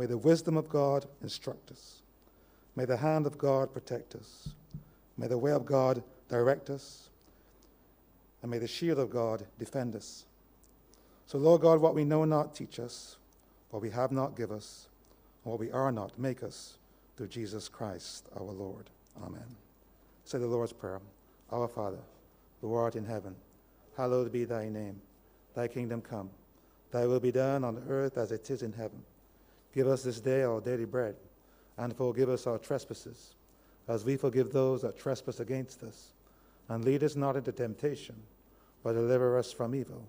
May the wisdom of God instruct us. May the hand of God protect us. May the way of God direct us. And may the shield of God defend us. So, Lord God, what we know not, teach us. What we have not, give us. And what we are not, make us, through Jesus Christ our Lord. Amen. Say the Lord's Prayer. Our Father, who art in heaven, hallowed be thy name. Thy kingdom come. Thy will be done on earth as it is in heaven. Give us this day our daily bread, and forgive us our trespasses, as we forgive those that trespass against us. And lead us not into temptation, but deliver us from evil.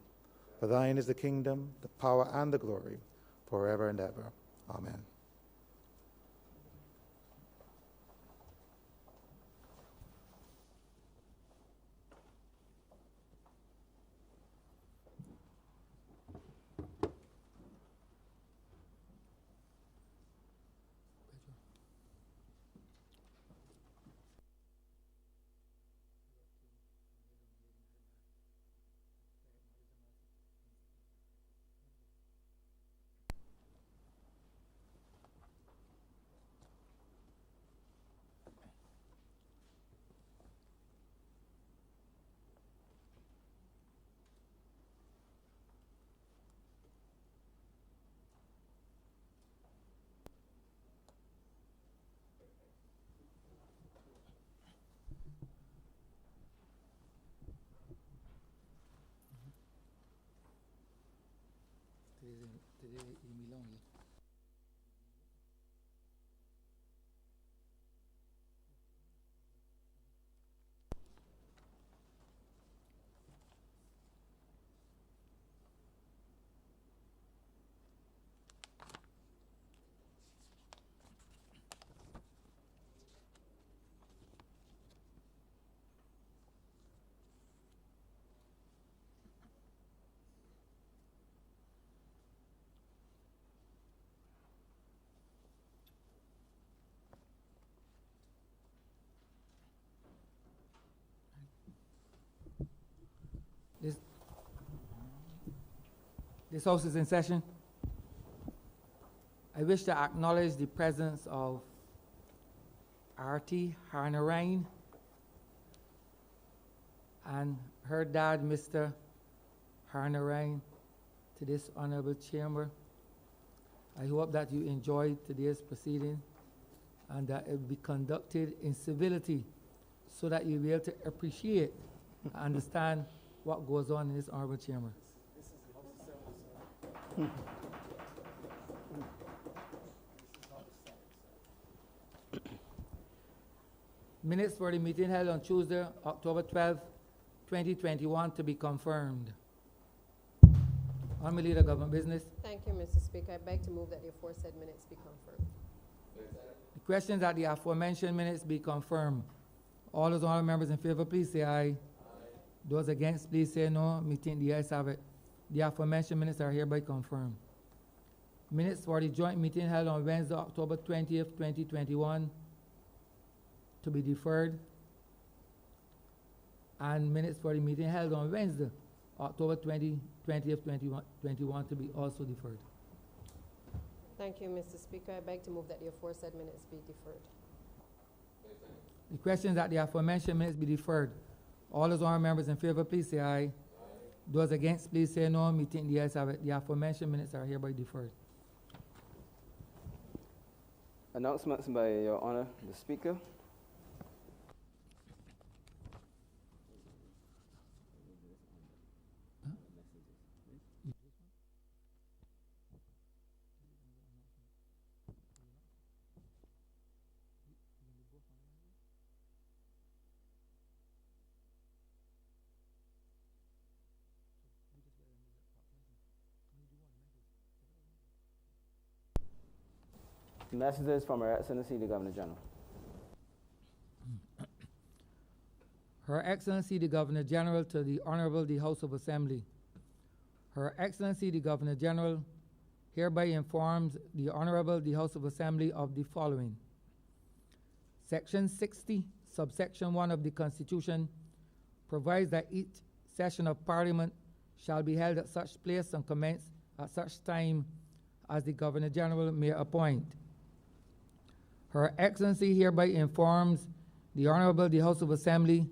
For thine is the kingdom, the power, and the glory, forever and ever. Amen. This House is in session. I wish to acknowledge the presence of Artie Harnarain and her dad, Mr. Harnarain, to this honorable chamber. I hope that you enjoyed today's proceeding and that it will be conducted in civility so that you'll be able to appreciate and understand what goes on in this honorable chamber. Minutes for the meeting held on Tuesday, October 12, 2021 to be confirmed. Honorable Leader, Government Business. Thank you, Mr. Speaker. I beg to move that the aforesaid minutes be confirmed. The question that the aforementioned minutes be confirmed. All those honorable members in favor, please say aye. Aye. Those against, please say no. Meeting the ayes have it. The aforementioned minutes are hereby confirmed. Minutes for the joint meeting held on Wednesday, October 20th, 2021 to be deferred. And minutes for the meeting held on Wednesday, October 20th, 2021 to be also deferred. Thank you, Mr. Speaker. I beg to move that the aforesaid minutes be deferred. The question that the aforementioned minutes be deferred. All those honorable members in favor, please say aye. Aye. Those against, please say no. Meeting the ayes have it. The aforementioned minutes are hereby deferred. Announcements by Your Honor, the Speaker. Messages from Her Excellency the Governor General. Her Excellency the Governor General to the Honorable the House of Assembly. Her Excellency the Governor General hereby informs the Honorable the House of Assembly of the following. Section 60, subsection 1 of the Constitution provides that each session of Parliament shall be held at such place and commence at such time as the Governor General may appoint. Her Excellency hereby informs the Honorable the House of Assembly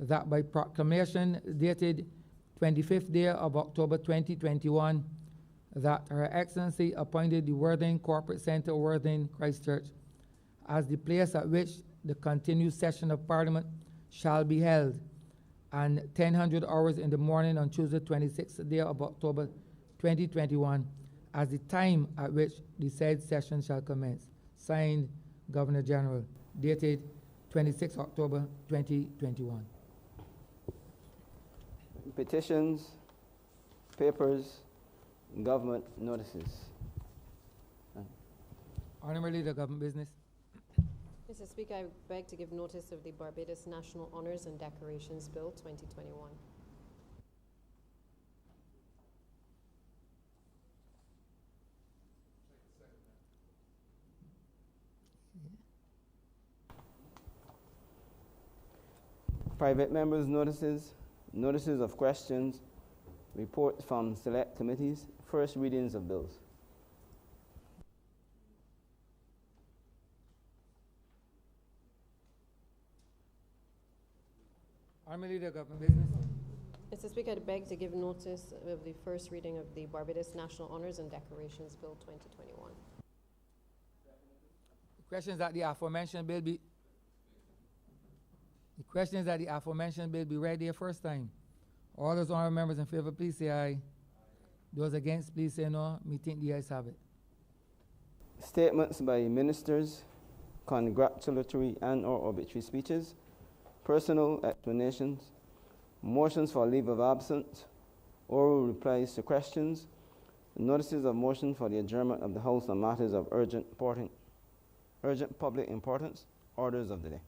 that by proclamation dated 25th day of October 2021, that Her Excellency appointed the Worthing Corporate Center, Worthing, Christchurch, as the place at which the continued session of Parliament shall be held, and 10:00 hours in the morning on Tuesday, 26th day of October 2021, as the time at which the said session shall commence. Signed, Governor General, dated 26 October 2021. Petitions, papers, government notices. Honorable Leader, Government Business. Mr. Speaker, I beg to give notice of the Barbados National Honours and Decorations Bill 2021. Private members' notices, notices of questions, reports from select committees, first readings of bills. Honorable Leader, Government Business. Mr. Speaker, I beg to give notice of the first reading of the Barbados National Honours and Decorations Bill 2021. The questions that the aforementioned bill be read the first time. All those honorable members in favor, please say aye. Those against, please say no. Me think the ayes have it. Statements by ministers, congratulatory and/or obituary speeches, personal explanations, motions for leave of absence, oral replies to questions, notices of motion for the adjournment of the House on matters of urgent public importance, orders of the day.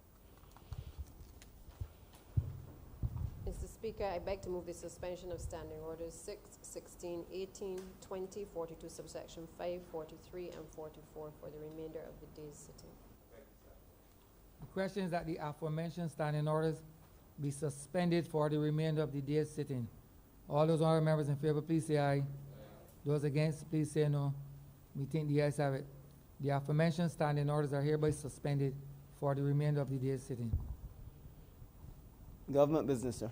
Mr. Speaker, I beg to move the suspension of standing orders 6, 16, 18, 20, 42, subsection 5, 43, and 44 for the remainder of the day's sitting. The question is that the aforementioned standing orders be suspended for the remainder of the day's sitting. All those honorable members in favor, please say aye. Those against, please say no. Me think the ayes have it. The aforementioned standing orders are hereby suspended for the remainder of the day's sitting. Government business, sir.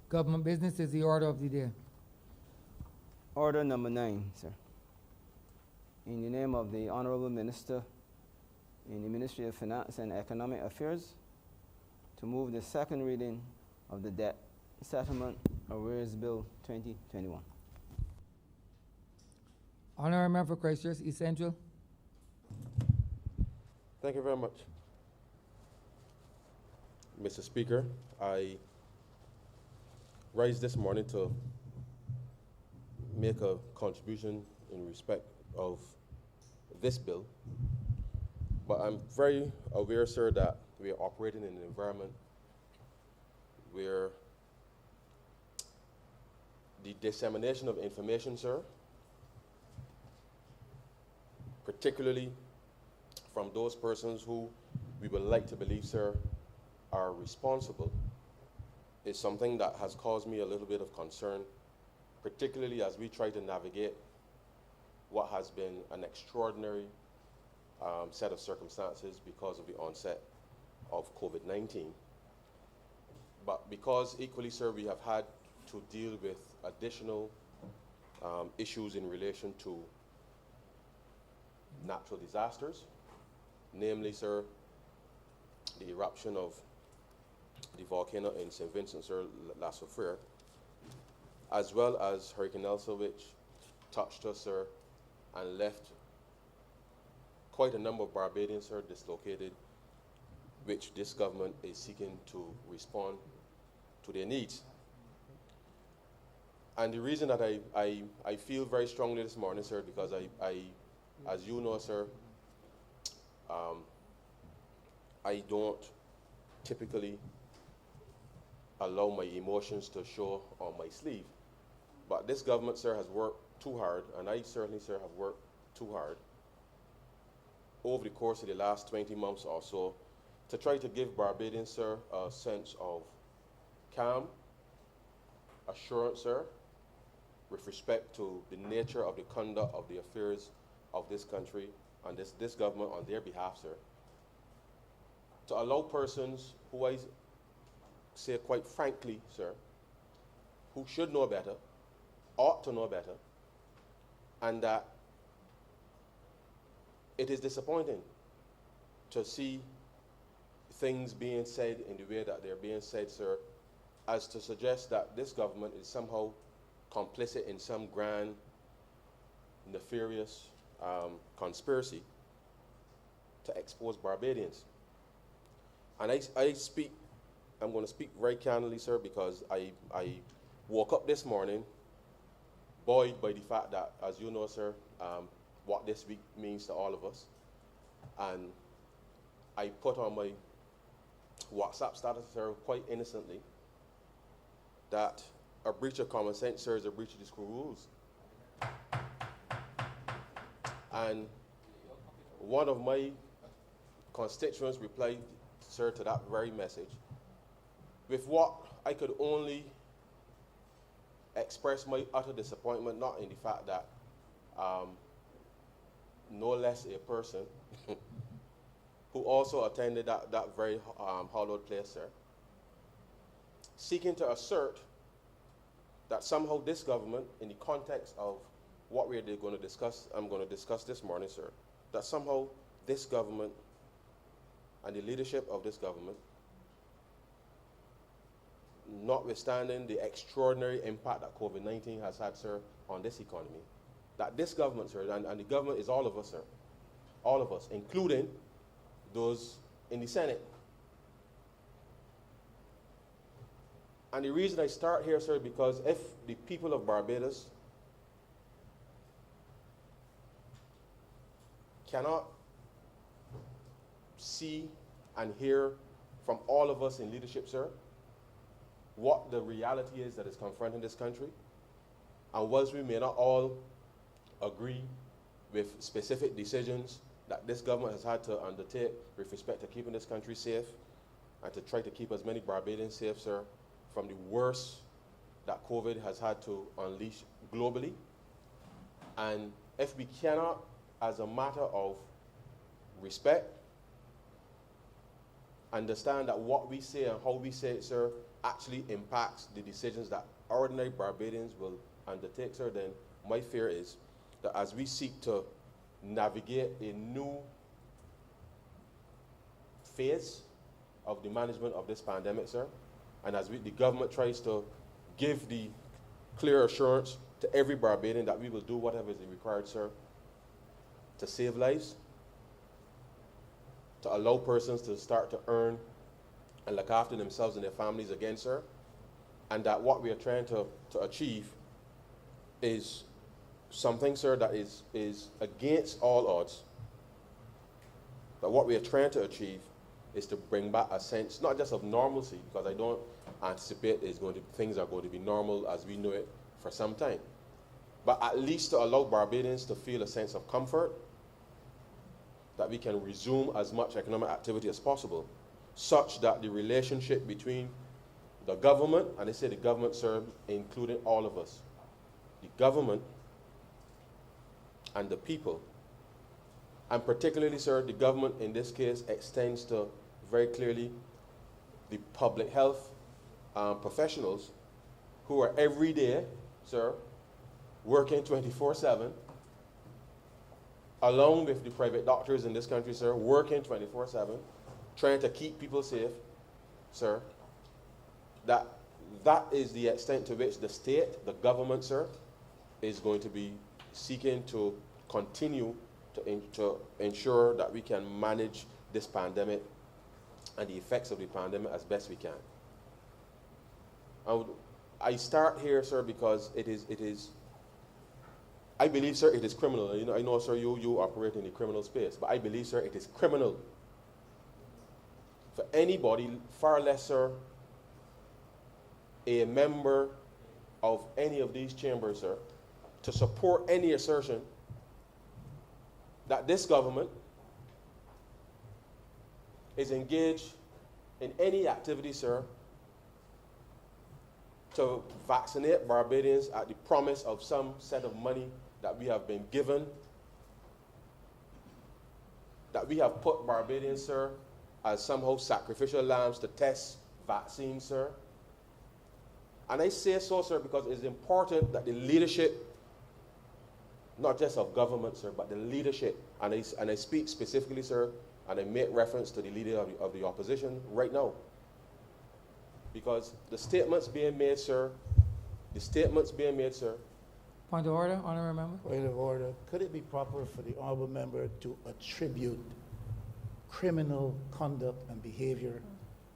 Government business is the order of the day. Order number 9, sir. In the name of the Honorable Minister in the Ministry of Finance and Economic Affairs, to move the second reading of the Debt Settlement Arrears Bill 2021. Honorable Member for Christchurch East Central. Thank you very much. Mr. Speaker, I rise this morning to make a contribution in respect of this bill, but I'm very aware, sir, that we are operating in an environment where the dissemination of information, sir, particularly from those persons who we would like to believe, sir, are responsible, is something that has caused me a little bit of concern, particularly as we try to navigate what has been an extraordinary set of circumstances because of the onset of COVID-19. But because equally, sir, we have had to deal with additional issues in relation to natural disasters, namely, sir, the eruption of the volcano in St. Vincent, sir, La Soufrière, as well as Hurricane Elsa, which touched us, sir, and left quite a number of Barbadians, sir, dislocated, which this government is seeking to respond to their needs. And the reason that I feel very strongly this morning, sir, because I as you know, sir, I don't typically allow my emotions to show on my sleeve. But this government, sir, has worked too hard, and I certainly, sir, have worked too hard over the course of the last 20 months or so to try to give Barbadians, sir, a sense of calm, assurance, sir, with respect to the nature of the conduct of the affairs of this country and this government on their behalf, sir, to allow persons who I say quite frankly, sir, who should know better, ought to know better, and that it is disappointing to see things being said in the way that they're being said, sir, as to suggest that this government is somehow complicit in some grand, nefarious conspiracy to expose Barbadians. And I'm going to speak very candidly, sir, because I woke up this morning buoyed by the fact that, as you know, sir, what this week means to all of us. And I put on my WhatsApp status, sir, quite innocently, that a breach of common sense, sir, is a breach of the school rules. And one of my constituents replied, sir, to that very message with what I could only express my utter disappointment, not in the fact that no less a person who also attended that very hallowed place, sir, seeking to assert that somehow this government, in the context of what we're going to discuss, I'm going to discuss this morning, sir, that somehow this government and the leadership of this government, notwithstanding the extraordinary impact that COVID-19 has had, sir, on this economy, that this government, sir, and the government is all of us, sir, all of us, including those in the Senate. And the reason I start here, sir, because if the people of Barbados cannot see and hear from all of us in leadership, sir, what the reality is that is confronting this country, and whilst we may not all agree with specific decisions that this government has had to undertake with respect to keeping this country safe and to try to keep as many Barbadians safe, sir, from the worst that COVID has had to unleash globally. And if we cannot, as a matter of respect, understand that what we say and how we say it, sir, actually impacts the decisions that ordinary Barbadians will undertake, sir, then my fear is that as we seek to navigate a new phase of the management of this pandemic, sir, and as the government tries to give the clear assurance to every Barbadian that we will do whatever is required, sir, to save lives, to allow persons to start to earn and look after themselves and their families again, sir, and that what we are trying to achieve is something, sir, that is against all odds. That what we are trying to achieve is to bring back a sense, not just of normalcy, because I don't anticipate things are going to be normal as we know it for some time, but at least to allow Barbadians to feel a sense of comfort, that we can resume as much economic activity as possible, such that the relationship between the government, and they say the government, sir, including all of us, the government and the people, and particularly, sir, the government in this case extends to very clearly the public health professionals who are every day, sir, working 24/7, along with the private doctors in this country, sir, working 24/7, trying to keep people safe, sir, that is the extent to which the state, the government, sir, is going to be seeking to continue to ensure that we can manage this pandemic and the effects of the pandemic as best we can. I start here, sir, because it is I believe, sir, it is criminal. You know, I know, sir, you operate in the criminal space, but I believe, sir, it is criminal for anybody, far less, sir, a member of any of these chambers, sir, to support any assertion that this government is engaged in any activity, sir, to vaccinate Barbadians at the promise of some set of money that we have been given that we have put Barbadians, sir, as somehow sacrificial lambs to test vaccines, sir. And I say so, sir, because it's important that the leadership, not just of government, sir, but the leadership, and I speak specifically, sir, and I make reference to the leader of the opposition right now. Because the statements being made, sir, Point of order, honorable member. Point of order. Could it be proper for the honorable member to attribute criminal conduct and behavior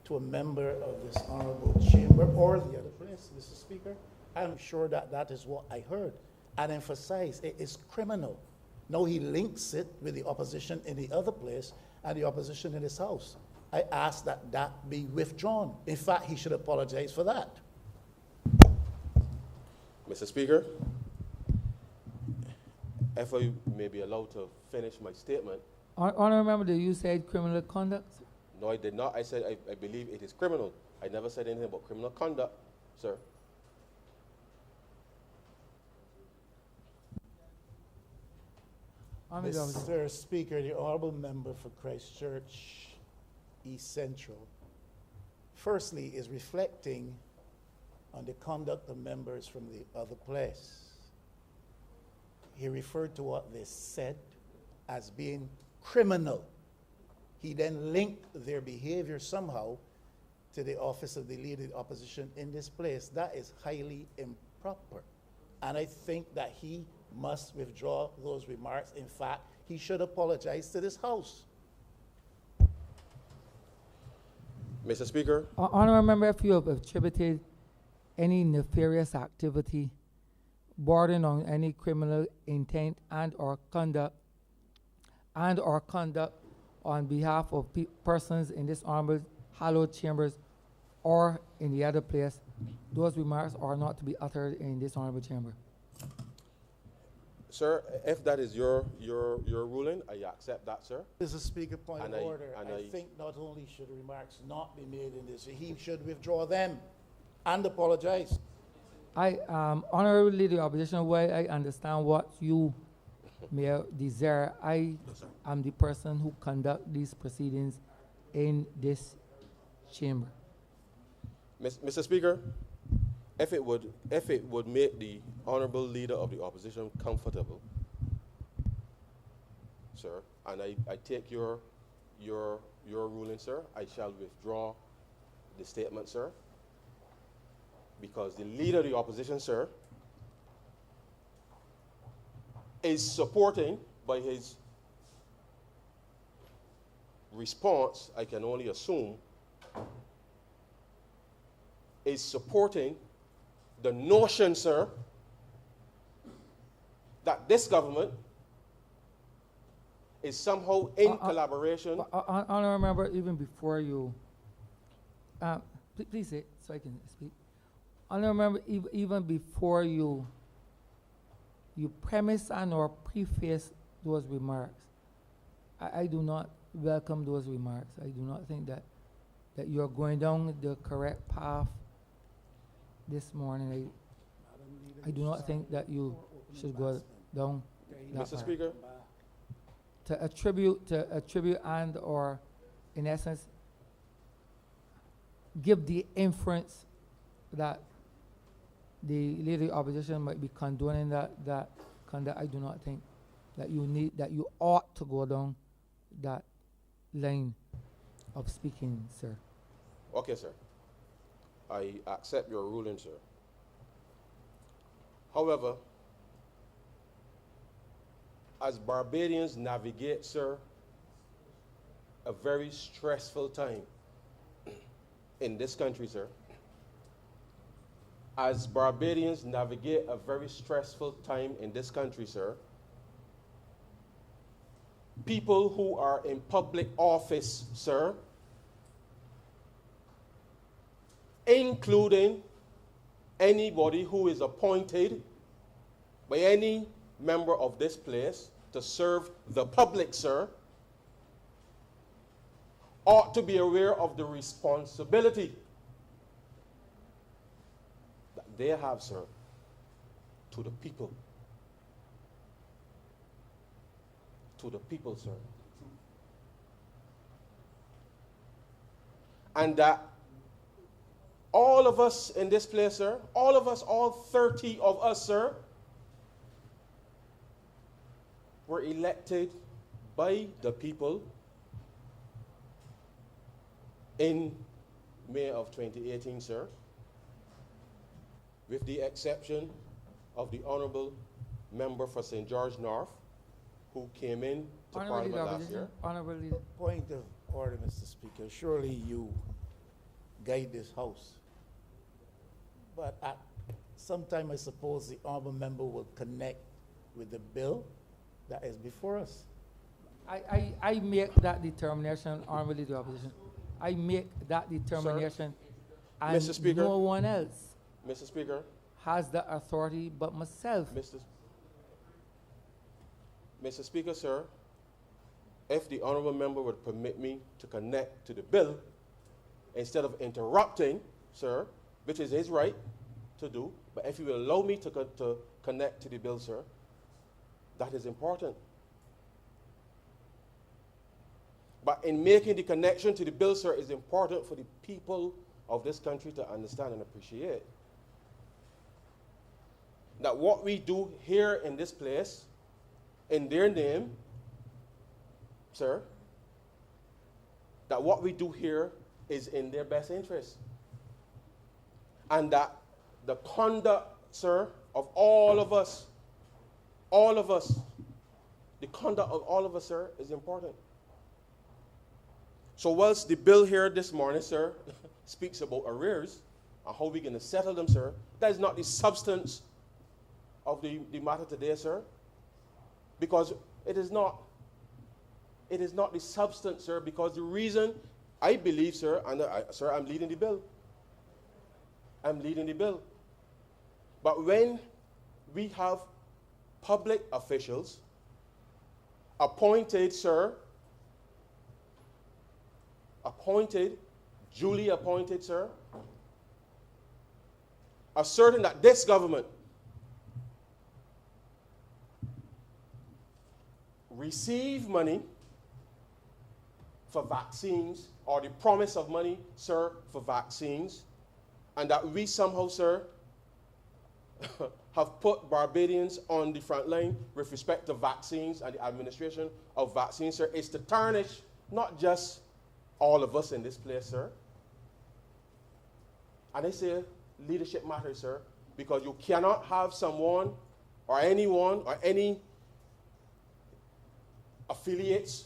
to a member of this honorable chamber or the other place, Mr. Speaker? I'm sure that that is what I heard. And emphasize it is criminal. No, he links it with the opposition in the other place and the opposition in this house. I ask that that be withdrawn. In fact, he should apologize for that. Mr. Speaker, if I may be allowed to finish my statement. Honorable member, you said criminal conduct? No, I did not. I said I believe it is criminal. I never said anything about criminal conduct, sir. Mr. Speaker, the honorable member for Christchurch East Central, firstly, is reflecting on the conduct of members from the other place. He referred to what they said as being criminal. He then linked their behavior somehow to the office of the leader of the opposition in this place. That is highly improper. And I think that he must withdraw those remarks. In fact, he should apologize to this house. Mr. Speaker, Honorable member, if you have attributed any nefarious activity bordering on any criminal intent and or conduct on behalf of persons in this honorable hallowed chambers or in the other place, those remarks are not to be uttered in this honorable chamber. sir, if that is your ruling, I accept that, sir. Mr. Speaker, point And of I- order. and I I- think not only should remarks not be made in this, he should withdraw them and apologize. Honorable Leader of the Opposition, while I understand what you may desire, I am the person who conduct these proceedings in this chamber. Mr. Speaker, if it would make the honorable leader of the opposition comfortable, sir, and I take your ruling, sir, I shall withdraw the statement, sir, because the leader of the opposition, sir, is supporting by his response, I can only assume, is supporting the notion, sir, that this government is somehow in collaboration. Honorable member, even before you, please say it so I can speak. Honorable member, even before you premise and or preface those remarks, I do not welcome those remarks. I do not think that you are going down the correct path this morning. I do not think that you should go down that Mr. path. Speaker, To attribute and or, in essence, give the inference that the leader of the opposition might be condoning that conduct. I do not think that you ought to go down that line of speaking, sir. okay, sir. I accept your ruling, sir. However, as Barbadians navigate, sir, a very stressful time in this country, sir, as Barbadians navigate a very stressful time in this country, sir, people who are in public office, sir, including anybody who is appointed by any member of this place to serve the public, sir, ought to be aware of the responsibility that they have, sir, to the people. To the people, sir. and that all of us in this place, sir, all of us, all 30 of us, sir, were elected by the people in May of 2018, sir, with the exception of the Honourable Member for St. George North, who came in to Honourable Leader Parliament of last year. Opposition. Honourable Leader. Point of order, Mr. Speaker. Surely you guide this House. But at some time, I suppose the honourable member will connect with the bill that is before us. I make that determination, Honourable Leader of Opposition. I make that determination. And Mr. Speaker. no one else Mr. Speaker, has the authority but myself. Mr. Speaker, sir, if the honourable member would permit me to connect to the bill instead of interrupting, sir, which is his right to do, but if you will allow me to connect to the bill, sir, that is important. But in making the connection to the bill, sir, is important for the people of this country to understand and appreciate that what we do here in this place, in their name, sir, that what we do here is in their best interest. And that the conduct, sir, of all of us, the conduct of all of us, sir, is important. So whilst the bill here this morning, sir, speaks about arrears and how we're going to settle them, sir, that is not the substance of the matter today, sir. Because it is not the substance, sir, because the reason I believe, sir, and sir, I'm leading the bill. I'm leading the bill. But when we have public officials appointed, sir, duly appointed, sir, asserting that this government receive money for vaccines, or the promise of money, sir, for vaccines, and that we somehow, sir, have put Barbadians on the front line with respect to vaccines and the administration of vaccines, sir, is to tarnish not just all of us in this place, sir. And I say leadership matters, sir, because you cannot have someone or anyone or any affiliates,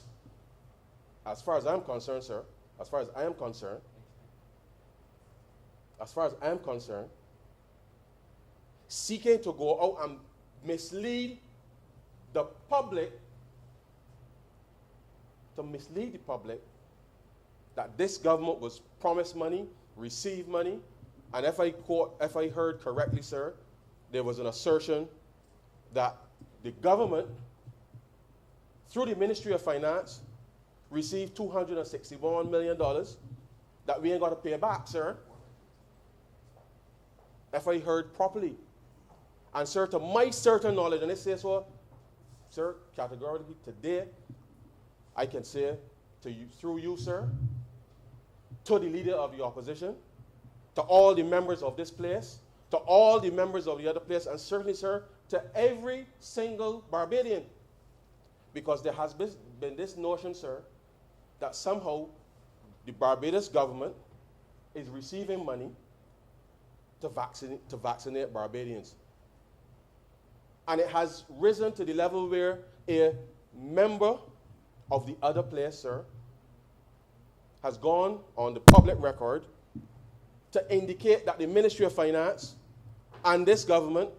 as far as I'm concerned, sir, as far as I am concerned, seeking to go out and mislead the public, that this government was promised money, received money, and if I heard correctly, sir, there was an assertion that the government, through the Ministry of Finance, received $261 million that we ain't got to pay back, sir. If I heard properly. And, sir, to my certain knowledge, and I say so, sir, categorically, today, I can say to you, through you, sir, to the leader of the opposition, to all the members of this place, to all the members of the other place, and certainly, sir, to every single Barbadian. Because there has been this notion, sir, that somehow the Barbados government is receiving money to vaccinate Barbadians. And it has risen to the level where a member of the other place, sir, has gone on the public record to indicate that the Ministry of Finance and this government,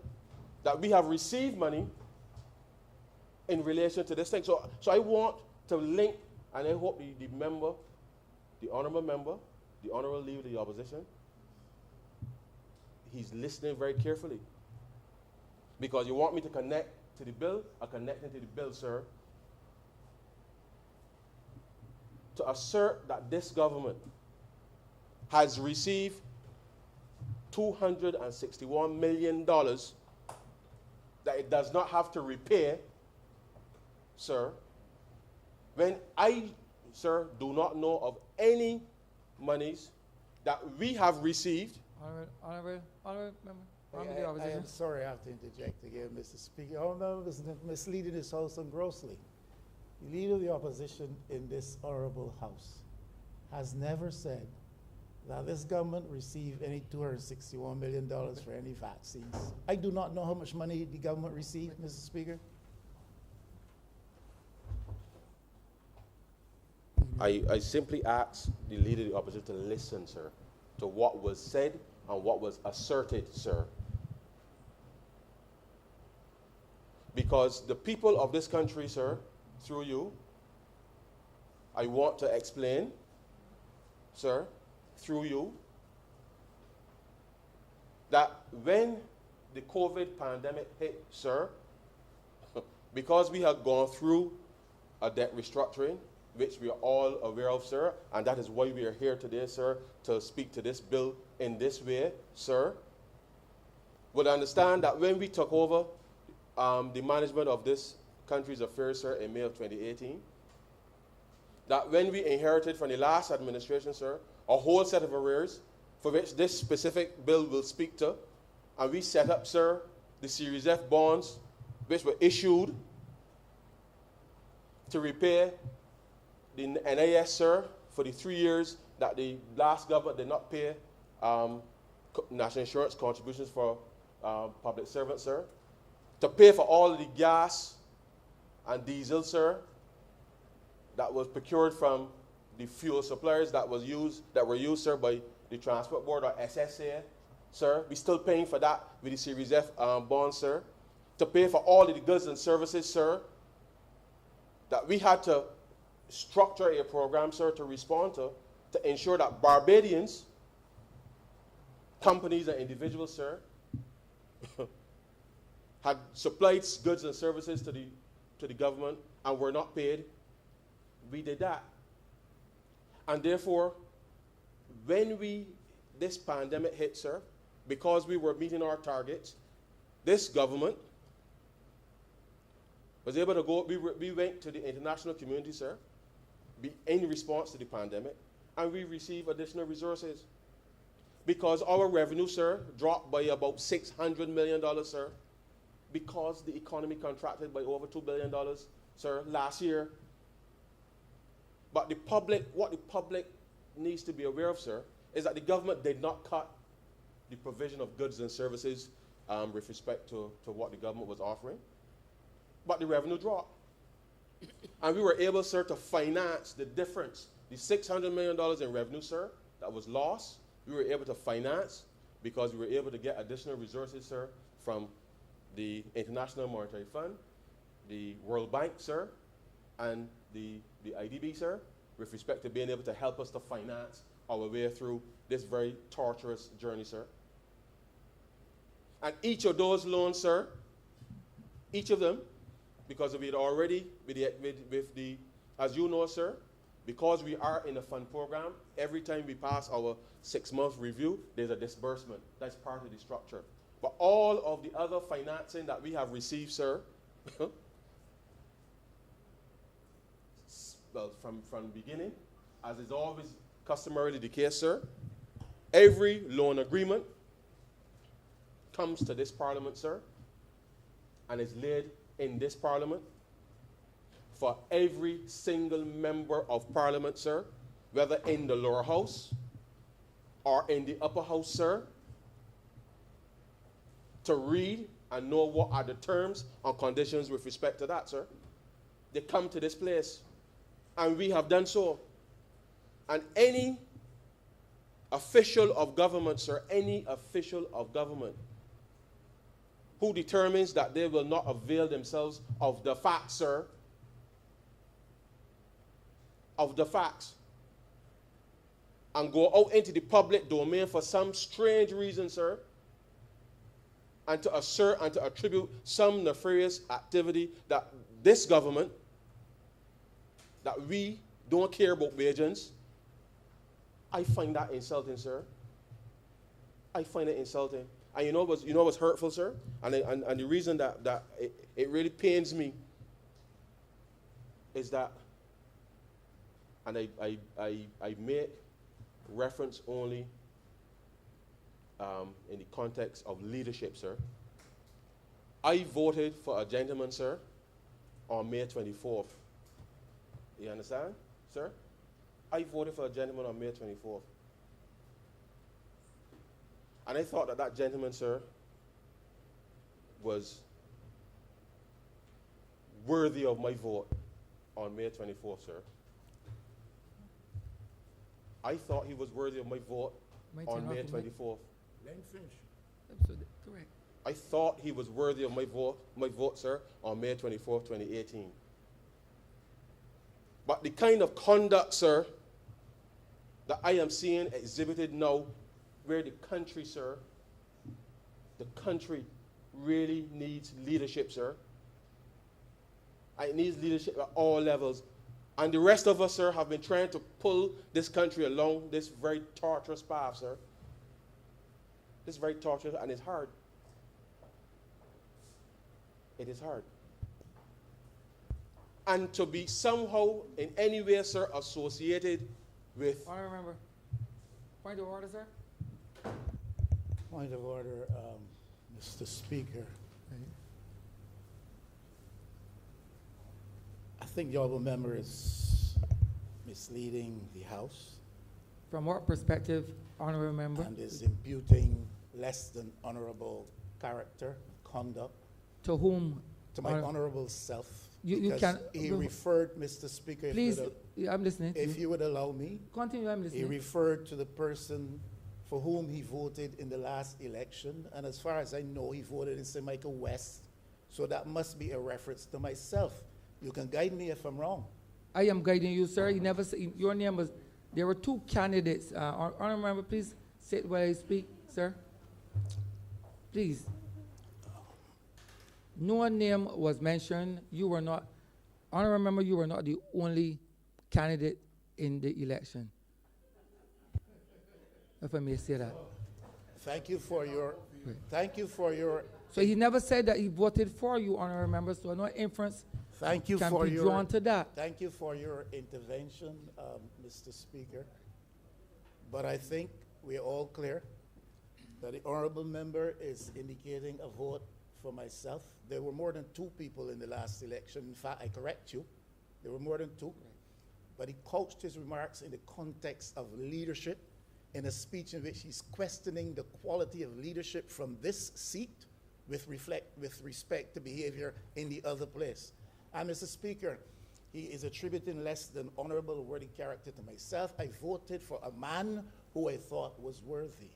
that we have received money in relation to this thing. So I want to link, and I hope the member, the honourable member, the honourable leader of the opposition, he's listening very carefully. Because you want me to connect to the bill, I'm connecting to the bill, sir, to assert that this government has received $261 million that it does not have to repay, sir, when I, sir, do not know of any monies that we have received. Honorable member, from the I opposition. am sorry I have to interject again, Mr. Speaker. All members are misleading this House and grossly. The Leader of the Opposition in this honorable House has never said that this government received any $261 million for any vaccines. I do not know how much money the government received, Mr. Speaker. I simply ask the Leader of the Opposition to listen, sir, to what was said and what was asserted, sir. Because the people of this country, sir, through you, I want to explain, sir, through you, that when the COVID pandemic hit, sir, because we have gone through a debt restructuring, which we are all aware of, sir, and that is why we are here today, sir, to speak to this bill in this way, sir, would understand that when we took over the management of this country's affairs, sir, in May of 2018, that when we inherited from the last administration, sir, a whole set of arrears for which this specific bill will speak to, and we set up, sir, the Series F bonds, which were issued to repay the NIS, sir, for the 3 years that the last government did not pay national insurance contributions for public servants, sir, to pay for all of the gas and diesel, sir, that was procured from the fuel suppliers that were used, sir, by the Transport Board or SSA, sir. We're still paying for that with the Series F bonds, sir. To pay for all of the goods and services, sir, that we had to structure a program, sir, to respond to ensure that Barbadians, companies and individuals, sir, had supplied goods and services to the government and were not paid. We did that. And therefore, when this pandemic hit, sir, because we were meeting our targets, this government was able to go, we went to the international community, sir, in response to the pandemic, and we received additional resources. Because our revenue, sir, dropped by about $600 million, sir, because the economy contracted by over $2 billion, sir, last year. But what the public needs to be aware of, sir, is that the government did not cut the provision of goods and services with respect to what the government was offering, but the revenue dropped. And we were able, sir, to finance the difference, the $600 million in revenue, sir, that was lost. We were able to finance because we were able to get additional resources, sir, from the International Monetary Fund, the World Bank, sir, and the IDB, sir, with respect to being able to help us to finance our way through this very torturous journey, sir. And each of those loans, sir, each of them, because we had already, as you know, sir, because we are in a fund program, every time we pass our 6-month review, there's a disbursement. That's part of the structure. But all of the other financing that we have received, sir, well, from the beginning, as is always customarily the case, sir, every loan agreement comes to this parliament, sir, and is laid in this parliament for every single member of parliament, sir, whether in the lower house or in the upper house, sir, to read and know what are the terms and conditions with respect to that, sir. They come to this place, and we have done so. And any official of government, sir, any official of government who determines that they will not avail themselves of the facts, sir, of the facts, and go out into the public domain for some strange reason, sir, and to assert and to attribute some nefarious activity that this government, that we don't care about Bajans, I find that insulting, sir. I find it insulting. And you know what's hurtful, sir? And the reason that it really pains me is that, and I make reference only in the context of leadership, sir. I voted for a gentleman, sir, on May 24th. You understand, sir? I voted for a gentleman on May 24th. And I thought that that gentleman, sir, was worthy of my vote on May 24th, sir. I thought he was worthy of my vote on May 24th. Let him finish. Absolutely correct. I thought he was worthy of my vote, sir, on May 24th, 2018. But the kind of conduct, sir, that I am seeing exhibited now, where the country, sir, the country really needs leadership, sir. It needs leadership at all levels. And the rest of us, sir, have been trying to pull this country along this very torturous path, sir. This is very torturous, and it's hard. It is hard. And to be somehow, in any way, sir, associated with... Honorable member. Point of order, sir. Point of order, Mr. Speaker. I think the honourable member is misleading the House From what perspective, honorable member? and is imputing less than honourable character, conduct To whom? to my Honor- honourable self. You because can- he no. referred, Mr. Speaker, if Please, you would, I'm listening. if you would allow me, Continue, I'm he listening. referred to the person for whom he voted in the last election, and as far as I know, he voted in St. Michael West, so that must be a reference to myself. You can guide me if I'm wrong. I am guiding you, sir. You never say, your name was, there were two candidates. Honorable member, please sit while I speak, sir. Please. No name was mentioned. You were not, honorable member, you were not the only candidate in the election. If I may say that. Thank you for your, Right. thank you for your, So he never said that he voted for you, honorable member, so no inference thank you can for be your, drawn to that. thank you for your intervention, Mr. Speaker. But I think we're all clear that the honorable member is indicating a vote for myself. There were more than two people in the last election. In fact, I correct you, there were more than two. But he couched his remarks in the context of leadership, in a speech in which he's questioning the quality of leadership from this seat with respect to behavior in the other place. And Mr. Speaker, he is attributing less than honorable worthy character to myself. I voted for a man who I thought was worthy.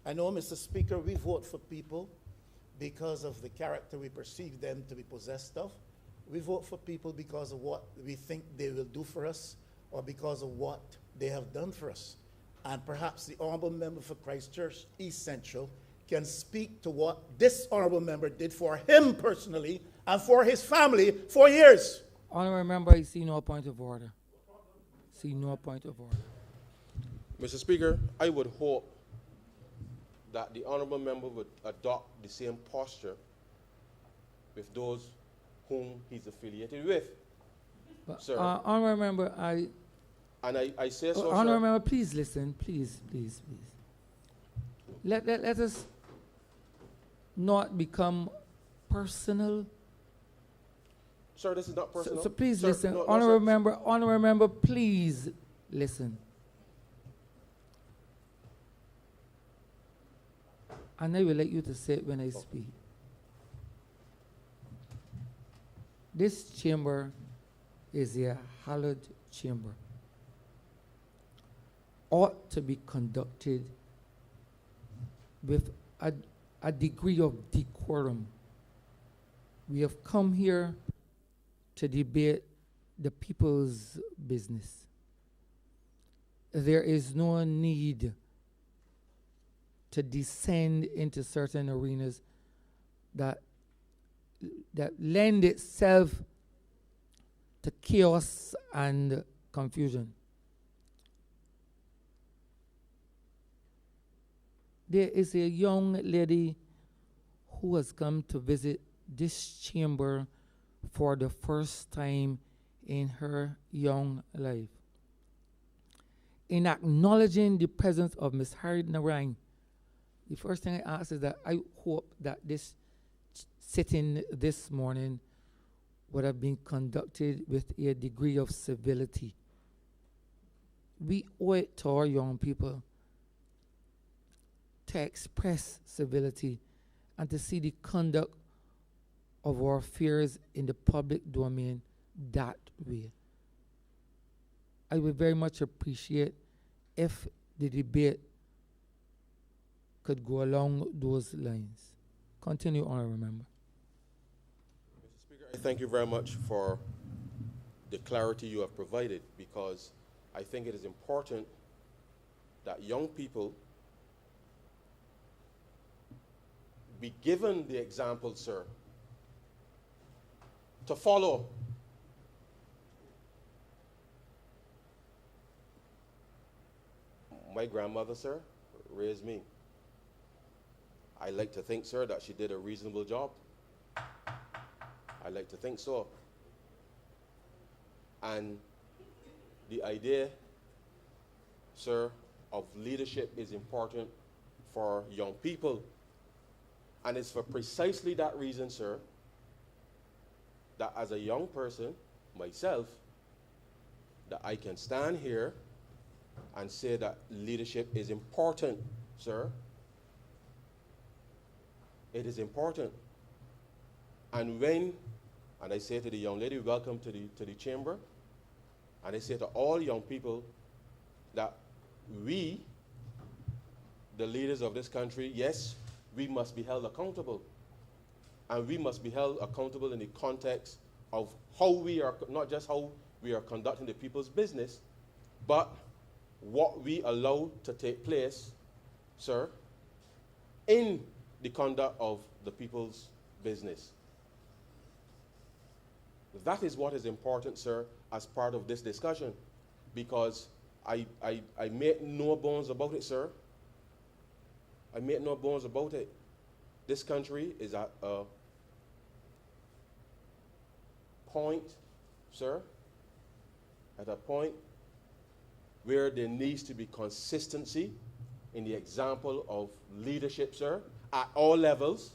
I know, Mr. Speaker, we vote for people because of the character we perceive them to be possessed of. We vote for people because of what we think they will do for us or because of what they have done for us. And perhaps the honorable member for Christchurch East Central can speak to what this honorable member did for him personally and for his family for years. Honorable member, I see no point of order. See no point of order. Mr. Speaker, I would hope that the honourable member would adopt the same posture with those whom he's affiliated with. But, Sir. honorable member, And I say so, honorable sir. member, please listen, please. Let us not become personal. Sir, this is not personal. So please Sir, listen, no, honorable sir. member, please listen. And I will let you to say it when I speak. This chamber is a hallowed chamber. Ought to be conducted with a degree of decorum. We have come here to debate the people's business. There is no need to descend into certain arenas that lend itself to chaos and confusion. There is a young lady who has come to visit this chamber for the first time in her young life. in acknowledging the presence of Ms. Harriet Narine, the first thing I ask is that I hope that this sitting this morning would have been conducted with a degree of civility. We owe it to our young people to express civility and to see the conduct of our affairs in the public domain that way. I would very much appreciate if the debate could go along those lines. Continue, honorable member. Mr. Speaker, I thank you very much for the clarity you have provided, because I think it is important that young people be given the example, sir, to follow. My grandmother, sir, raised me. I like to think, sir, that she did a reasonable job. I like to think so. And the idea, sir, of leadership is important for young people. And it's for precisely that reason, sir, that as a young person, myself, that I can stand here and say that leadership is important, sir. It is important. And I say to the young lady, welcome to the chamber, and I say to all young people that we, the leaders of this country, yes, we must be held accountable. And we must be held accountable in the context of how we are, not just how we are conducting the people's business, but what we allow to take place, sir, in the conduct of the people's business. That is what is important, sir, as part of this discussion, because I make no bones about it, sir. I make no bones about it. This country is at a point, sir, at a point where there needs to be consistency in the example of leadership, sir, at all levels,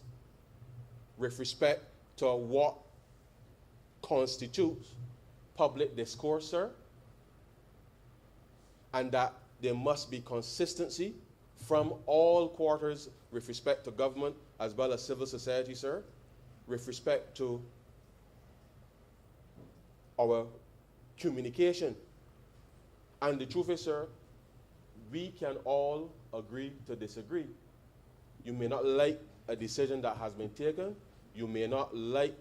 with respect to what constitutes public discourse, sir, and that there must be consistency from all quarters with respect to government as well as civil society, sir, with respect to our communication. And the truth is, sir, we can all agree to disagree. You may not like a decision that has been taken. You may not like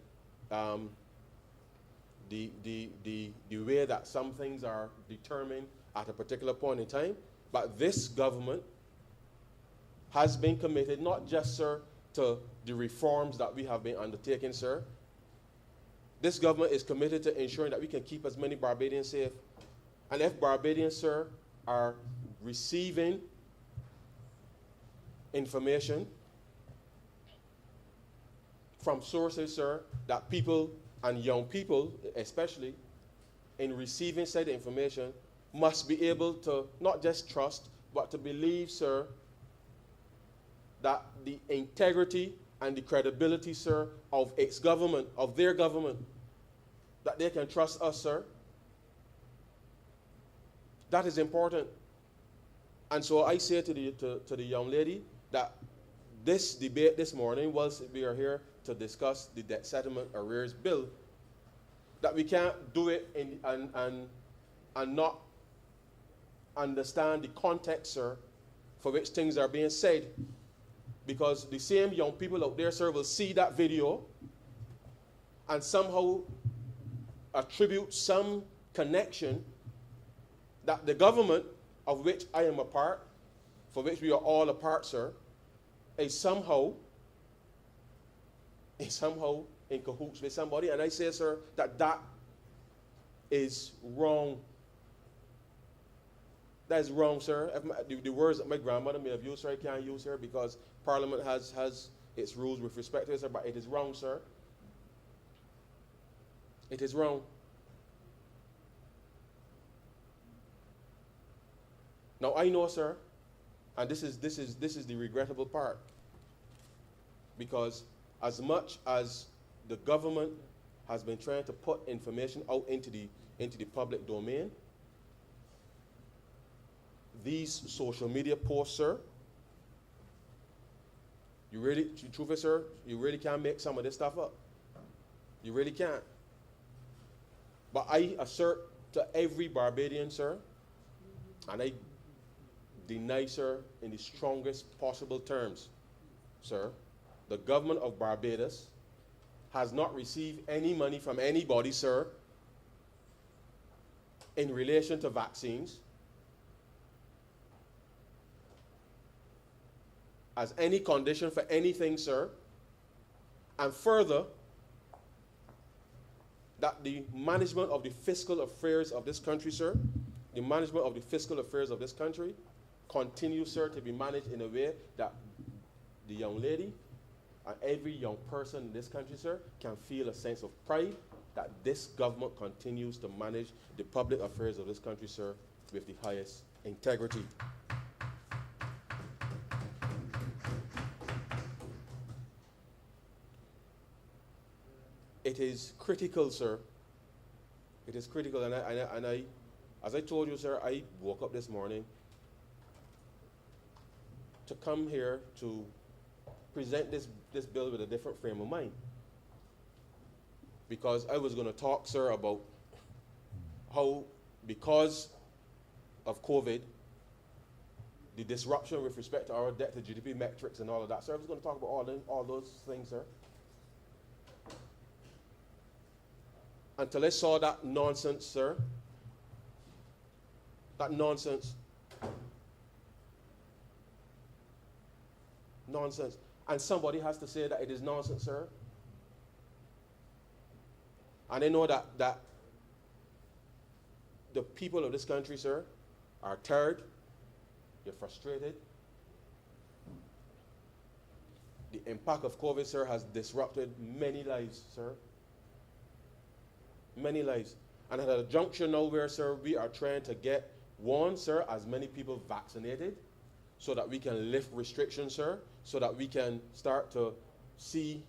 the way that some things are determined at a particular point in time. But this government has been committed not just, sir, to the reforms that we have been undertaking, sir. This government is committed to ensuring that we can keep as many Barbadians safe. And if Barbadians, sir, are receiving information from sources, sir, that people and young people, especially, in receiving said information, must be able to not just trust, but to believe, sir, that the integrity and the credibility, sir, of its government, of their government, that they can trust us, sir. That is important. And so I say to the young lady that this debate this morning, whilst we are here to discuss the debt settlement arrears bill, that we can't do it and not understand the context, sir, for which things are being said. Because the same young people out there, sir, will see that video and somehow attribute some connection that the government, of which I am a part, for which we are all a part, sir, is somehow in cahoots with somebody. And I say, sir, that is wrong. That is wrong, sir. The words that my grandmother may have used, sir, I can't use her because Parliament has its rules with respect to it, sir, but it is wrong, sir. It is wrong. Now I know, sir, and this is the regrettable part, because as much as the government has been trying to put information out into the public domain, these social media posts, sir, truth is, sir, you really can't make some of this stuff up. You really can't. But I assert to every Barbadian, sir, and I deny, sir, in the strongest possible terms, sir, the government of Barbados has not received any money from anybody, sir, in relation to vaccines, as any condition for anything, sir. And further, that the management of the fiscal affairs of this country, sir, the management of the fiscal affairs of this country continues, sir, to be managed in a way that the young lady and every young person in this country, sir, can feel a sense of pride that this government continues to manage the public affairs of this country, sir, with the highest integrity. It is critical, sir. It is critical, and I, as I told you, sir, I woke up this morning to come here to present this bill with a different frame of mind, because I was going to talk, sir, about how, because of COVID, the disruption with respect to our debt to GDP metrics and all of that, sir, I was going to talk about all those things, sir. Until I saw that nonsense, sir. That nonsense. Nonsense. And somebody has to say that it is nonsense, sir. And I know that the people of this country, sir, are tired. They're frustrated. The impact of COVID, sir, has disrupted many lives, sir. Many lives. And at a juncture now where, sir, we are trying to get, one, sir, as many people vaccinated so that we can lift restrictions, sir, so that we can start to see,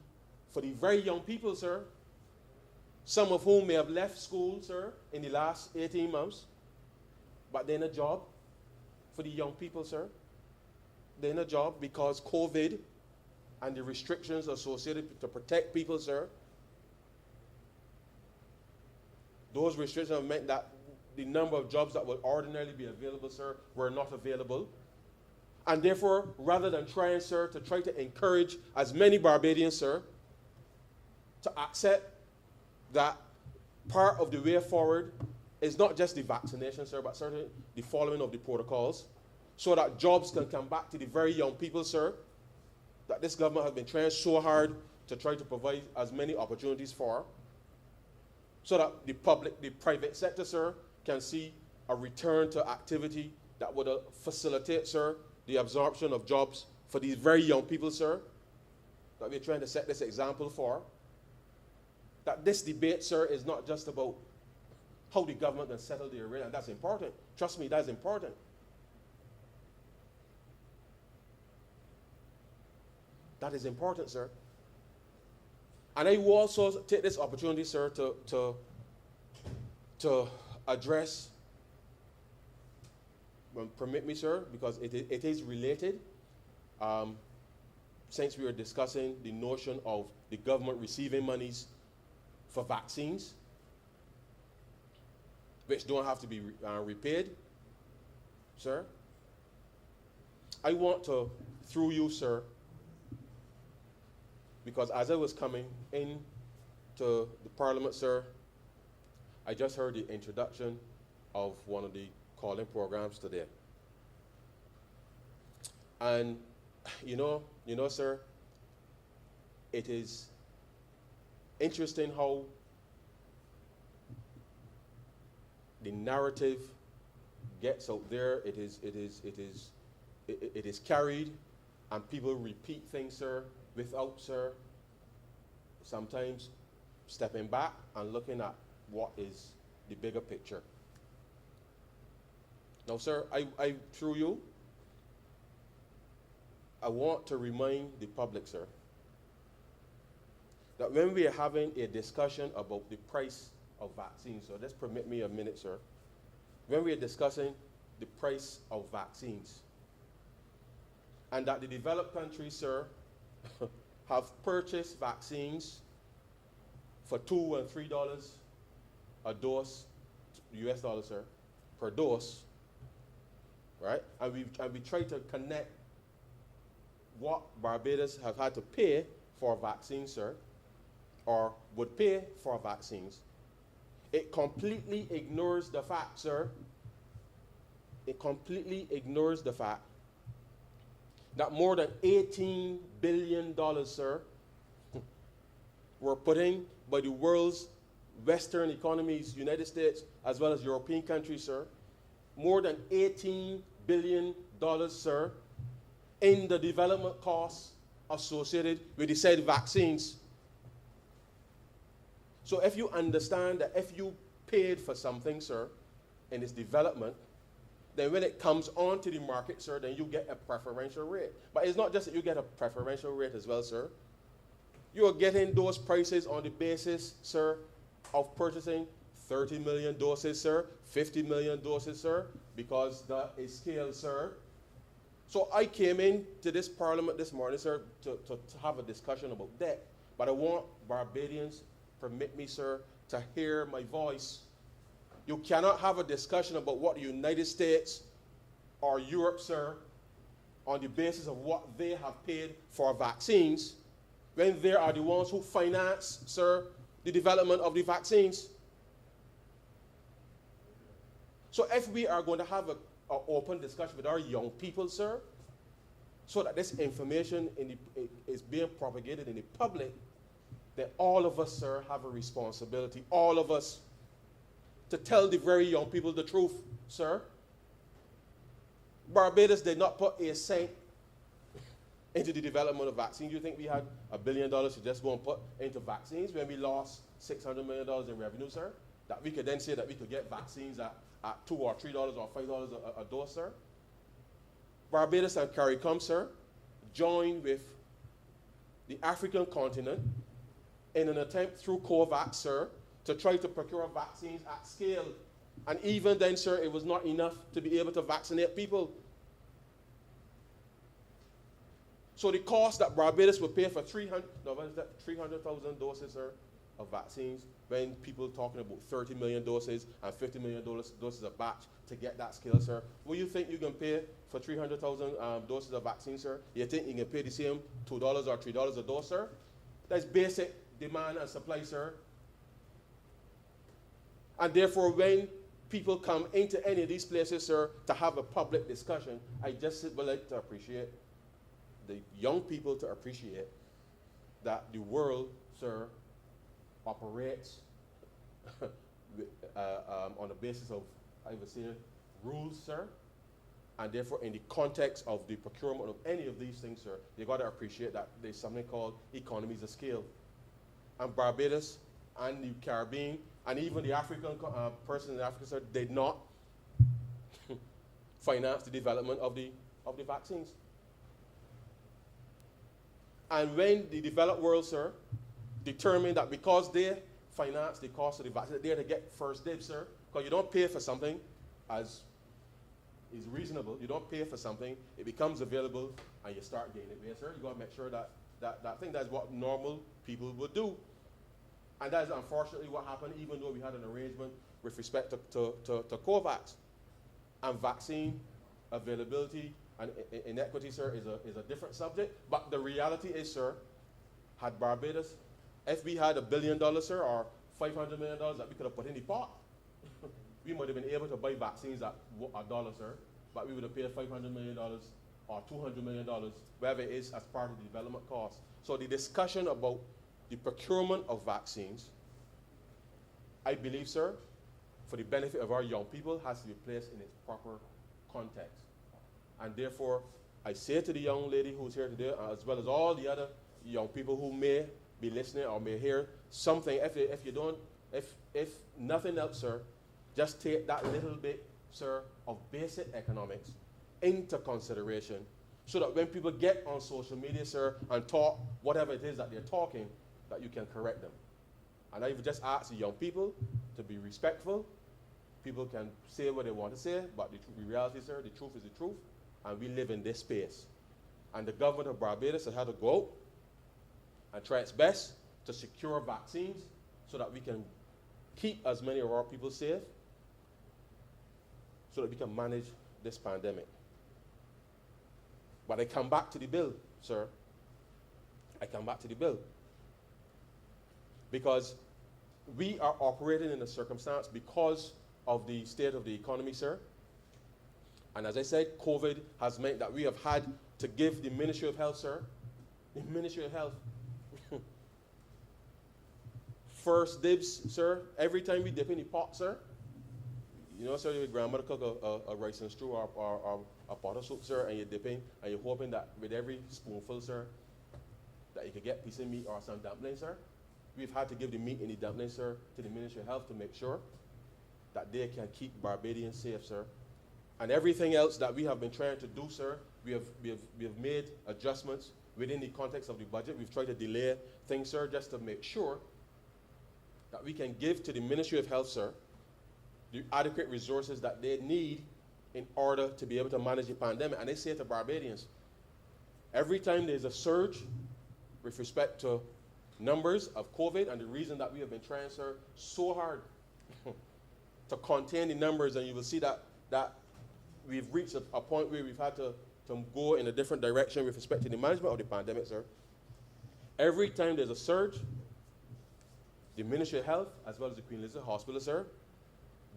for the very young people, sir, some of whom may have left school, sir, in the last 18 months, but they're in a job. For the young people, sir, they're in a job because COVID and the restrictions associated to protect people, sir, those restrictions have meant that the number of jobs that would ordinarily be available, sir, were not available. And therefore, rather than trying, sir, to encourage as many Barbadians, sir, to accept that part of the way forward is not just the vaccination, sir, but certainly the following of the protocols, so that jobs can come back to the very young people, sir, that this government has been trying so hard to try to provide as many opportunities for, so that the private sector, sir, can see a return to activity that would facilitate, sir, the absorption of jobs for these very young people, sir, that we're trying to set this example for. That this debate, sir, is not just about how the government can settle the array, and that's important. Trust me, that's important. That is important, sir. And I will also take this opportunity, sir, to address, permit me, sir, because it is related, since we were discussing the notion of the government receiving monies for vaccines, which don't have to be repaid, sir. I want to, through you, sir, because as I was coming in to the Parliament, sir, I just heard the introduction of one of the calling programs today. And you know, sir, it is interesting how the narrative gets out there. It is carried, and people repeat things, sir, without, sir, sometimes stepping back and looking at what is the bigger picture. Now, sir, I through you, I want to remind the public, sir, that when we are having a discussion about the price of vaccines, so just permit me a minute, sir. When we are discussing the price of vaccines, and that the developed countries, sir, have purchased vaccines for $2 and $3 a dose, US dollars, sir, per dose, right? And we try to connect what Barbados have had to pay for vaccines, sir, or would pay for vaccines. It completely ignores the fact, sir, it completely ignores the fact that more than $18 billion, sir, were put in by the world's Western economies, United States, as well as European countries, sir. More than $18 billion, sir, in the development costs associated with the said vaccines. So if you understand that if you paid for something, sir, in its development, then when it comes onto the market, sir, then you get a preferential rate. But it's not just that you get a preferential rate as well, sir. You are getting those prices on the basis, sir, of purchasing 30 million doses, sir, 50 million doses, sir, because that is scale, sir. So I came into this parliament this morning, sir, to have a discussion about that. But I want Barbadians, permit me, sir, to hear my voice. You cannot have a discussion about what the United States or Europe, sir, on the basis of what they have paid for vaccines, when they are the ones who finance, sir, the development of the vaccines. So if we are going to have an open discussion with our young people, sir, so that this information is being propagated in the public, then all of us, sir, have a responsibility, all of us, to tell the very young people the truth, sir. Barbados did not put a cent into the development of vaccines. You think we had $1 billion to just go and put into vaccines when we lost $600 million in revenue, sir? That we could then say that we could get vaccines at $2 or $3 or $5 a dose, sir? Barbados and CARICOM, sir, joined with the African continent in an attempt through COVAX, sir, to try to procure vaccines at scale. And even then, sir, it was not enough to be able to vaccinate people. So the cost that Barbados would pay for 300,000 doses, sir, of vaccines, when people talking about 30 million doses and 50 million doses a batch to get that scale, sir. What do you think you can pay for 300,000 doses of vaccines, sir? You think you can pay the same $2 or $3 a dose, sir? That's basic demand and supply, sir. And therefore, when people come into any of these places, sir, to have a public discussion, I just would like to appreciate the young people to appreciate that the world, sir, operates on the basis of, I would say, rules, sir. And therefore, in the context of the procurement of any of these things, sir, you got to appreciate that there's something called economies of scale. And Barbados and the Caribbean and even the African persons in Africa, sir, did not finance the development of the vaccines. And when the developed world, sir, determined that because they finance the cost of the vaccine, they're to get first dibs, sir, because you don't pay for something as is reasonable. You don't pay for something, it becomes available, and you start gaining it, sir. You got to make sure that thing, that's what normal people would do. And that is unfortunately what happened, even though we had an arrangement with respect to COVAX. And vaccine availability and inequity, sir, is a different subject. But the reality is, sir, had Barbados, if we had $1 billion, sir, or $500 million that we could have put in the pot, we might have been able to buy vaccines at $1, sir, but we would have paid $500 million or $200 million, wherever it is, as part of the development cost. So the discussion about the procurement of vaccines, I believe, sir, for the benefit of our young people, has to be placed in its proper context. And therefore, I say to the young lady who's here today, as well as all the other young people who may be listening or may hear something, if nothing else, sir, just take that little bit sir, of basic economics into consideration so that when people get on social media, sir, and talk whatever it is that they're talking, that you can correct them. And I would just ask the young people to be respectful. People can say what they want to say, but the reality, sir, the truth is the truth, and we live in this space. And the government of Barbados has had to go out and try its best to secure vaccines so that we can keep as many of our people safe, so that we can manage this pandemic. But I come back to the bill, sir. I come back to the bill. Because we are operating in a circumstance because of the state of the economy, sir. And as I said, COVID has meant that we have had to give the Ministry of Health, sir, the Ministry of Health, first dibs, sir, every time we dip in the pot, sir. You know, sir, your grandmother cook a rice and stew or a pot of soup, sir, and you're dipping, and you're hoping that with every spoonful, sir, that you could get a piece of meat or some dumplings, sir. We've had to give the meat and the dumplings, sir, to the Ministry of Health to make sure that they can keep Barbadians safe, sir. And everything else that we have been trying to do, sir, we have made adjustments within the context of the budget. We've tried to delay things, sir, just to make sure that we can give to the Ministry of Health, sir, the adequate resources that they need in order to be able to manage the pandemic. And they say to Barbadians, every time there's a surge with respect to numbers of COVID, and the reason that we have been trying, sir, so hard to contain the numbers, and you will see that we've reached a point where we've had to go in a different direction with respect to the management of the pandemic, sir. Every time there's a surge, the Ministry of Health, as well as the Queen Elizabeth Hospital, sir,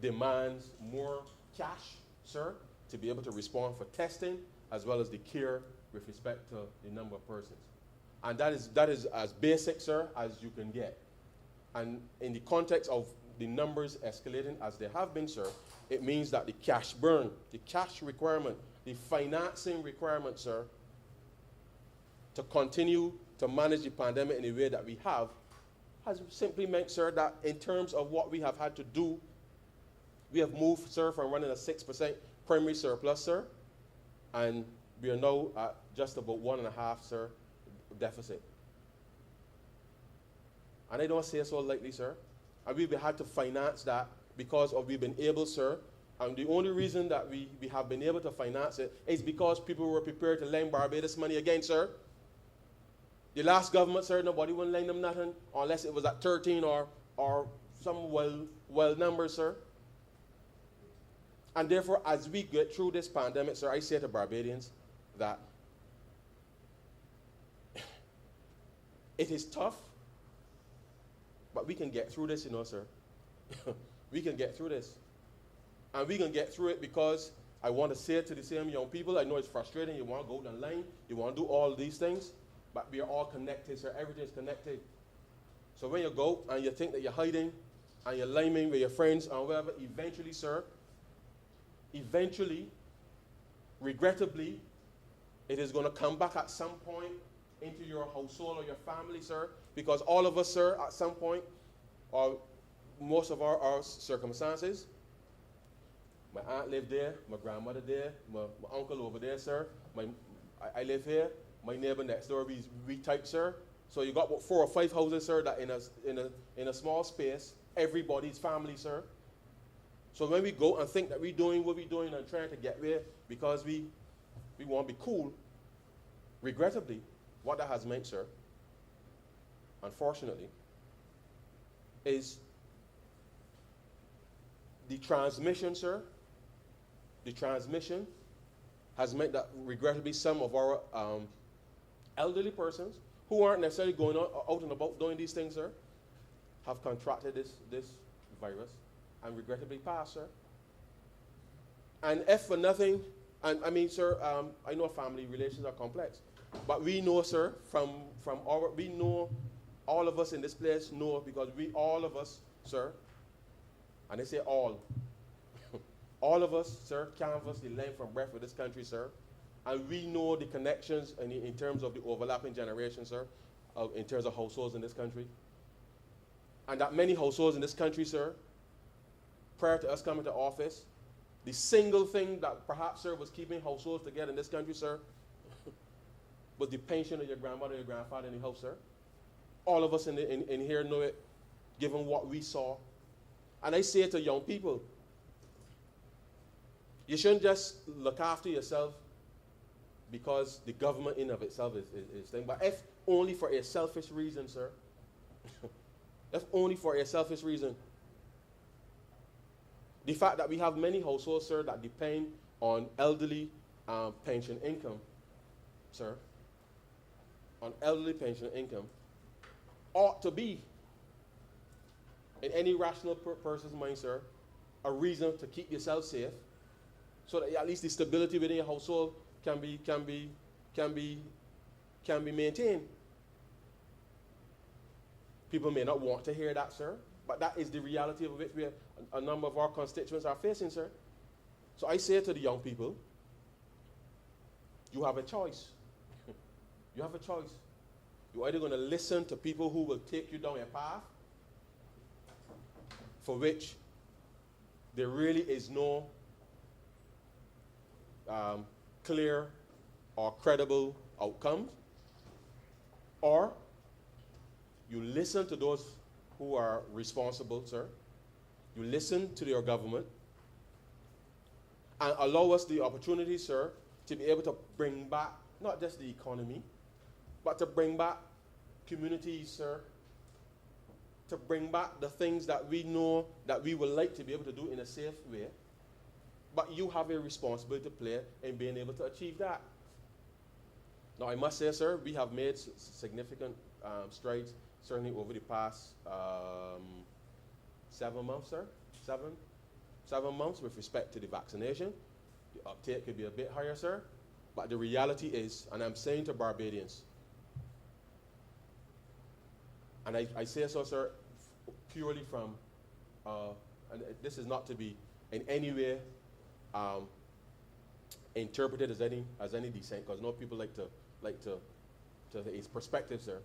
demands more cash, sir, to be able to respond for testing, as well as the care with respect to the number of persons. And that is as basic, sir, as you can get. And in the context of the numbers escalating as they have been, sir, it means that the cash burn, the cash requirement, the financing requirement, sir, to continue to manage the pandemic in the way that we have, has simply meant, sir, that in terms of what we have had to do, we have moved, sir, from running a 6% primary surplus, sir, and we are now at just about 1.5%, sir, deficit. And I don't say so lightly, sir. And we've had to finance that because we've been able, sir, and the only reason that we have been able to finance it is because people were prepared to lend Barbados money again, sir. The last government, sir, nobody would lend them nothing unless it was at 13 or some well numbers, sir. And therefore, as we get through this pandemic, sir, I say to Barbadians that it is tough, but we can get through this, you know, sir. We can get through this. And we can get through it because I want to say it to the same young people. I know it's frustrating. You want to go online. You want to do all these things. But we are all connected, sir. Everything is connected. So when you go and you think that you're hiding and you're liming with your friends and whatever, eventually, sir, regrettably, it is going to come back at some point into your household or your family, sir, because all of us, sir, at some point, or most of our circumstances, my aunt lived there, my grandmother there, my uncle over there, sir, I live here, my neighbor next door, we tight, sir. So you got about 4 or 5 houses, sir, that in a small space, everybody's family, sir. So when we go and think that we're doing what we're doing and trying to get there because we want to be cool, regrettably, what that has meant, sir, unfortunately, is the transmission, sir, the transmission has meant that, regrettably, some of our elderly persons who aren't necessarily going out and about doing these things, sir, have contracted this virus and regrettably passed, sir. And if for nothing, and I mean, sir, I know family relations are complex, but we know, sir, we know, all of us in this place know, because all of us, sir, and they say all of us, sir, canvass the length and breadth of this country, sir, and we know the connections in terms of the overlapping generations, sir, in terms of households in this country. And that many households in this country, sir, prior to us coming to office, The single thing that perhaps, sir, was keeping households together in this country, sir, was the pension of your grandmother or your grandfather in the house, sir. All of us in here know it, given what we saw. And I say to young people, you shouldn't just look after yourself because the government in of itself is thing, but if only for a selfish reason, sir. If only for a selfish reason. The fact that we have many households, sir, that depend on elderly pension income, sir, on elderly pension income, ought to be, in any rational person's mind, sir, a reason to keep yourself safe, so that at least the stability within your household can be maintained. People may not want to hear that, sir, but that is the reality of which a number of our constituents are facing, sir. So I say to the young people, you have a choice. You have a choice. You're either going to listen to people who will take you down a path for which there really is no clear or credible outcomes, or you listen to those who are responsible, sir. You listen to your government and allow us the opportunity, sir, to be able to bring back not just the economy, but to bring back communities, sir, to bring back the things that we know that we would like to be able to do in a safe way. But you have a responsibility to play in being able to achieve that. Now, I must say, sir, we have made significant strides, certainly over the past 7 months, sir. 7 months with respect to the vaccination. The uptake could be a bit higher, sir. But the reality is, and I'm saying to Barbadians, and I say so, sir, purely from, and this is not to be in any way interpreted as any dissent, because no people like to his perspective, sir.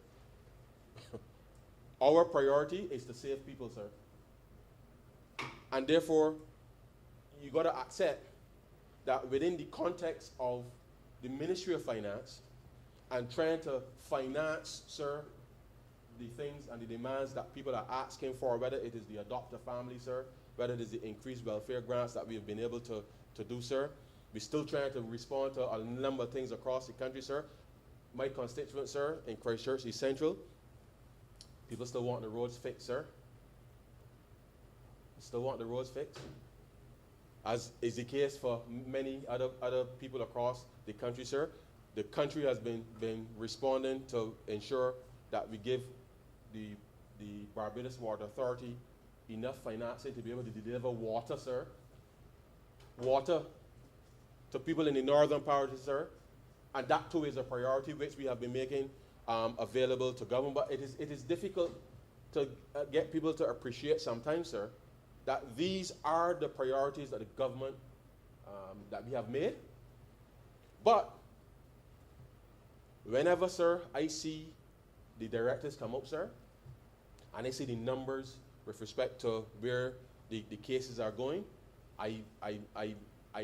Our priority is to save people, sir. And therefore, you got to accept that within the context of the Ministry of Finance and trying to finance, sir, the things and the demands that people are asking for, whether it is the adopt a family, sir, whether it is the increased welfare grants that we have been able to do, sir. We're still trying to respond to a number of things across the country, sir. My constituents, sir, in Christchurch East Central, people still want the roads fixed, sir. Still want the roads fixed. As is the case for many other people across the country, sir. The country has been responding to ensure that we give the Barbados Water Authority enough financing to be able to deliver water, sir. Water to people in the northern part, sir. And that too is a priority which we have been making available to government. But it is difficult to get people to appreciate sometimes, sir, that these are the priorities that the government that we have made. But whenever, sir, I see the directives come up, sir, and I see the numbers with respect to where the cases are going, I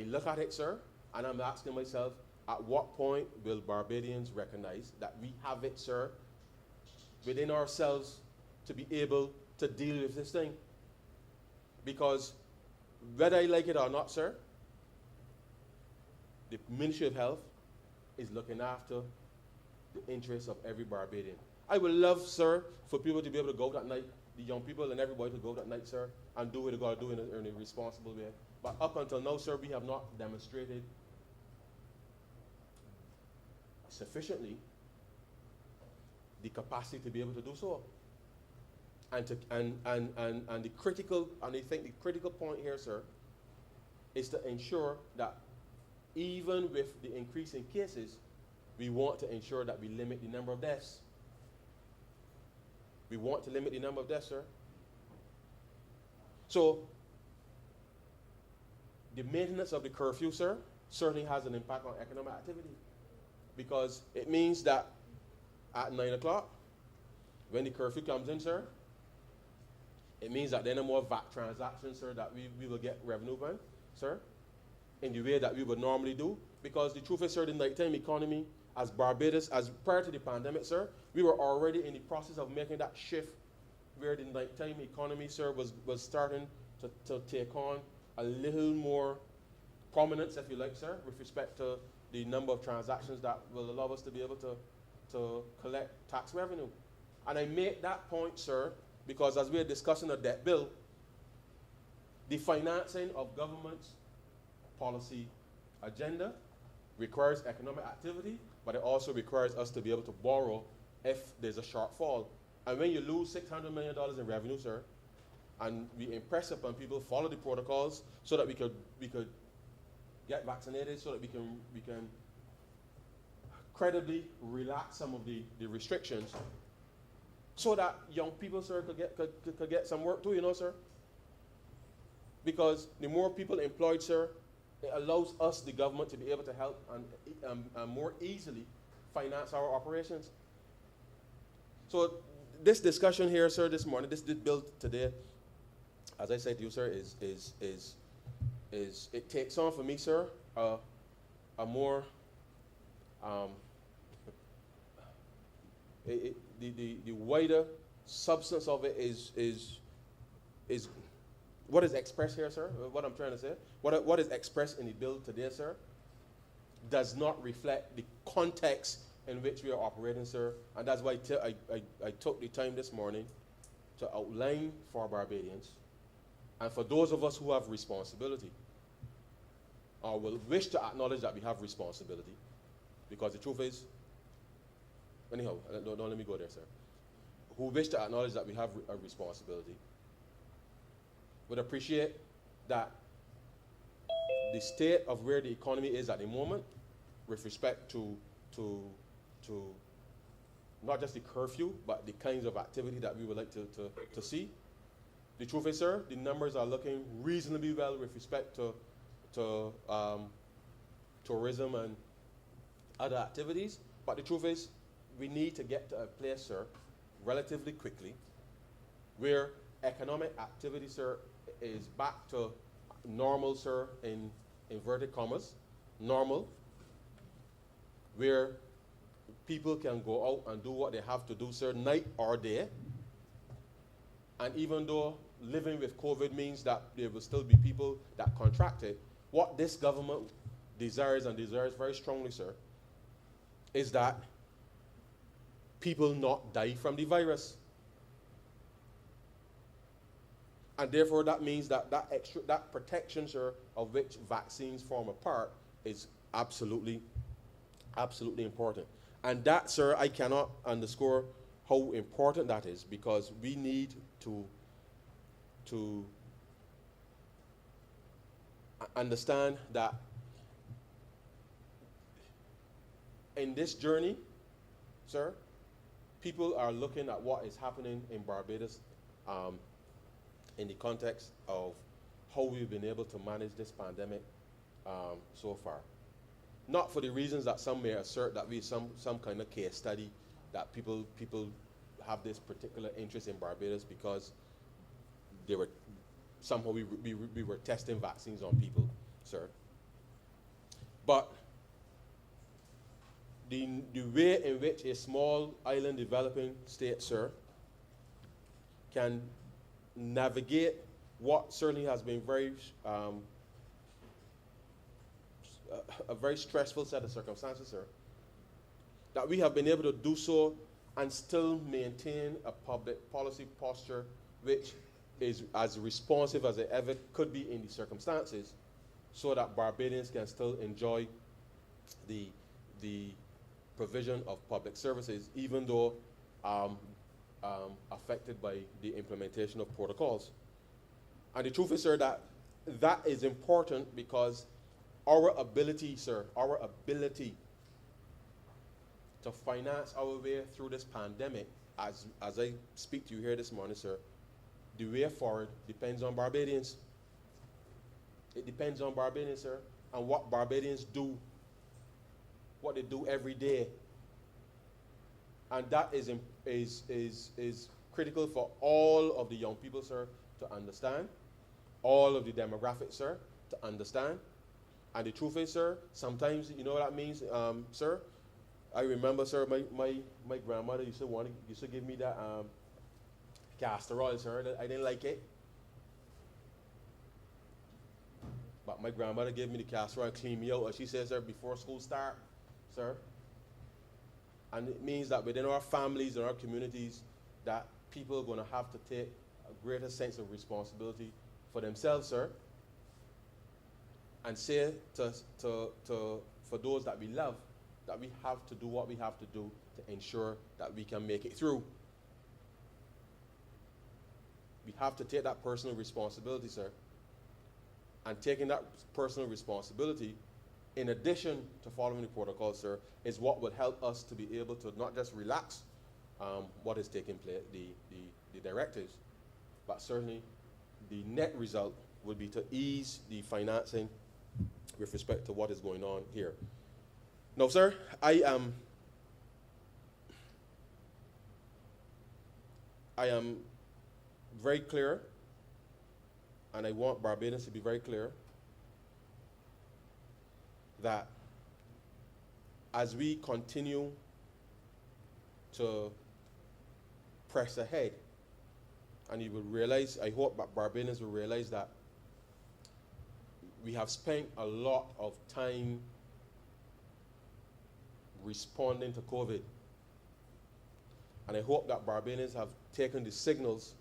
look at it, sir, and I'm asking myself, at what point will Barbadians recognize that we have it, sir, within ourselves to be able to deal with this thing? Because whether I like it or not, sir, the Ministry of Health is looking after the interests of every Barbadian. I would love, sir, for people to be able to go that night, the young people and everybody to go that night, sir, and do what they got to do in a responsible way. But up until now, sir, we have not demonstrated sufficiently the capacity to be able to do so. And the critical, and I think the critical point here, sir, is to ensure that even with the increase in cases, we want to ensure that we limit the number of deaths. We want to limit the number of deaths, sir. So, the maintenance of the curfew, sir, certainly has an impact on economic activity, because it means that at 9 o'clock, when the curfew comes in, sir, it means that there are no more VAT transactions, sir, that we will get revenue from, sir. in the way that we would normally do, because the truth is, sir, the nighttime economy as Barbados, as prior to the pandemic, sir, we were already in the process of making that shift where the nighttime economy, sir, was starting to take on a little more prominence, if you like, sir, with respect to the number of transactions that will allow us to be able to collect tax revenue. And I make that point, sir, because as we're discussing a debt bill, the financing of government's policy agenda requires economic activity, but it also requires us to be able to borrow if there's a shortfall. And when you lose $600 million in revenue, sir, and we impress upon people, follow the protocols so that we could get vaccinated, so that we can credibly relax some of the restrictions, so that young people, sir, could get some work too, you know, sir. Because the more people employed, sir, it allows us, the government, to be able to help and more easily finance our operations. So this discussion here, sir, this morning, this bill today, as I said to you, sir, is it takes on for me, sir, a more the wider substance of it is what is expressed here, sir. What I'm trying to say, what is expressed in the bill today, sir, does not reflect the context in which we are operating, sir. And that's why I took the time this morning to outline for Barbadians, and for those of us who have responsibility, or will wish to acknowledge that we have responsibility, because the truth is, anyhow, don't let me go there, sir, who wish to acknowledge that we have a responsibility, would appreciate that the state of where the economy is at the moment with respect to not just the curfew, but the kinds of activity that we would like to see. The truth is, sir, the numbers are looking reasonably well with respect to tourism and other activities. But the truth is, we need to get to a place, sir, relatively quickly, where economic activity, sir, is back to normal, sir, in inverted commas, normal, where people can go out and do what they have to do, sir, night or day. And even though living with COVID means that there will still be people that contract it, what this government desires, and desires very strongly, sir, is that people not die from the virus. And therefore, that means that that protection, sir, of which vaccines form a part, is absolutely important. And that, sir, I cannot underscore how important that is, because we need to understand that in this journey, sir, people are looking at what is happening in Barbados in the context of how we've been able to manage this pandemic so far. Not for the reasons that some may assert that we some kind of case study, that people have this particular interest in Barbados because they were somehow we were testing vaccines on people, sir. But the way in which a small island developing state, sir, can navigate what certainly has been a very stressful set of circumstances, sir, that we have been able to do so and still maintain a public policy posture which is as responsive as it ever could be in the circumstances, so that Barbadians can still enjoy the provision of public services, even though affected by the implementation of protocols. And the truth is, sir, that is important because our ability, sir, our ability to finance our way through this pandemic, as I speak to you here this morning, sir, the way forward depends on Barbadians. It depends on Barbadians, sir, and what Barbadians do, what they do every day. And that is critical for all of the young people, sir, to understand, all of the demographics, sir, to understand, And the truth is, sir, sometimes, you know what that means, sir? I remember, sir, my grandmother used to give me that castor oil, sir. I didn't like it. But my grandmother gave me the castor oil, clean me out, as she says, sir, before school start, sir. And it means that within our families and our communities, that people are going to have to take a greater sense of responsibility for themselves, sir. And say for those that we love, that we have to do what we have to do to ensure that we can make it through. We have to take that personal responsibility, sir. And taking that personal responsibility, in addition to following the protocol, sir, is what would help us to be able to not just relax what is taking place, the directives, but certainly the net result would be to ease the financing with respect to what is going on here. Now, sir, I am very clear, and I want Barbadians to be very clear, that as we continue to press ahead, and you will realize, I hope that Barbadians will realize that we have spent a lot of time responding to COVID. And I hope that Barbadians have taken the signals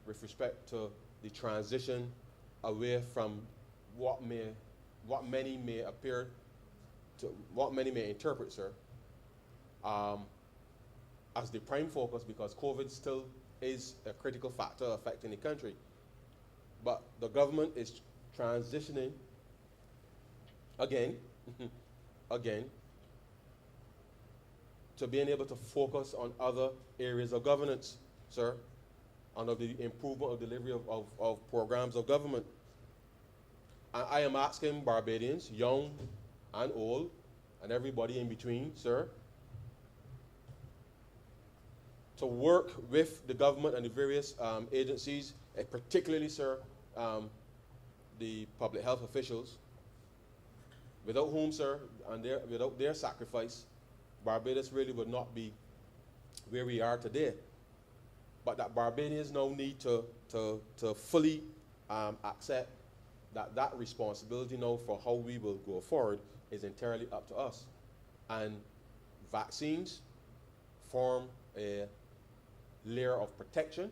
with respect to the transition away from what many may interpret, sir, as the prime focus, because COVID still is a critical factor affecting the country. But the government is transitioning again, to being able to focus on other areas of governance, sir, under the improvement of delivery of programs of government. And I am asking Barbadians, young and old, and everybody in between, sir, to work with the government and the various agencies, and particularly, sir, the public health officials, without whom, sir, and without their sacrifice, Barbados really would not be where we are today. But that Barbadians now need to fully accept that responsibility now for how we will go forward is entirely up to us. And vaccines form a layer of protection.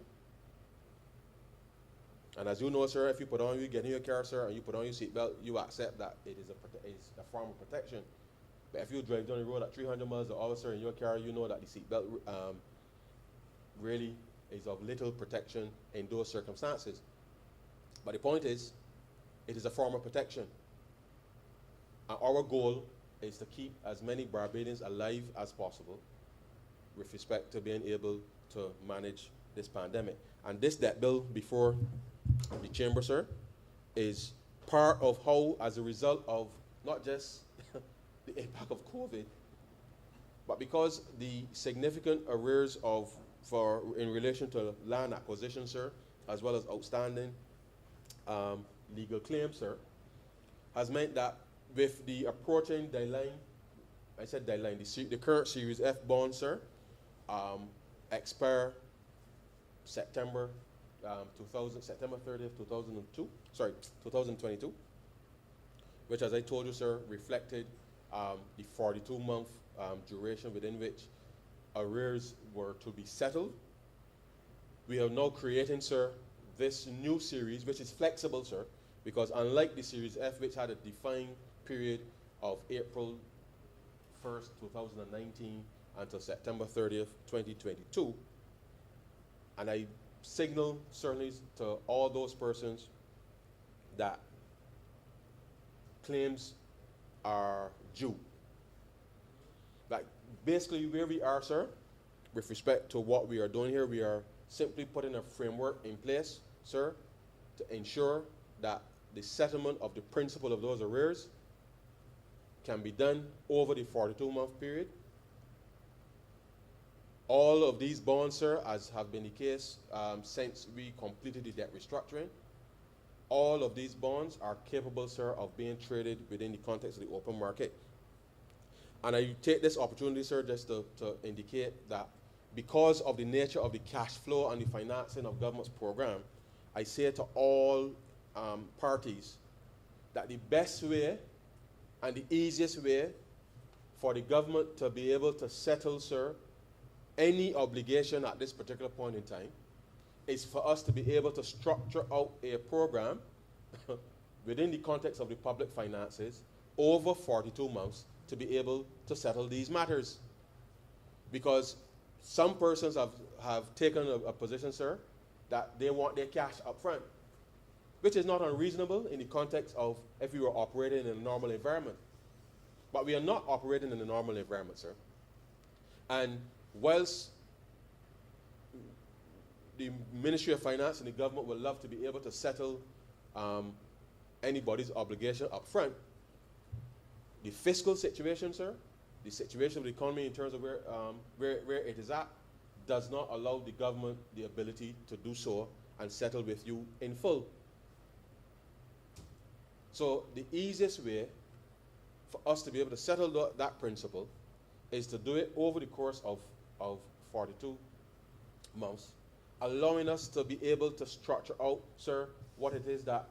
And as you know, sir, if you get in your car, sir, and you put on your seatbelt, you accept that it is a form of protection. But if you drive down the road at 300 miles an hour, sir, in your car, you know that the seatbelt really is of little protection in those circumstances. But the point is, it is a form of protection. And our goal is to keep as many Barbadians alive as possible with respect to being able to manage this pandemic. And this debt bill before the chamber, sir, is part of how, as a result of not just the impact of COVID, but because the significant arrears in relation to land acquisition, sir, as well as outstanding legal claims, sir, has meant that with the approaching deadline, the current Series F bond, sir, expire September 30th, 2022, which, as I told you, sir, reflected the 42-month duration within which arrears were to be settled. We are now creating, sir, this new series, which is flexible, sir, because unlike the Series F, which had a defined period of April 1st, 2019 until September 30th, 2022, and I signal certainly to all those persons that claims are due. Like basically where we are, sir, with respect to what we are doing here, we are simply putting a framework in place, sir, to ensure that the settlement of the principal of those arrears can be done over the 42-month period. All of these bonds, sir, as have been the case since we completed the debt restructuring, all of these bonds are capable, sir, of being traded within the context of the open market. And I take this opportunity, sir, just to indicate that because of the nature of the cash flow and the financing of government's program, I say to all parties that the best way and the easiest way for the government to be able to settle, sir, any obligation at this particular point in time is for us to be able to structure out a program within the context of the public finances over 42 months to be able to settle these matters. Because some persons have taken a position, sir, that they want their cash up front, which is not unreasonable in the context of if we were operating in a normal environment. But we are not operating in a normal environment, sir. And whilst the Ministry of Finance and the government would love to be able to settle anybody's obligation up front, the fiscal situation, sir, the situation of the economy in terms of where it is at, does not allow the government the ability to do so and settle with you in full. So the easiest way for us to be able to settle that principle is to do it over the course of 42 months, allowing us to be able to structure out, sir, what it is that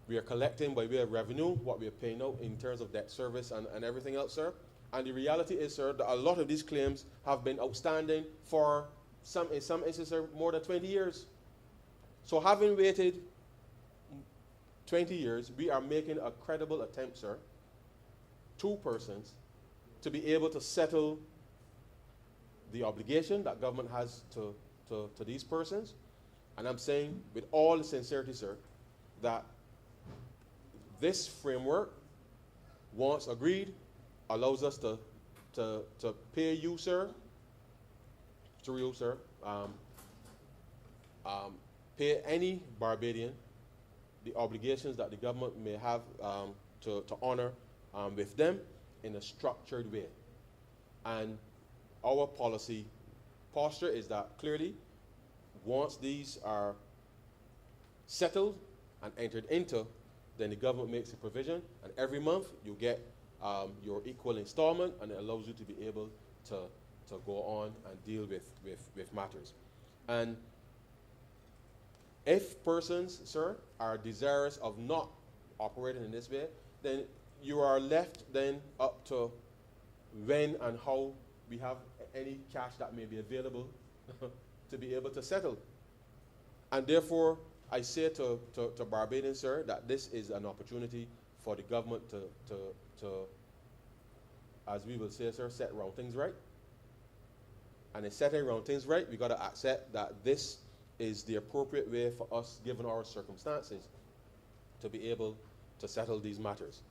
we are collecting by way of revenue, what we are paying out in terms of debt service and everything else, sir. And the reality is, sir, that a lot of these claims have been outstanding for in some instances, sir, more than 20 years. So having waited 20 years, we are making a credible attempt, sir, 2 persons, to be able to settle the obligation that government has to these persons. And I'm saying with all sincerity, sir, that this framework, once agreed, allows us to pay you, sir, pay any Barbadian the obligations that the government may have to honor with them in a structured way. And our policy posture is that clearly, once these are settled and entered into, then the government makes a provision, and every month you get your equal installment, and it allows you to be able to go on and deal with matters. And if persons, sir, are desirous of not operating in this way, then you are left then up to when and how we have any cash that may be available to be able to settle. And therefore, I say to Barbadians, sir, that this is an opportunity for the government to, as we will say, sir, set round things right. And in setting round things right, we got to accept that this is the appropriate way for us, given our circumstances, to be able to settle these matters.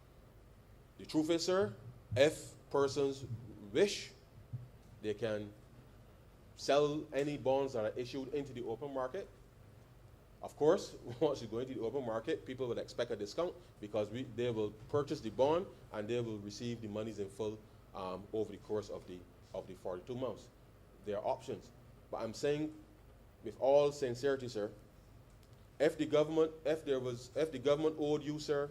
The truth is, sir, if persons wish, they can sell any bonds that are issued into the open market. Of course, once you go into the open market, people would expect a discount because they will purchase the bond and they will receive the monies in full over the course of the 42 months. There are options. But I'm saying, with all sincerity, sir, if the government owed you, sir,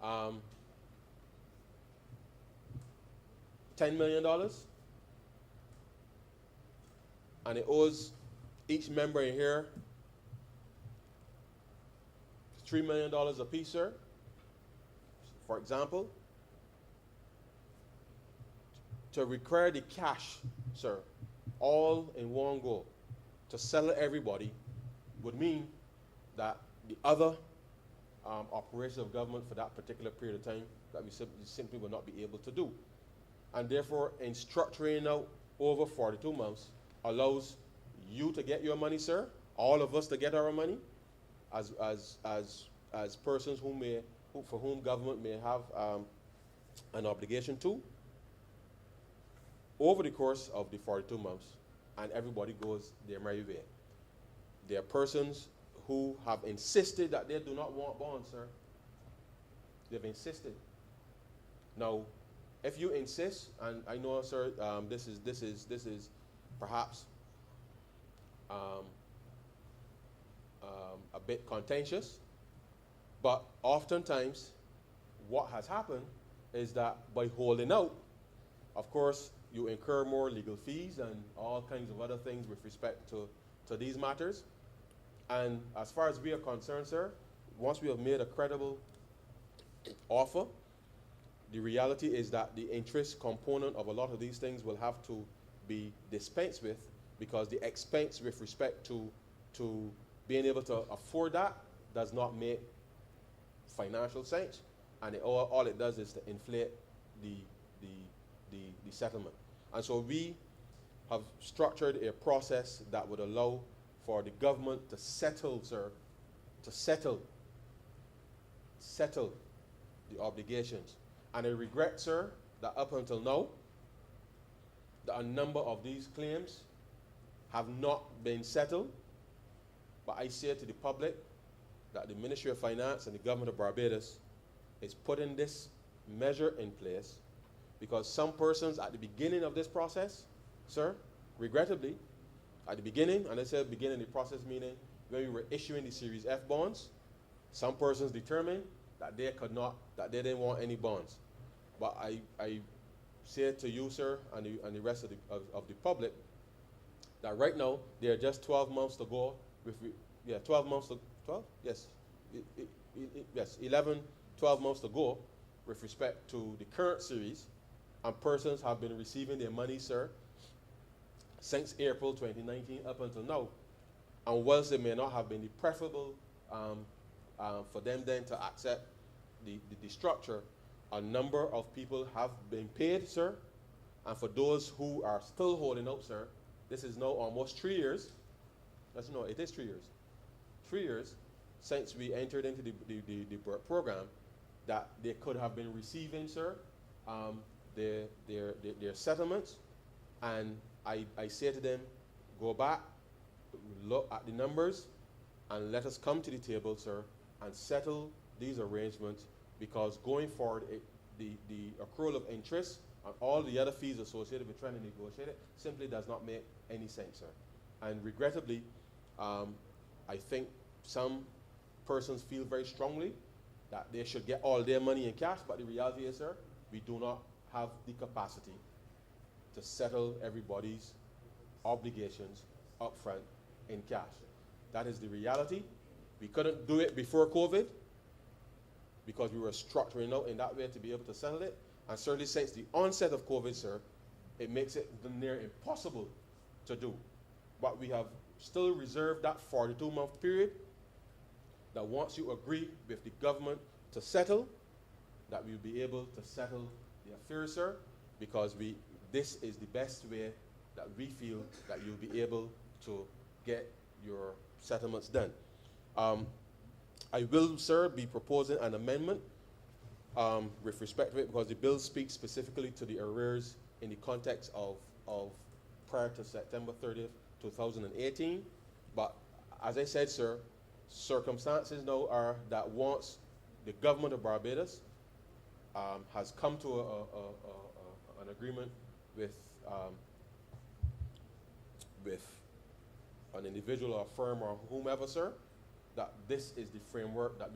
$10 million, and it owes each member in here $3 million a piece, sir, for example, to require the cash, sir, all in one go, to settle everybody, would mean that the other operations of government for that particular period of time that we simply will not be able to do. And therefore, in structuring out over 42 months allows you to get your money, sir, all of us to get our money, as persons for whom government may have an obligation to, over the course of the 42 months, and everybody goes their merry way. There are persons who have insisted that they do not want bonds, sir. They've insisted. Now, if you insist, and I know, sir, this is perhaps a bit contentious, but oftentimes what has happened is that by holding out, of course, you incur more legal fees and all kinds of other things with respect to these matters. And as far as we are concerned, sir, once we have made a credible offer, the reality is that the interest component of a lot of these things will have to be dispensed with, because the expense with respect to being able to afford that does not make financial sense, and all it does is to inflate the settlement. And so we have structured a process that would allow for the government to settle, sir, to settle the obligations. And I regret, sir, that up until now, that a number of these claims have not been settled. But I say to the public that the Ministry of Finance and the government of Barbados is putting this measure in place because some persons at the beginning of this process, sir, regrettably, at the beginning, and I said beginning of the process meaning when we were issuing the Series F bonds, some persons determined that they could not, that they didn't want any bonds. But I say to you, sir, and the rest of the public, that right now, there are just 12 months to go. 12 months to, 12? Yes. Yes, 11, 12 months to go with respect to the current series, and persons have been receiving their money, sir, since April 2019 up until now. And whilst it may not have been the preferable for them then to accept the structure, a number of people have been paid, sir. And for those who are still holding out, sir, this is now almost 3 years. No, it is 3 years. 3 years since we entered into the program that they could have been receiving, sir, their settlements. And I say to them, go back, look at the numbers, and let us come to the table, sir, and settle these arrangements, because going forward, the accrual of interest and all the other fees associated with trying to negotiate it simply does not make any sense, sir. And regrettably, I think some persons feel very strongly that they should get all their money in cash, but the reality is, sir, we do not have the capacity to settle everybody's obligations upfront in cash. That is the reality. We couldn't do it before COVID because we were structuring out in that way to be able to settle it. And certainly since the onset of COVID, sir, it makes it near impossible to do. But we have still reserved that 42-month period that once you agree with the government to settle, that we'll be able to settle the affair, sir, because this is the best way that we feel that you'll be able to get your settlements done. I will, sir, be proposing an amendment with respect to it, because the bill speaks specifically to the arrears in the context of prior to September 30th, 2018. But as I said, sir, circumstances now are that once the government of Barbados has come to an agreement with an individual or firm or whomever, sir, that this is the framework that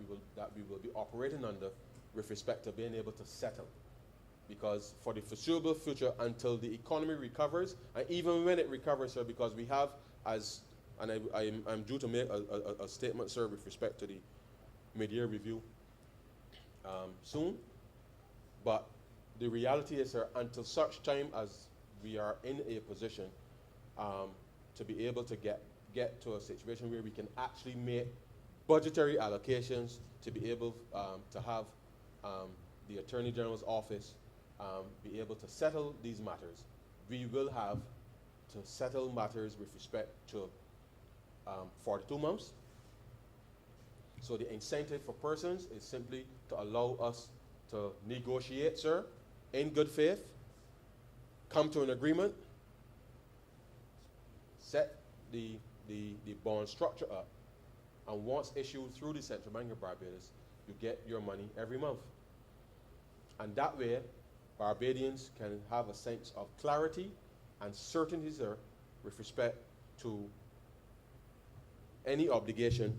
we will be operating under with respect to being able to settle. Because for the foreseeable future, until the economy recovers, and even when it recovers, sir, because we have, I'm due to make a statement, sir, with respect to the mid-year review soon, but the reality is, sir, until such time as we are in a position to be able to get to a situation where we can actually make budgetary allocations to be able to have the Attorney General's office be able to settle these matters. We will have to settle matters with respect to 42 months. So the incentive for persons is simply to allow us to negotiate, sir, in good faith, come to an agreement, set the bond structure up, and once issued through the Central Bank of Barbados, you get your money every month. And that way, Barbadians can have a sense of clarity and certainty, sir, with respect to any obligation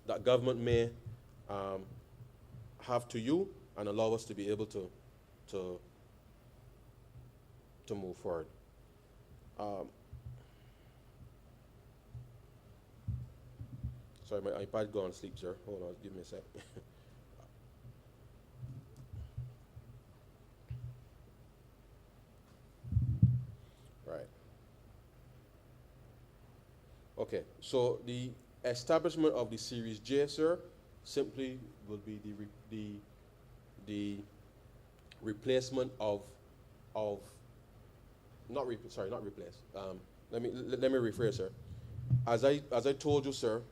that government may have to you, and allow us to be able to move forward. Sorry, my iPad gone sleep, sir. Hold on, give me a sec. Right. Okay, so the establishment of the Series J, sir, simply will be the replacement of not replace. Let me rephrase, sir. As I told you, sir,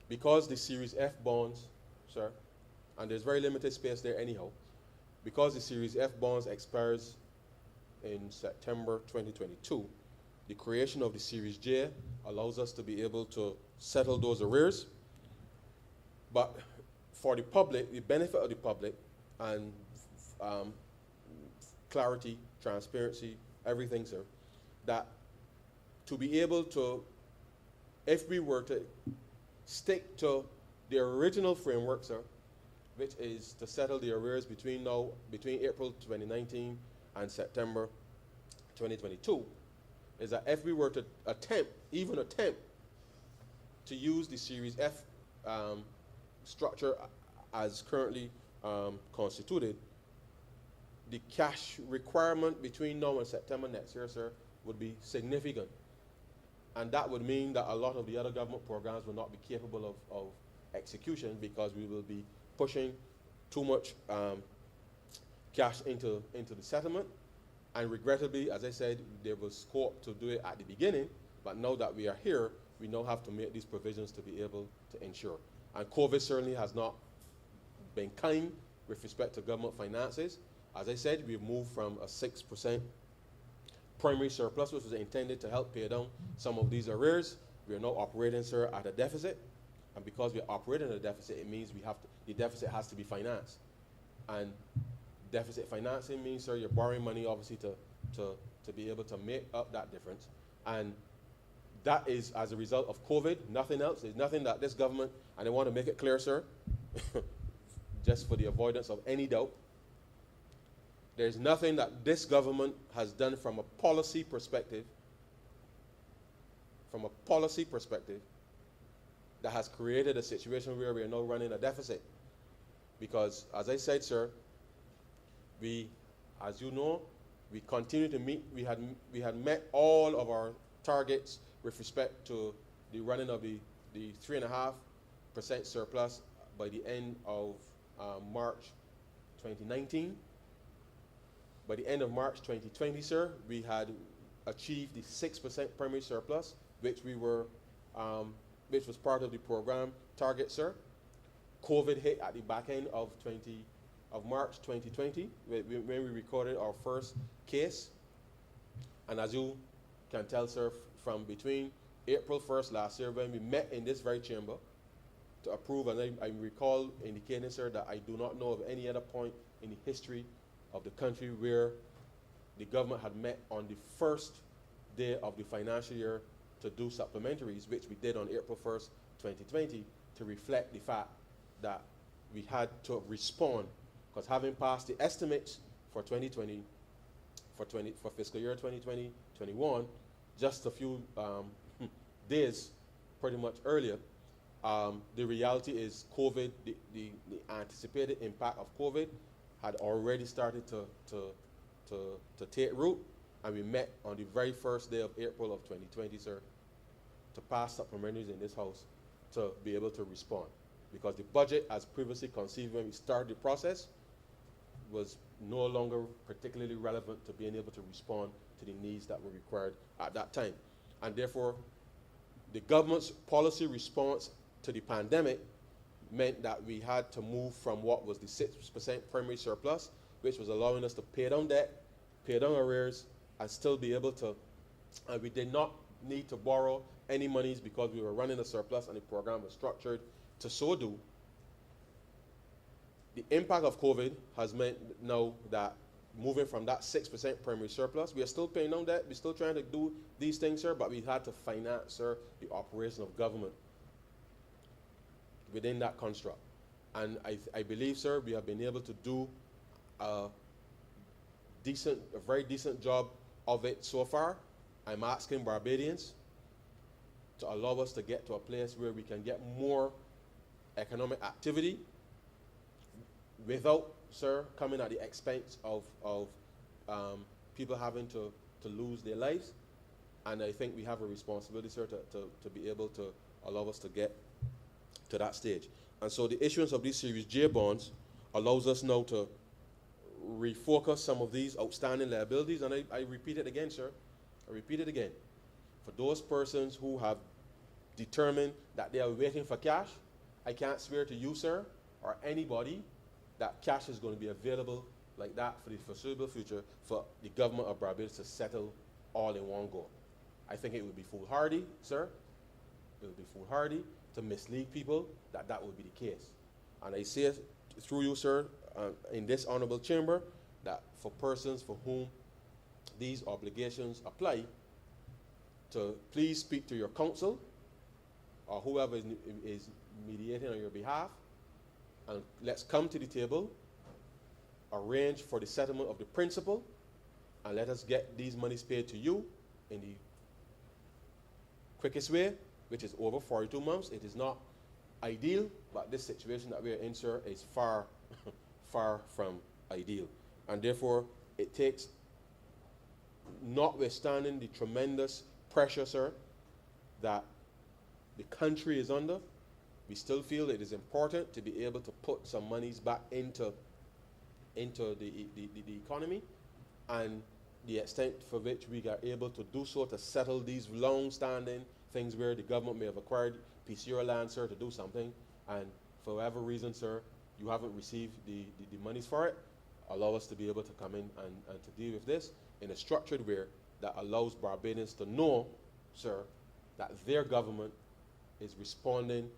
because the Series F bonds, sir, and there's very limited space there anyhow, because the Series F bonds expires in September 2022, the creation of the Series J allows us to be able to settle those arrears. But for the public, the benefit of the public, and clarity, transparency, everything, sir, that to be able to, if we were to stick to the original framework, sir, which is to settle the arrears between April 2019 and September 2022, is that if we were to attempt to use the Series F structure as currently constituted, the cash requirement between now and September next year, sir, would be significant. And that would mean that a lot of the other government programs will not be capable of execution, because we will be pushing too much cash into the settlement. And regrettably, as I said, there was scope to do it at the beginning, but now that we are here, we now have to make these provisions to be able to ensure. And COVID certainly has not been kind with respect to government finances. As I said, we've moved from a 6% primary surplus, which was intended to help pay down some of these arrears. We are now operating, sir, at a deficit. And because we are operating at a deficit, it means the deficit has to be financed. And deficit financing means, sir, you're borrowing money, obviously, to be able to make up that difference. And that is as a result of COVID, nothing else. There's nothing that this government, and I want to make it clear, sir, just for the avoidance of any doubt, there's nothing that this government has done from a policy perspective, that has created a situation where we are now running a deficit. Because, as I said, sir, we, as you know, we continue to meet, we had met all of our targets with respect to the running of the 3.5% surplus by the end of March 2019. By the end of March 2020, sir, we had achieved the 6% primary surplus, which which was part of the program target, sir. COVID hit at the back end of March 2020, when we recorded our first case. And as you can tell, sir, from between April 1st last year, when we met in this very chamber to approve, and I recall indicating, sir, that I do not know of any other point in the history of the country where the government had met on the first day of the financial year to do supplementaries, which we did on April 1st, 2020, to reflect the fact that we had to respond, because having passed the estimates for 2020, for fiscal year 2020-21, just a few days pretty much earlier, the reality is COVID, the anticipated impact of COVID had already started to take root, and we met on the very first day of April of 2020, sir, to pass supplementaries in this house to be able to respond. Because the budget, as previously conceived when we started the process, was no longer particularly relevant to being able to respond to the needs that were required at that time. And therefore, the government's policy response to the pandemic meant that we had to move from what was the 6% primary surplus, which was allowing us to pay down debt, pay down arrears, and still be able to, and we did not need to borrow any monies because we were running a surplus and the program was structured to so do. The impact of COVID has meant now that moving from that 6% primary surplus. We are still paying down debt. We're still trying to do these things, sir, but we had to finance, sir, the operation of government within that construct. And I believe, sir, we have been able to do a very decent job of it so far. I'm asking Barbadians to allow us to get to a place where we can get more economic activity without, sir, coming at the expense of people having to lose their lives. And I think we have a responsibility, sir, to be able to allow us to get to that stage. And so the issuance of these Series J bonds allows us now to refocus some of these outstanding liabilities. And I repeat it again, sir. I repeat it again. For those persons who have determined that they are waiting for cash, I can't swear to you, sir, or anybody, that cash is going to be available like that for the foreseeable future for the government of Barbados to settle all in one go. I think it would be foolhardy, sir. It would be foolhardy to mislead people that that would be the case. And I say it through you, sir, in this honorable chamber, that for persons for whom these obligations apply, to please speak to your counsel or whoever is mediating on your behalf, and let's come to the table, arrange for the settlement of the principal, and let us get these monies paid to you in the quickest way, which is over 42 months. It is not ideal, but this situation that we are in, sir, is far, far from ideal. And therefore, it takes, notwithstanding the tremendous pressure, sir, that the country is under, we still feel it is important to be able to put some monies back into the economy, and the extent for which we are able to do so to settle these long-standing things where the government may have acquired PCR land, sir, to do something, and for whatever reason, sir, you haven't received the monies for it. Allow us to be able to come in and to deal with this in a structured way that allows Barbadians to know, sir, that their government is responding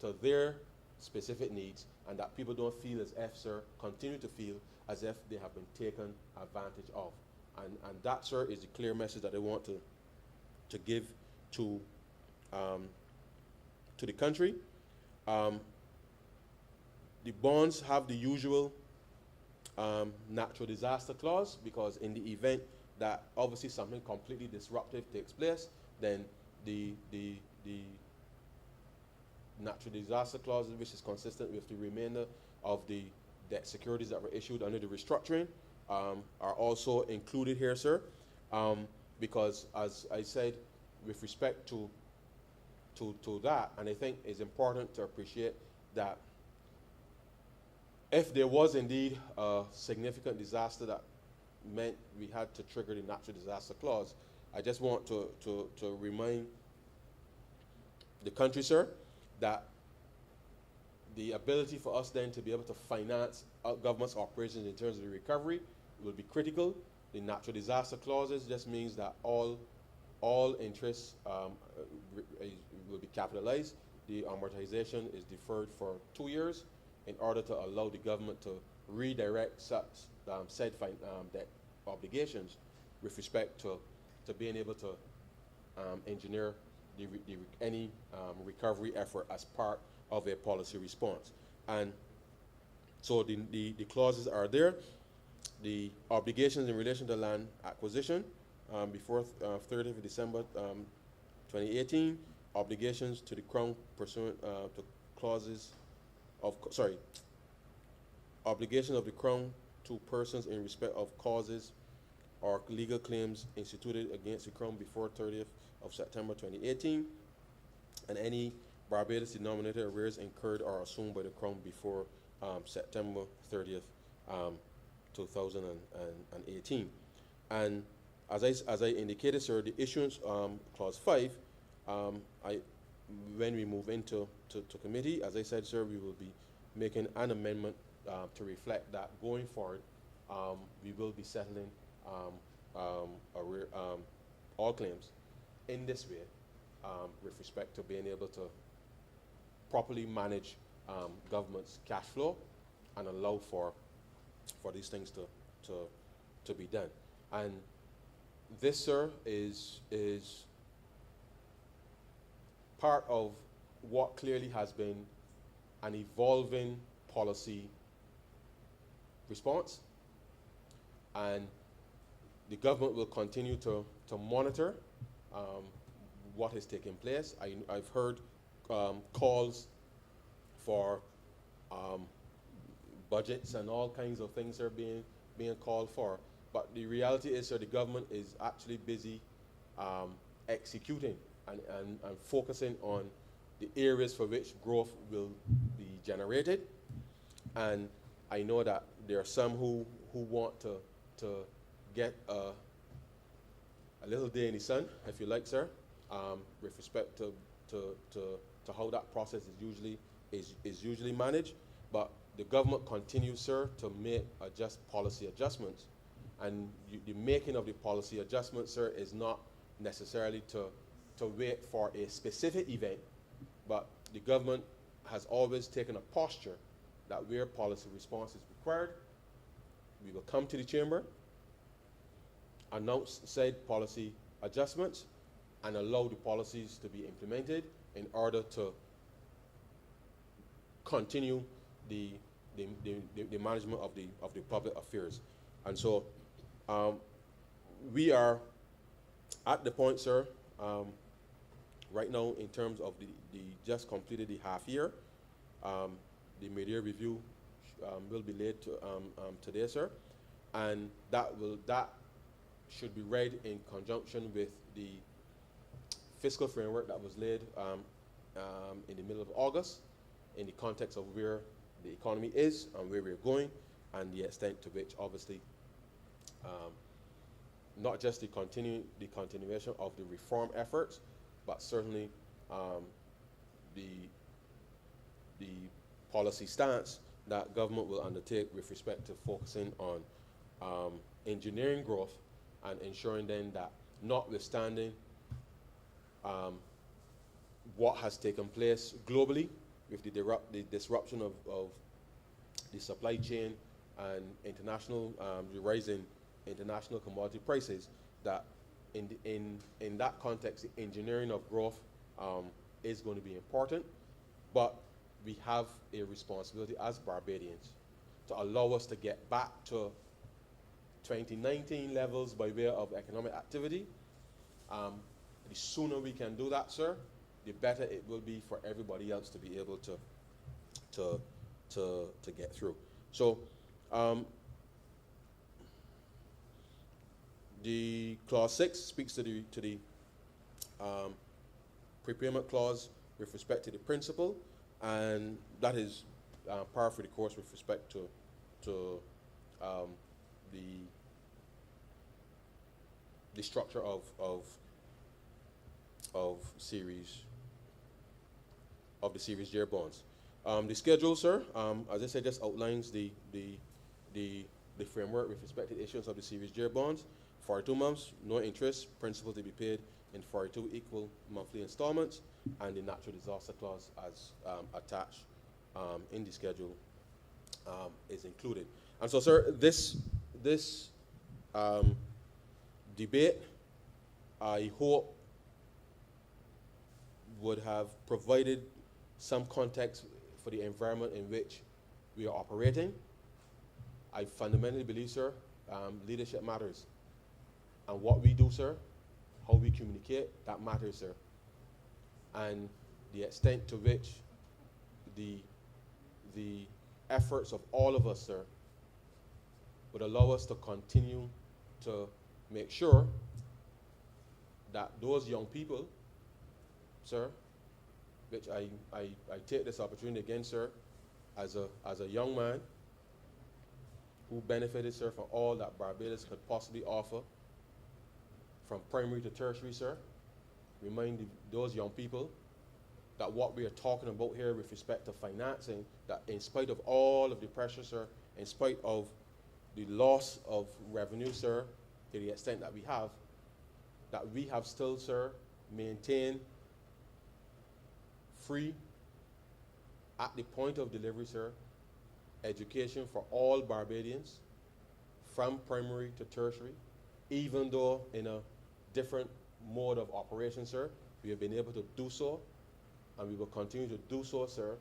to their specific needs, and that people don't feel as if, sir, continue to feel as if they have been taken advantage of. And that, sir, is the clear message that I want to give to the country. The bonds have the usual natural disaster clause, because in the event that obviously something completely disruptive takes place, then the natural disaster clause, which is consistent with the remainder of the debt securities that were issued under the restructuring, are also included here, sir, because as I said, with respect to that, and I think it's important to appreciate that if there was indeed a significant disaster that meant we had to trigger the natural disaster clause, I just want to remind the country, sir, that the ability for us then to be able to finance government's operations in terms of the recovery will be critical. The natural disaster clauses just means that all interests will be capitalized. The amortization is deferred for 2 years in order to allow the government to redirect such said debt obligations with respect to being able to engineer any recovery effort as part of a policy response. And so the clauses are there. The obligations in relation to land acquisition before 30th of December 2018, obligations to the Crown pursuant to clauses of, obligation of the Crown to persons in respect of causes or legal claims instituted against the Crown before 30th of September 2018, and any Barbados denominated arrears incurred or assumed by the Crown before September 30th, 2018. And as I indicated, sir, the issuance clause 5, when we move into committee, as I said, sir, we will be making an amendment to reflect that going forward, we will be settling all claims in this way with respect to being able to properly manage government's cash flow and allow for these things to to be done. And this, sir, is part of what clearly has been an evolving policy response. And the government will continue to monitor what is taking place. I've heard calls for budgets and all kinds of things are being called for. But the reality is, sir, the government is actually busy executing and focusing on the areas for which growth will be generated. And I know that there are some who want to get a little day in the sun, if you like, sir, with respect to how that process is usually managed. But the government continues, sir, to make policy adjustments. And the making of the policy adjustments, sir, is not necessarily to wait for a specific event, but the government has always taken a posture that where policy response is required, we will come to the chamber, announce said policy adjustments, and allow the policies to be implemented in order to continue the management of the public affairs. And so we are at the point, sir, right now in terms of the just completed the half year. The media review will be laid today, sir, and that should be read in conjunction with the fiscal framework that was laid in the middle of August, in the context of where the economy is and where we're going, and the extent to which, obviously, not just the continuation of the reform efforts, but certainly the policy stance that government will undertake with respect to focusing on engineering growth and ensuring then that, notwithstanding what has taken place globally with the disruption of the supply chain and the rise in international commodity prices, that in that context, the engineering of growth is going to be important. But we have a responsibility as Barbadians to allow us to get back to 2019 levels by way of economic activity. The sooner we can do that, sir, the better it will be for everybody else to be able to get through. So the clause 6 speaks to the prepayment clause with respect to the principal, and that is par for the course with respect to the structure of the series year bonds. The schedule, sir, as I said, just outlines the framework with respect to the issuance of the series year bonds. 42 months, no interest, principal to be paid in 42 equal monthly installments, and the natural disaster clause as attached in the schedule is included. And so, sir, this debate, I hope, would have provided some context for the environment in which we are operating. I fundamentally believe, sir, leadership matters. And what we do, sir, how we communicate, that matters, sir. And the extent to which the efforts of all of us, sir, would allow us to continue to make sure that those young people, sir, which I take this opportunity again, sir, as a young man who benefited, sir, from all that Barbados could possibly offer, from primary to tertiary, sir, remind those young people that what we are talking about here with respect to financing, that in spite of all of the pressure, sir, in spite of the loss of revenue, sir, to the extent that we have still, sir, maintained free, at the point of delivery, sir, education for all Barbadians from primary to tertiary, even though in a different mode of operation, sir. We have been able to do so, and we will continue to do so, sir,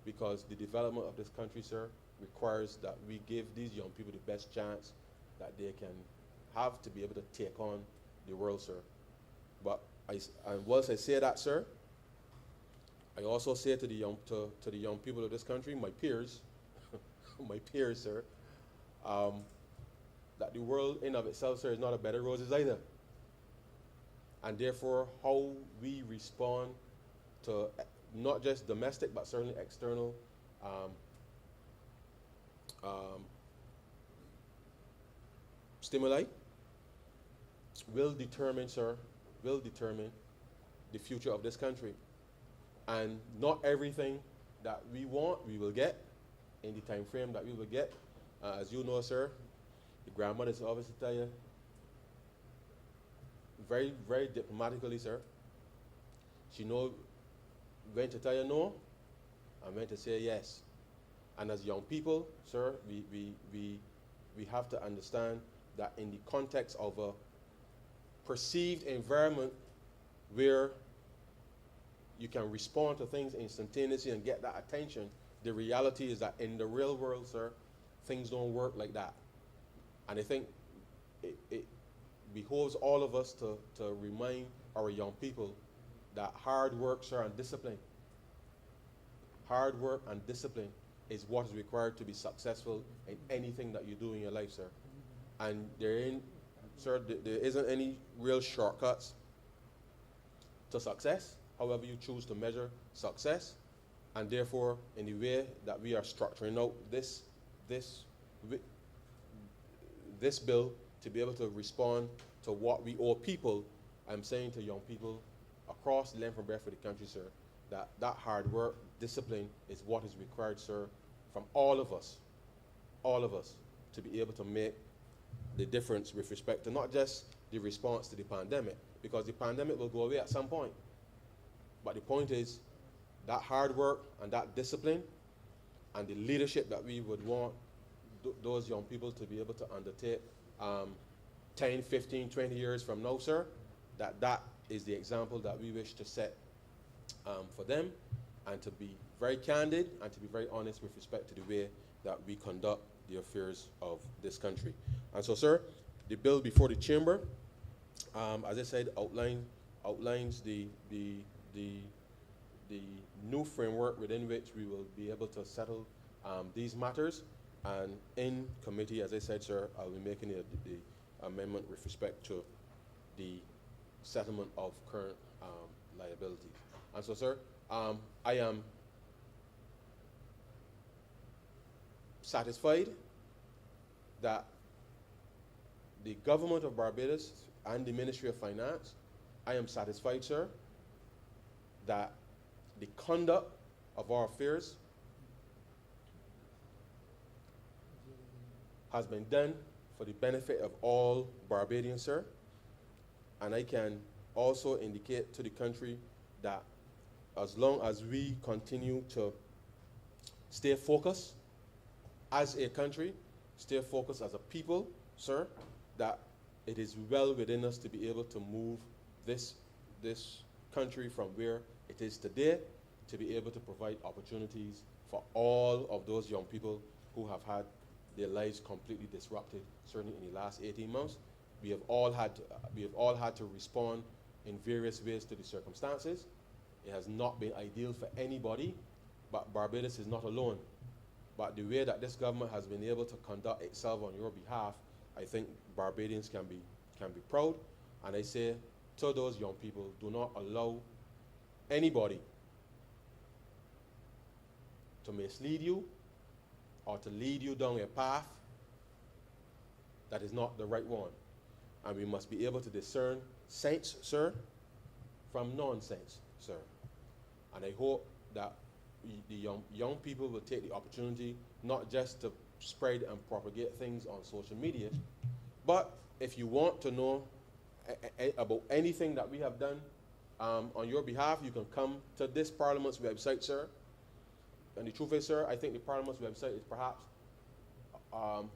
because the development of this country, sir, requires that we give these young people the best chance that they can have to be able to take on the world, sir. But and once I say that, sir, I also say to the young people of this country, my peers, my peers, sir, that the world in of itself, sir, is not a bed of roses either. And therefore, how we respond to not just domestic, but certainly external stimuli will determine, sir, the future of this country. And not everything that we want, we will get in the time frame that we will get. As you know, sir, the grandmothers obviously tell you, very, very diplomatically, sir, she knows when to tell you no and when to say yes. And as young people, sir, we have to understand that in the context of a perceived environment where you can respond to things instantaneously and get that attention, the reality is that in the real world, sir, things don't work like that. And I think it behoves all of us to remind our young people that hard work, sir, and discipline, hard work and discipline is what is required to be successful in anything that you do in your life, sir. And there isn't any real shortcuts to success, however you choose to measure success. And therefore, in the way that we are structuring out this bill to be able to respond to what we owe people, I'm saying to young people across the length and breadth of the country, sir, that hard work, discipline is what is required, sir, from all of us, to be able to make the difference with respect to not just the response to the pandemic, because the pandemic will go away at some point. But the point is that hard work and that discipline and the leadership that we would want those young people to be able to undertake 10, 15, 20 years from now, sir, that is the example that we wish to set for them, and to be very candid and to be very honest with respect to the way that we conduct the affairs of this country. And so, sir, the bill before the chamber, as I said, outlines the new framework within which we will be able to settle these matters. And in committee, as I said, sir, I'll be making the amendment with respect to the settlement of current liabilities. And so, sir, I am satisfied that the government of Barbados and the Ministry of Finance, I am satisfied, sir, that the conduct of our affairs has been done for the benefit of all Barbadians, sir. And I can also indicate to the country that as long as we continue to stay focused as a country, stay focused as a people, sir, that it is well within us to be able to move this country from where it is today to be able to provide opportunities for all of those young people who have had their lives completely disrupted, certainly in the last 18 months. We have all had to respond in various ways to the circumstances. It has not been ideal for anybody, but Barbados is not alone. But the way that this government has been able to conduct itself on your behalf, I think Barbadians can be proud. And I say to those young people, do not allow anybody to mislead you or to lead you down a path that is not the right one. And we must be able to discern sense, sir, from nonsense, sir. And I hope that the young people will take the opportunity not just to spread and propagate things on social media, but if you want to know about anything that we have done on your behalf, you can come to this Parliament's website, sir. And the truth is, sir, I think the Parliament's website is perhaps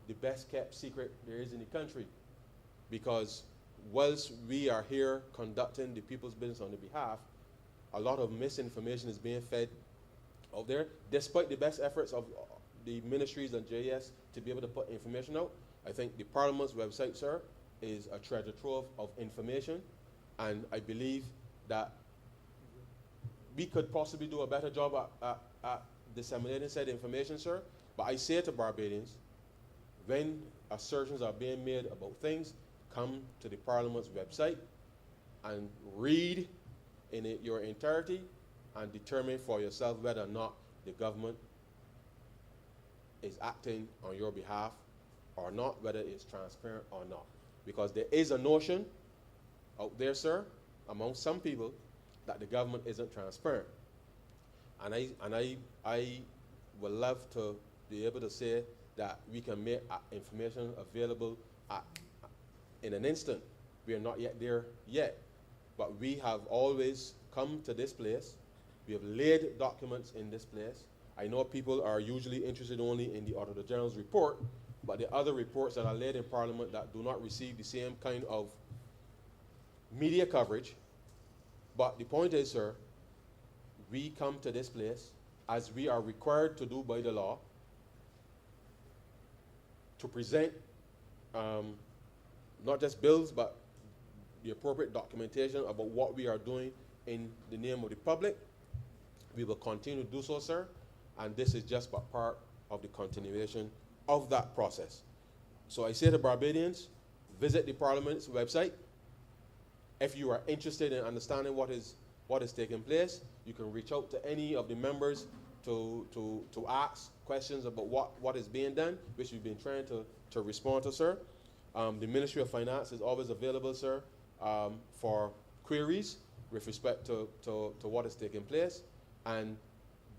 the best kept secret there is in the country. Because whilst we are here conducting the people's business on their behalf, a lot of misinformation is being fed out there, despite the best efforts of the ministries and JS to be able to put information out. I think the Parliament's website, sir, is a treasure trove of information, and I believe that we could possibly do a better job at disseminating said information, sir. But I say to Barbadians, when assertions are being made about things, come to the Parliament's website and read in your entirety and determine for yourself whether or not the government is acting on your behalf or not, whether it's transparent or not. Because there is a notion out there, sir, among some people, that the government isn't transparent. And I would love to be able to say that we can make information available in an instant. We are not yet there yet, but we have always come to this place. We have laid documents in this place. I know people are usually interested only in the Auditor General's report, but the other reports that are laid in Parliament that do not receive the same kind of media coverage. But the point is, sir, we come to this place as we are required to do by the law to present not just bills, but the appropriate documentation about what we are doing in the name of the public. We will continue to do so, sir, and this is just but part of the continuation of that process. So I say to Barbadians, visit the Parliament's website. If you are interested in understanding what is taking place, you can reach out to any of the members to ask questions about what is being done, which we've been trying to respond to, sir. The Ministry of Finance is always available, sir, for queries with respect to what is taking place. And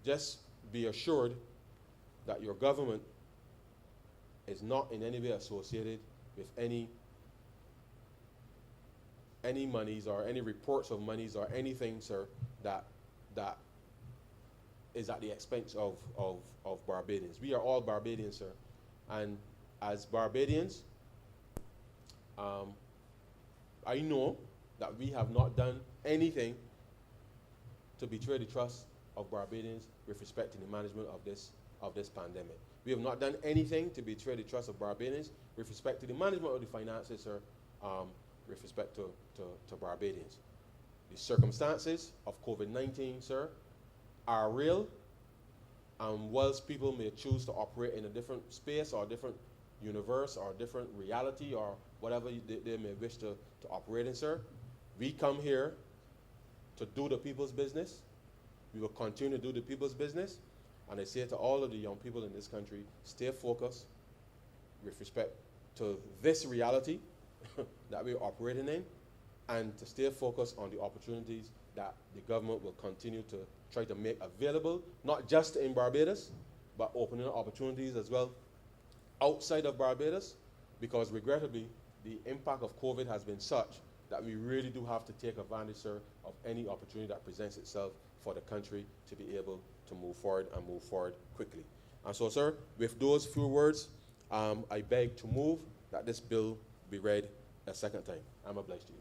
just be assured that your government is not in any way associated with any monies or any reports of monies or anything, sir, that is at the expense of Barbadians. We are all Barbadians, sir. And as Barbadians, I know that we have not done anything to betray the trust of Barbadians with respect to the management of this pandemic. We have not done anything to betray the trust of Barbadians with respect to the management of the finances, sir, with respect to Barbadians. The circumstances of COVID-19, sir, are real, and whilst people may choose to operate in a different space or a different universe or a different reality or whatever they may wish to operate in, sir, we come here to do the people's business. We will continue to do the people's business. And I say to all of the young people in this country, stay focused with respect to this reality that we're operating in, and to stay focused on the opportunities that the government will continue to try to make available, not just in Barbados, but opening opportunities as well outside of Barbados, because regrettably, the impact of COVID has been such that we really do have to take advantage, sir, of any opportunity that presents itself for the country to be able to move forward and move forward quickly. And so, sir, with those few words, I beg to move that this bill be read a second time. I'm obliged to you.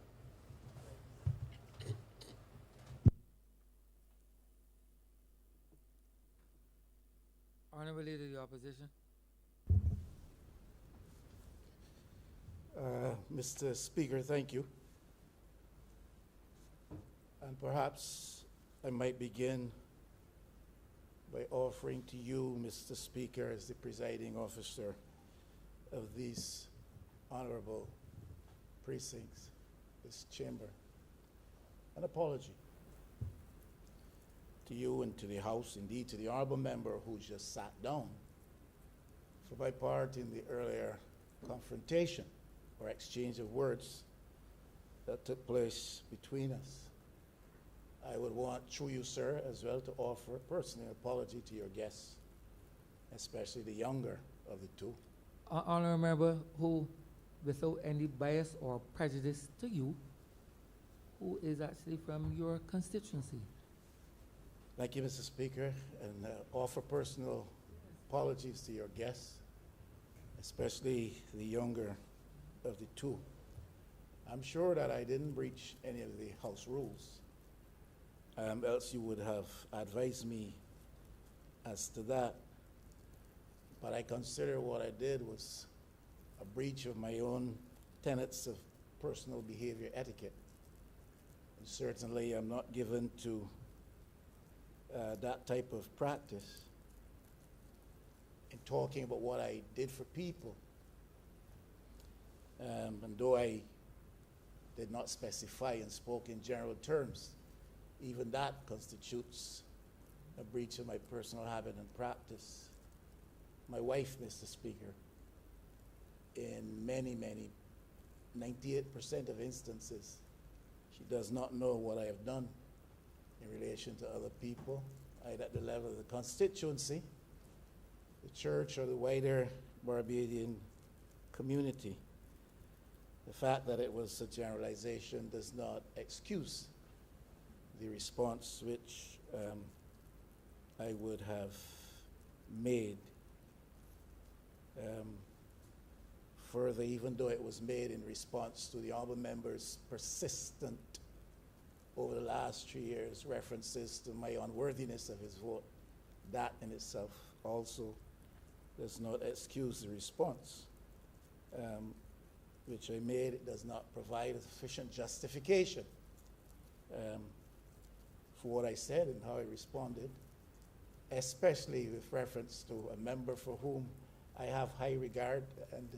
Honorable Leader of the Opposition. Mr. Speaker, thank you. And perhaps I might begin by offering to you, Mr. Speaker, as the presiding officer of these honorable precincts, this chamber, an apology to you and to the House, indeed to the honorable member who just sat down, for my part in the earlier confrontation or exchange of words that took place between us. I would want, through you, sir, as well, to offer personally an apology to your guests, especially the younger of the two. Honorable member who, without any bias or prejudice to you, who is actually from your constituency. Thank you, Mr. Speaker, and offer personal apologies to your guests, especially the younger of the two. I'm sure that I didn't breach any of the House rules, else you would have advised me as to that. But I consider what I did was a breach of my own tenets of personal behavior etiquette. And certainly I'm not given to that type of practice in talking about what I did for people. And though I did not specify and spoke in general terms, even that constitutes a breach of my personal habit and practice. My wife, Mr. Speaker, in many, 98% of instances, she does not know what I have done in relation to other people, either at the level of the constituency, the church, or the wider Barbadian community. The fact that it was a generalization does not excuse the response which I would have made. Further, even though it was made in response to the honorable member's persistent, over the last 3 years, references to my unworthiness of his vote, that in itself also does not excuse the response which I made. It does not provide a sufficient justification for what I said and how I responded, especially with reference to a member for whom I have high regard and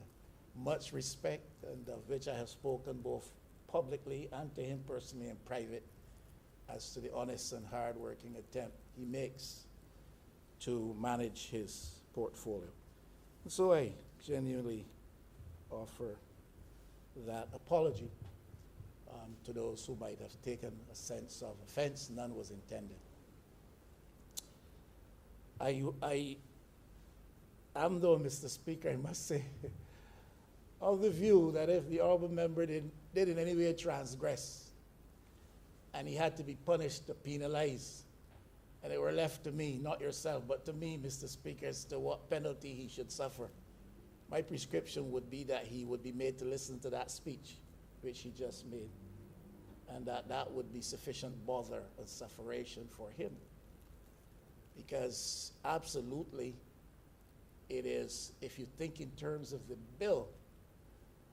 much respect, and of which I have spoken both publicly and to him personally in private, as to the honest and hard-working attempt he makes to manage his portfolio. And so I genuinely offer that apology to those who might have taken a sense of offense. None was intended. I am, though, Mr. Speaker, I must say, of the view that if the honorable member did in any way transgress and he had to be punished or penalized, and it were left to me, not yourself, but to me, Mr. Speaker, as to what penalty he should suffer, my prescription would be that he would be made to listen to that speech which he just made, and that would be sufficient bother and sufferation for him. Because absolutely it is, if you think in terms of the bill,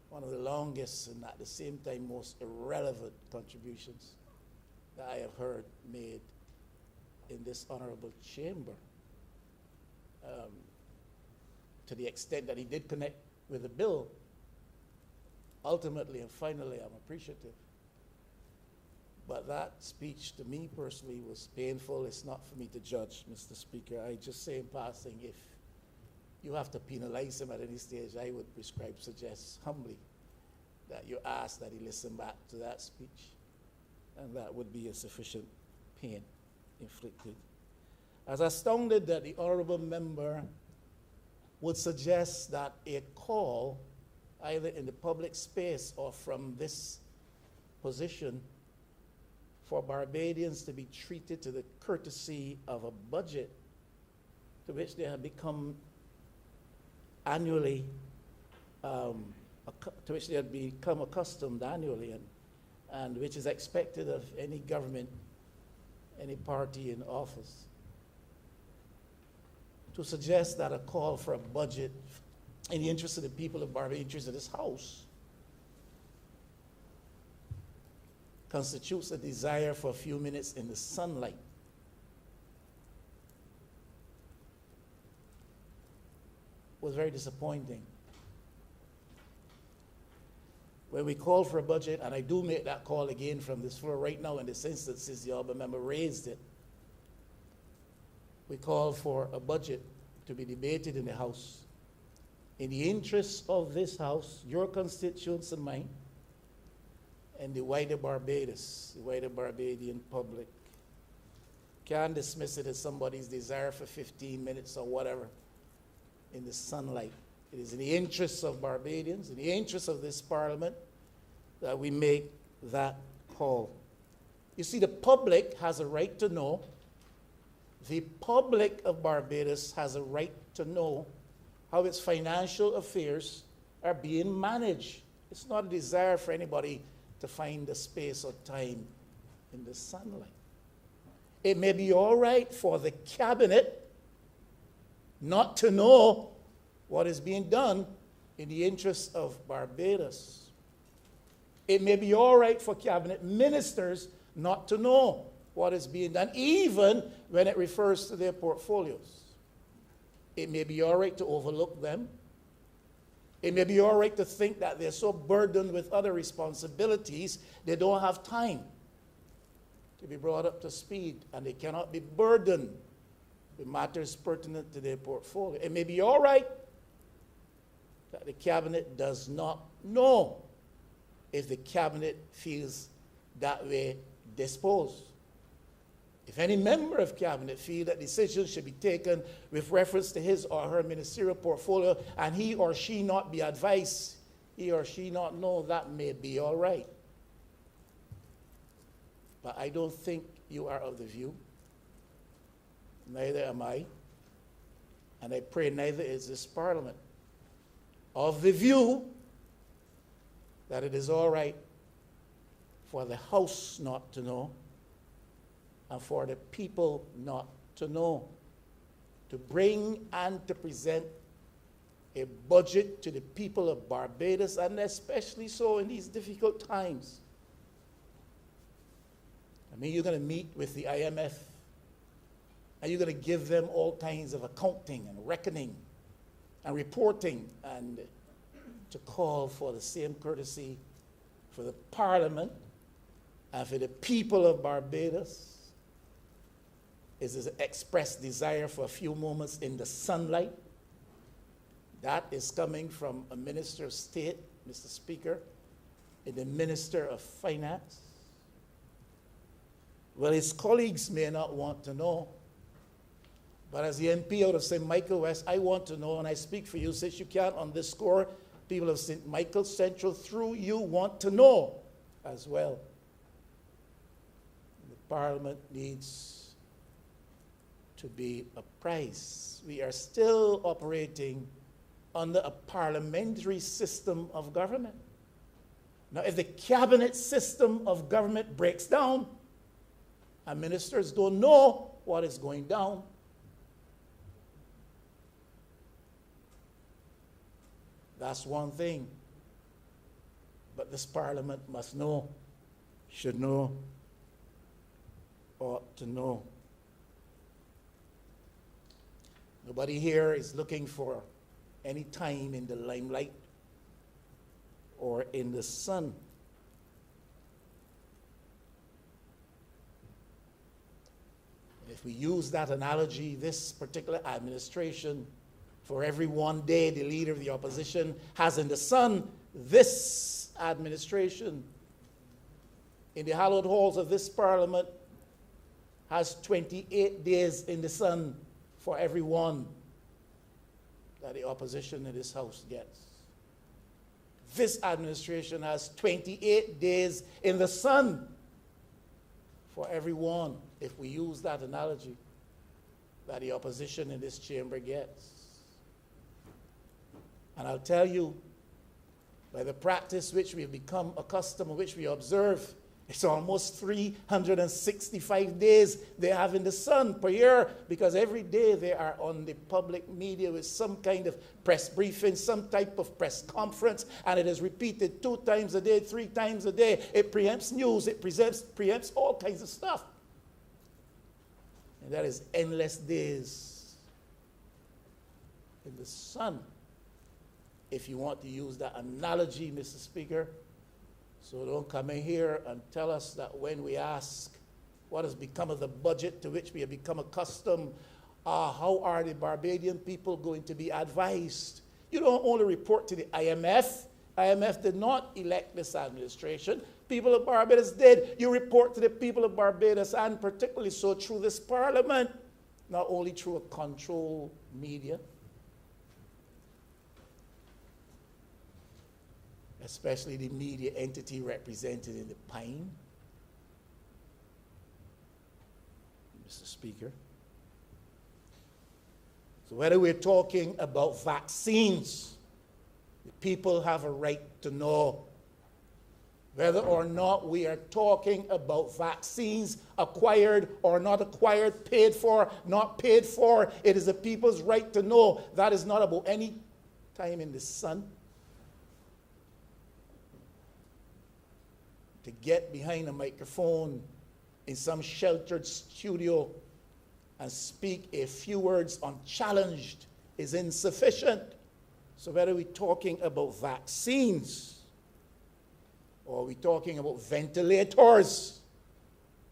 one of the longest and at the same time most irrelevant contributions that I have heard made in this honorable chamber. To the extent that he did connect with the bill, ultimately and finally I'm appreciative. But that speech to me personally was painful. It's not for me to judge, Mr. Speaker. I just say in passing, if you have to penalize him at any stage, I would suggest humbly that you ask that he listen back to that speech, and that would be a sufficient pain inflicted. As astounded that the honorable member would suggest that a call, either in the public space or from this position, for Barbadians to be treated to the courtesy of a budget to which they have become annually, to which they have become accustomed annually, and which is expected of any government, any party in office. To suggest that a call for a budget in the interest of the people of Barbados, in the interest of this House, constitutes a desire for a few minutes in the sunlight. Was very disappointing. When we call for a budget, and I do make that call again from this floor right now in this instance, since the honorable member raised it, we call for a budget to be debated in the House in the interests of this House, your constituents and mine, and the wider Barbados, the wider Barbadian public. Can't dismiss it as somebody's desire for 15 minutes or whatever in the sunlight. It is in the interests of Barbadians, in the interests of this Parliament, that we make that call. You see, the public has a right to know. The public of Barbados has a right to know how its financial affairs are being managed. It's not a desire for anybody to find the space or time in the sunlight. It may be all right for the cabinet not to know what is being done in the interests of Barbados. It may be all right for cabinet ministers not to know what is being done, even when it refers to their portfolios. It may be all right to overlook them. It may be all right to think that they're so burdened with other responsibilities, they don't have time to be brought up to speed, and they cannot be burdened with matters pertinent to their portfolio. It may be all right that the cabinet does not know if the cabinet feels that way disposed. If any member of cabinet feels that decisions should be taken with reference to his or her ministerial portfolio and he or she not be advised, he or she not know, that may be all right. But I don't think you are of the view, neither am I, and I pray neither is this Parliament, of the view that it is all right for the House not to know and for the people not to know, to bring and to present a budget to the people of Barbados, and especially so in these difficult times. I mean, you're going to meet with the IMF, and you're going to give them all kinds of accounting and reckoning and reporting, and to call for the same courtesy for the Parliament and for the people of Barbados is his expressed desire for a few moments in the sunlight. That is coming from a Minister of State, Mr. Speaker, and the Minister of Finance. Well, his colleagues may not want to know, but as the MP out of St. Michael West, I want to know, and I speak for you, since you can't on this score, people of St. Michael Central, through you, want to know as well. The Parliament needs to be apprised. We are still operating under a parliamentary system of government. Now, if the cabinet system of government breaks down and ministers don't know what is going down, that's one thing. But this Parliament must know, should know, ought to know. Nobody here is looking for any time in the limelight or in the sun. If we use that analogy, this particular administration, for every one day the leader of the opposition has in the sun, this administration in the hallowed halls of this Parliament has 28 days in the sun for every one that the opposition in this House gets. This administration has 28 days in the sun for every one, if we use that analogy, that the opposition in this chamber gets. And I'll tell you, by the practice which we've become accustomed, which we observe, it's almost 365 days they have in the sun per year, because every day they are on the public media with some kind of press briefing, some type of press conference, and it is repeated 2 times a day, 3 times a day. It preempts news, it preempts all kinds of stuff. And that is endless days in the sun, if you want to use that analogy, Mr. Speaker. So don't come in here and tell us that when we ask what has become of the budget to which we have become accustomed, how are the Barbadian people going to be advised? You don't only report to the IMF. IMF did not elect this administration. People of Barbados did. You report to the people of Barbados, and particularly so through this Parliament, not only through a controlled media, especially the media entity represented in the Pine, Mr. Speaker. So whether we're talking about vaccines, the people have a right to know. Whether or not we are talking about vaccines acquired or not acquired, paid for, not paid for, it is the people's right to know. That is not about any time in the sun. To get behind a microphone in some sheltered studio and speak a few words unchallenged is insufficient. So whether we're talking about vaccines or we're talking about ventilators,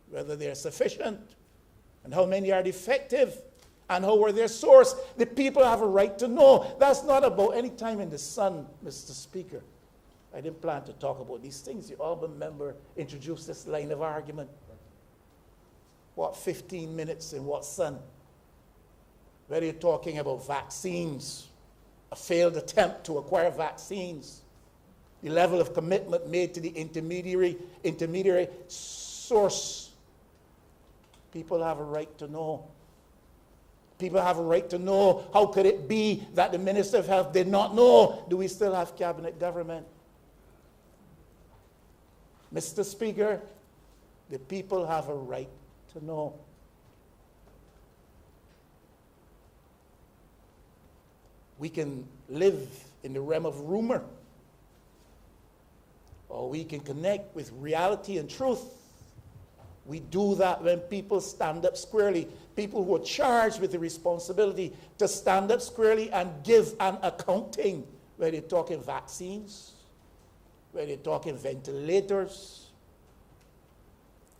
whether they're sufficient and how many are defective and how were their source, the people have a right to know. That's not about any time in the sun, Mr. Speaker. I didn't plan to talk about these things. The Alban member introduced this line of argument. What, 15 minutes in what sun? Whether you're talking about vaccines, a failed attempt to acquire vaccines, the level of commitment made to the intermediary source. People have a right to know. People have a right to know. How could it be that the Minister of Health did not know? Do we still have cabinet government? Mr. Speaker, the people have a right to know. We can live in the realm of rumor, or we can connect with reality and truth. We do that when people stand up squarely, people who are charged with the responsibility to stand up squarely and give an accounting, whether you're talking vaccines, whether you're talking ventilators.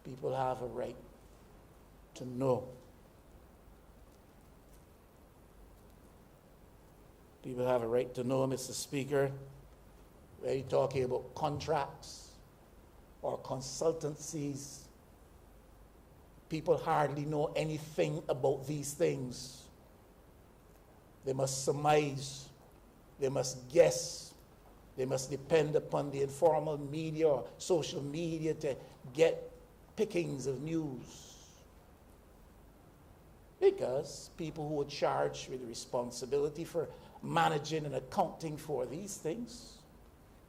People have a right to know. People have a right to know, Mr. Speaker, whether you're talking about contracts or consultancies. People hardly know anything about these things. They must surmise, they must guess, they must depend upon the informal media or social media to get pickings of news. Because people who are charged with the responsibility for managing and accounting for these things,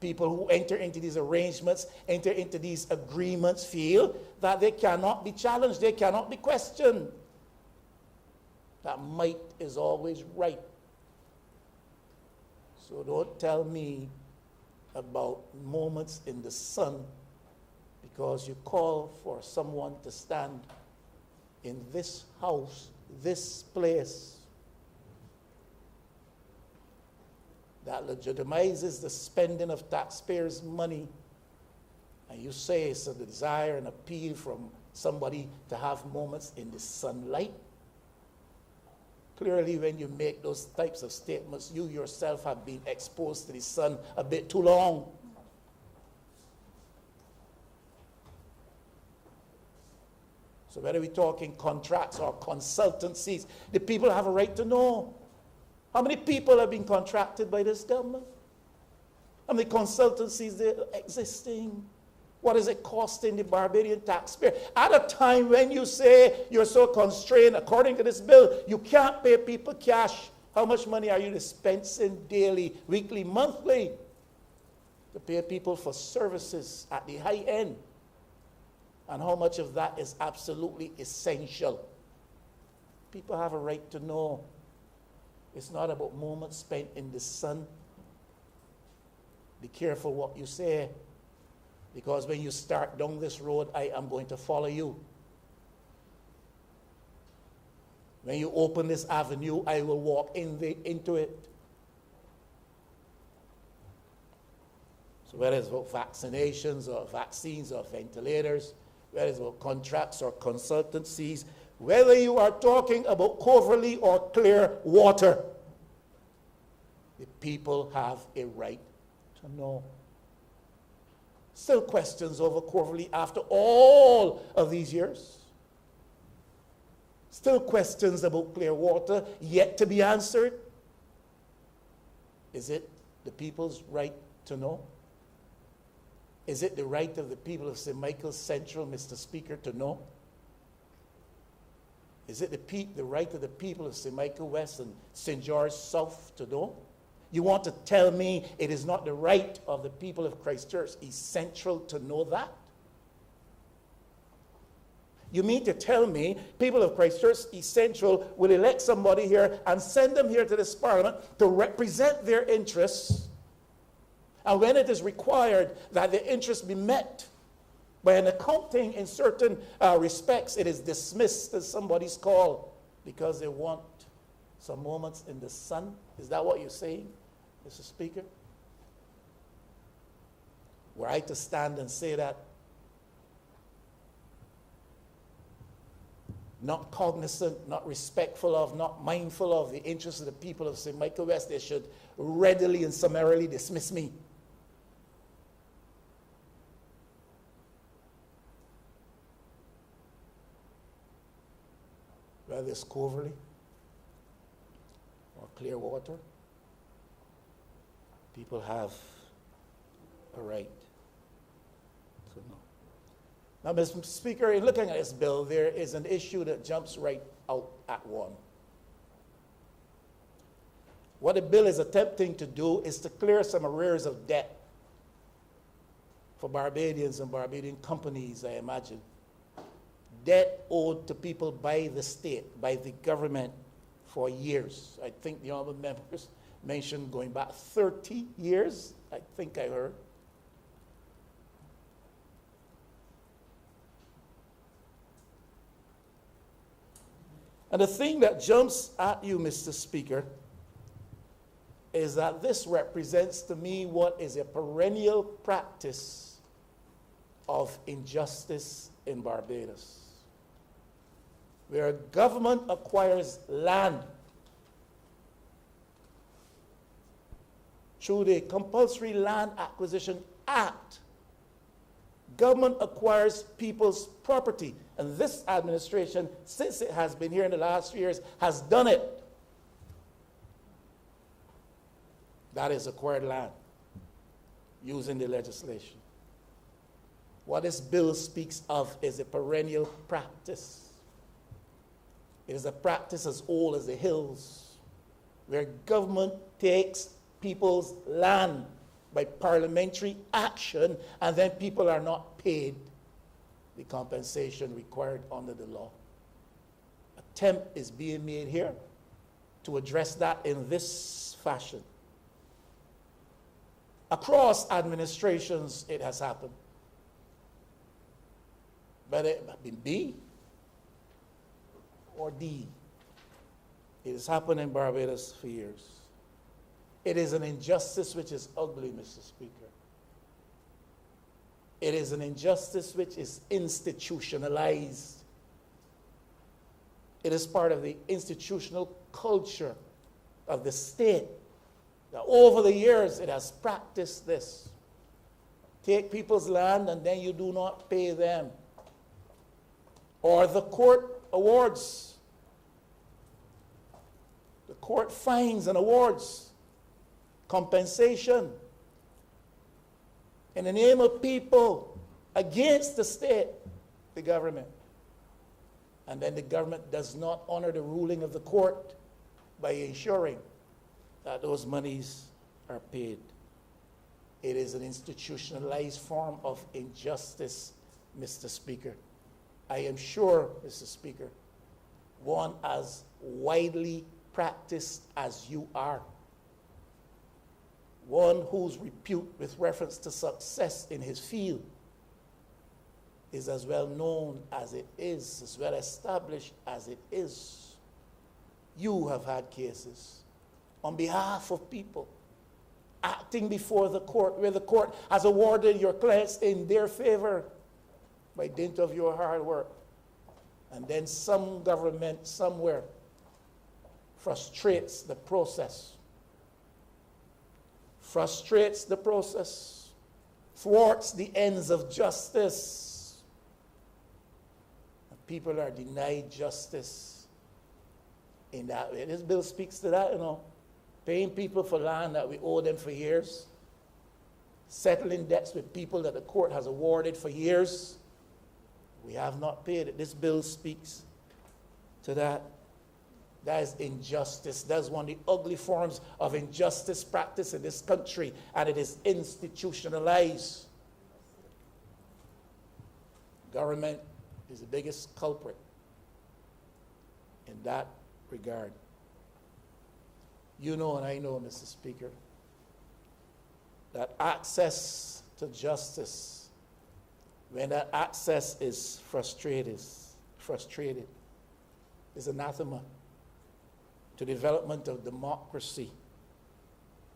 people who enter into these arrangements, enter into these agreements, feel that they cannot be challenged, they cannot be questioned. That might is always right. So don't tell me about moments in the sun because you call for someone to stand in this house, this place, that legitimizes the spending of taxpayers' money, and you say it's a desire and appeal from somebody to have moments in the sunlight. Clearly, when you make those types of statements, you yourself have been exposed to the sun a bit too long. So whether we're talking contracts or consultancies, the people have a right to know. How many people have been contracted by this government? How many consultancies are existing? What is it costing the Barbadian taxpayer? At a time when you say you're so constrained, according to this bill, you can't pay people cash. How much money are you dispensing daily, weekly, monthly to pay people for services at the high end? And how much of that is absolutely essential? People have a right to know. It's not about moments spent in the sun. Be careful what you say, because when you start down this road, I am going to follow you. When you open this avenue, I will walk into it. So whether it's about vaccinations or vaccines or ventilators, whether it's about contracts or consultancies, whether you are talking about Coverley or Clear Water, the people have a right to know. Still questions over Coverley after all of these years. Still questions about Clear Water yet to be answered. Is it the people's right to know? Is it the right of the people of St. Michael's Central, Mr. Speaker, to know? Is it the right of the people of St. Michael West and St. George South to know? You want to tell me it is not the right of the people of Christchurch East Central to know that? You mean to tell me people of Christchurch East Central will elect somebody here and send them here to this parliament to represent their interests, and when it is required that their interests be met by an accounting in certain respects, it is dismissed as somebody's call because they want some moments in the sun? Is that what you're saying, Mr. Speaker? Were I to stand and say that, not cognizant, not respectful of, not mindful of the interests of the people of St. Michael West, they should readily and summarily dismiss me. Whether it's Coverley or Clearwater, people have a right to know. Now, Mr. Speaker, in looking at this bill, there is an issue that jumps right out at one. What the bill is attempting to do is to clear some arrears of debt for Barbadians and Barbadian companies, I imagine. Debt owed to people by the state, by the government for years. I think the honorable members mentioned going back 30 years, I think I heard. And the thing that jumps at you, Mr. Speaker, is that this represents to me what is a perennial practice of injustice in Barbados, where a government acquires land through the Compulsory Land Acquisition Act. Government acquires people's property, and this administration, since it has been here in the last few years, has done it. That is acquired land using the legislation. What this bill speaks of is a perennial practice. It is a practice as old as the hills, where government takes people's land by parliamentary action, and then people are not paid the compensation required under the law. Attempt is being made here to address that in this fashion. Across administrations, it has happened. But it has been B or D. It has happened in Barbados for years. It is an injustice which is ugly, Mr. Speaker. It is an injustice which is institutionalized. It is part of the institutional culture of the state that over the years it has practiced this. Take people's land and then you do not pay them. Or the court awards. The court fines and awards compensation in the name of people against the state, the government. And then the government does not honor the ruling of the court by ensuring that those monies are paid. It is an institutionalized form of injustice, Mr. Speaker. I am sure, Mr. Speaker, one as widely practiced as you are. One whose repute with reference to success in his field is as well known as it is, as well established as it is. You have had cases on behalf of people acting before the court, where the court has awarded your clients in their favor by dint of your hard work. And then some government somewhere frustrates the process. Frustrates the process, thwarts the ends of justice. And people are denied justice in that way. This bill speaks to that, paying people for land that we owe them for years, settling debts with people that the court has awarded for years. We have not paid it. This bill speaks to that. That is injustice. That's one of the ugly forms of injustice practiced in this country, and it is institutionalized. Government is the biggest culprit in that regard. You know and I know, Mr. Speaker, that access to justice, when that access is frustrated, is anathema to development of democracy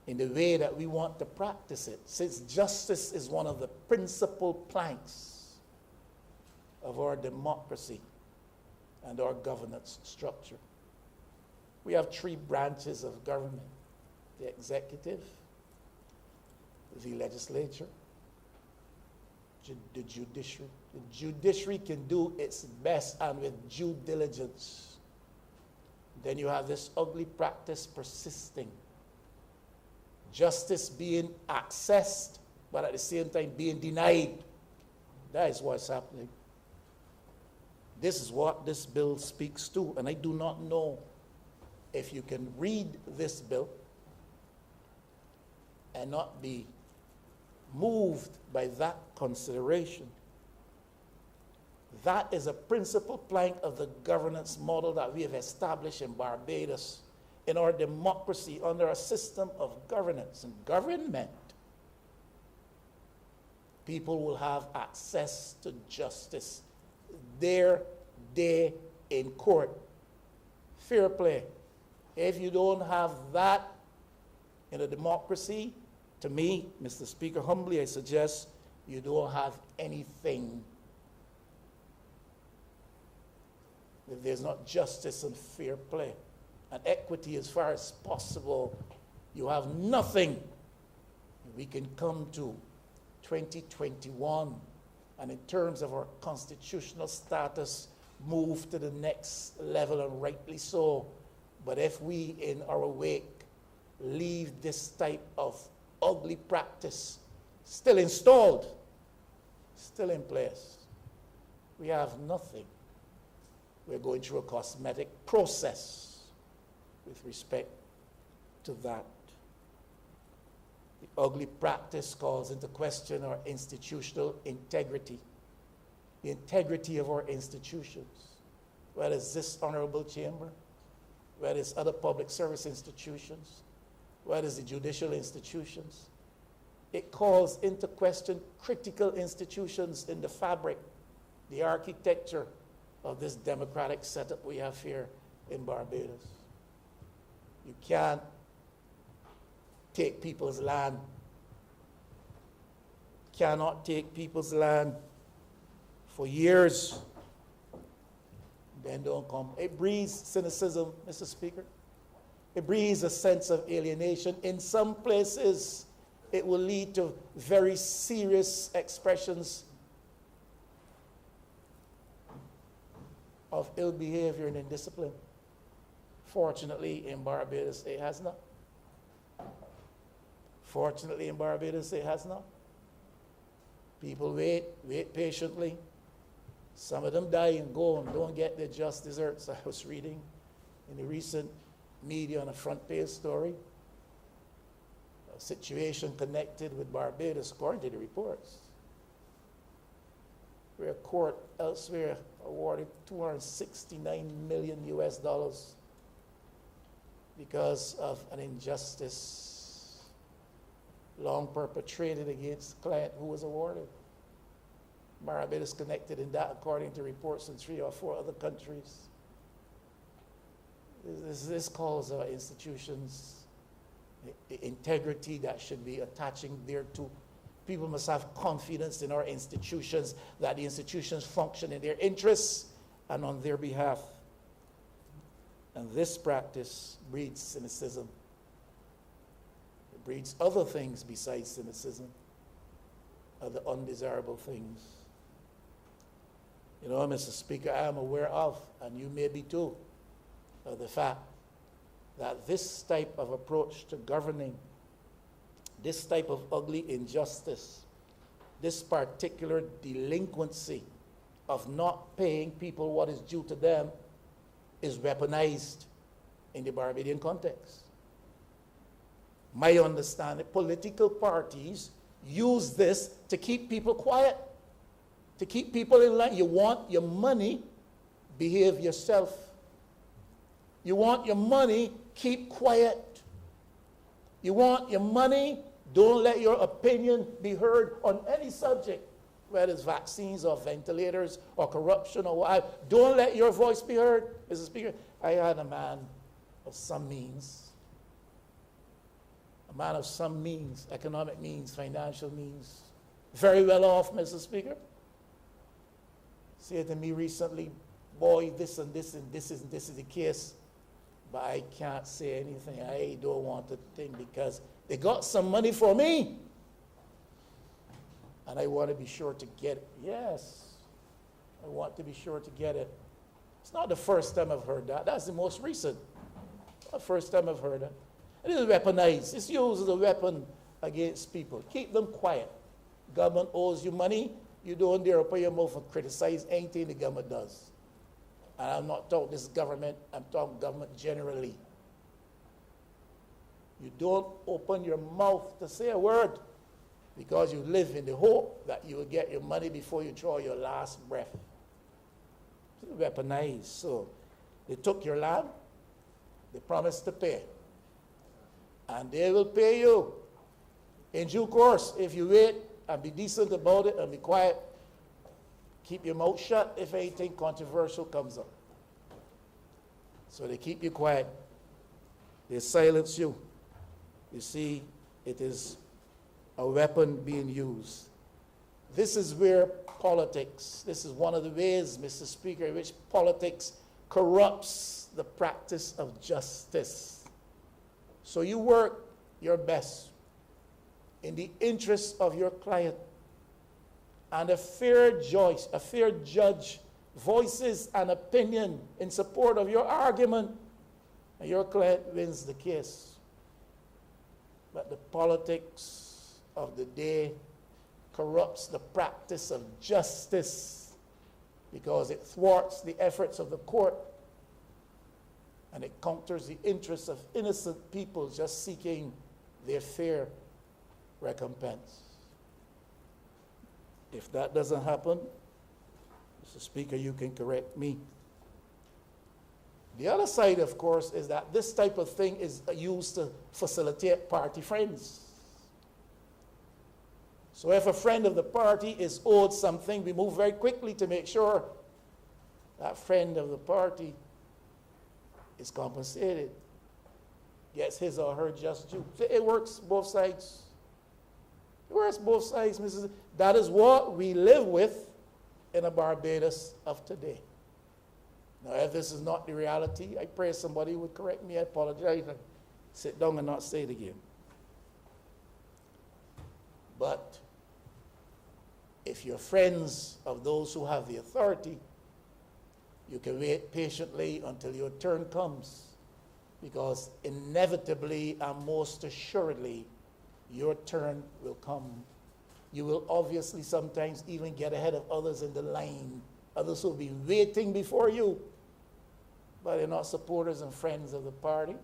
in the way that we want to practice it, since justice is one of the principal planks of our democracy and our governance structure. We have 3 branches of government: the executive, the legislature, the judiciary. The judiciary can do its best and with due diligence. Then you have this ugly practice persisting. Justice being accessed, but at the same time being denied. That is what's happening. This is what this bill speaks to, and I do not know if you can read this bill and not be moved by that consideration. That is a principal plank of the governance model that we have established in Barbados, in our democracy, under a system of governance and government. People will have access to justice their day in court. Fair play. If you don't have that in a democracy, to me, Mr. Speaker, humbly I suggest you don't have anything. If there's not justice and fair play and equity as far as possible, you have nothing. We can come to 2021 and in terms of our constitutional status, move to the next level, and rightly so. But if we, in our wake, leave this type of ugly practice still installed, still in place, we have nothing. We're going through a cosmetic process with respect to that. The ugly practice calls into question our institutional integrity, the integrity of our institutions, whether it's this honorable chamber, whether it's other public service institutions, whether it's the judicial institutions. It calls into question critical institutions in the fabric, the architecture of this democratic setup we have here in Barbados. You can't take people's land. Cannot take people's land for years. Then don't come. It breeds cynicism, Mr. Speaker. It breeds a sense of alienation. In some places, it will lead to very serious expressions of ill behavior and indiscipline. Fortunately, in Barbados, it has not. Fortunately, in Barbados, it has not. People wait patiently. Some of them die and go and don't get their just desserts. I was reading in the recent media on a front page story, a situation connected with Barbados, according to the reports, where a court elsewhere awarded $269 million because of an injustice long perpetrated against the client who was awarded. Barbados connected in that, according to reports in 3 or 4 other countries. This calls our institutions the integrity that should be attaching thereto. People must have confidence in our institutions, that the institutions function in their interests and on their behalf. And this practice breeds cynicism. It breeds other things besides cynicism, other undesirable things. You know, Mr. Speaker, I am aware of, and you may be too, of the fact that this type of approach to governing, this type of ugly injustice, this particular delinquency of not paying people what is due to them, is weaponized in the Barbadian context. My understanding, political parties use this to keep people quiet, to keep people in line. You want your money, behave yourself. You want your money, keep quiet. You want your money, don't let your opinion be heard on any subject, whether it's vaccines or ventilators or corruption or what. Don't let your voice be heard. Mr. Speaker, I had a man of some means, economic means, financial means, very well off, Mr. Speaker, said to me recently, boy, this and this and this is the case, but I can't say anything. I don't want to think because they got some money for me, and I want to be sure to get it. Yes, I want to be sure to get it. It's not the first time I've heard that. That's the most recent. The first time I've heard that. It is weaponized. It's used as a weapon against people. Keep them quiet. Government owes you money. You don't dare open your mouth and criticize anything the government does. And I'm not talking this government, I'm talking government generally. You don't open your mouth to say a word because you live in the hope that you will get your money before you draw your last breath. It's weaponized. So they took your land, they promised to pay. And they will pay you in due course if you wait and be decent about it and be quiet. Keep your mouth shut if anything controversial comes up. So they keep you quiet. They silence you. You see, it is a weapon being used. This is where politics, this is one of the ways, Mr. Speaker, in which politics corrupts the practice of justice. So you work your best in the interest of your client, and a fair judge voices an opinion in support of your argument, and your client wins the case. But the politics of the day corrupts the practice of justice because it thwarts the efforts of the court and it counters the interests of innocent people just seeking their fair recompense. If that doesn't happen, Mr. Speaker, you can correct me. The other side, of course, is that this type of thing is used to facilitate party friends. So if a friend of the party is owed something, we move very quickly to make sure that friend of the party is compensated, gets his or her just due. It works both sides. It works both sides, Mrs. That is what we live with in a Barbados of today. Now, if this is not the reality, I pray somebody would correct me. I apologize and sit down and not say it again. But if you're friends of those who have the authority, you can wait patiently until your turn comes, because inevitably and most assuredly, your turn will come. You will obviously sometimes even get ahead of others in the line. Others will be waiting before you, but they're not supporters and friends of the party.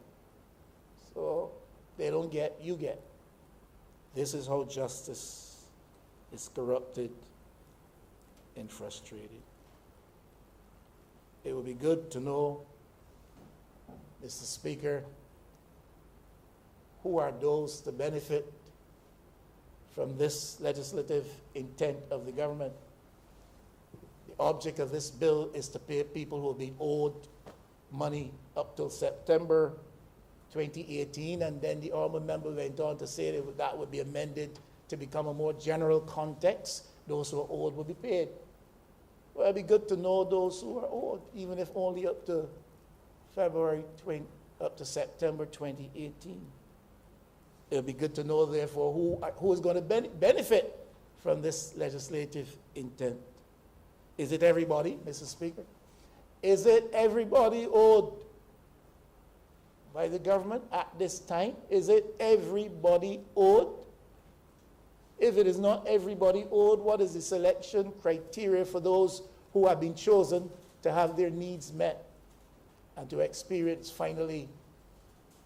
So they don't get, you get. This is how justice is corrupted and frustrated. It would be good to know, Mr. Speaker, who are those to benefit from this legislative intent of the government. The object of this bill is to pay people who have been owed money up till September 2018, and then the honourable member went on to say that would be amended to become a more general context. Those who are owed will be paid. Well, it'd be good to know those who are owed, even if only up to September 2018. It'll be good to know, therefore, who is going to benefit from this legislative intent. Is it everybody, Mr. Speaker? Is it everybody owed by the government at this time? Is it everybody owed? If it is not everybody owed, what is the selection criteria for those who have been chosen to have their needs met? and to experience finally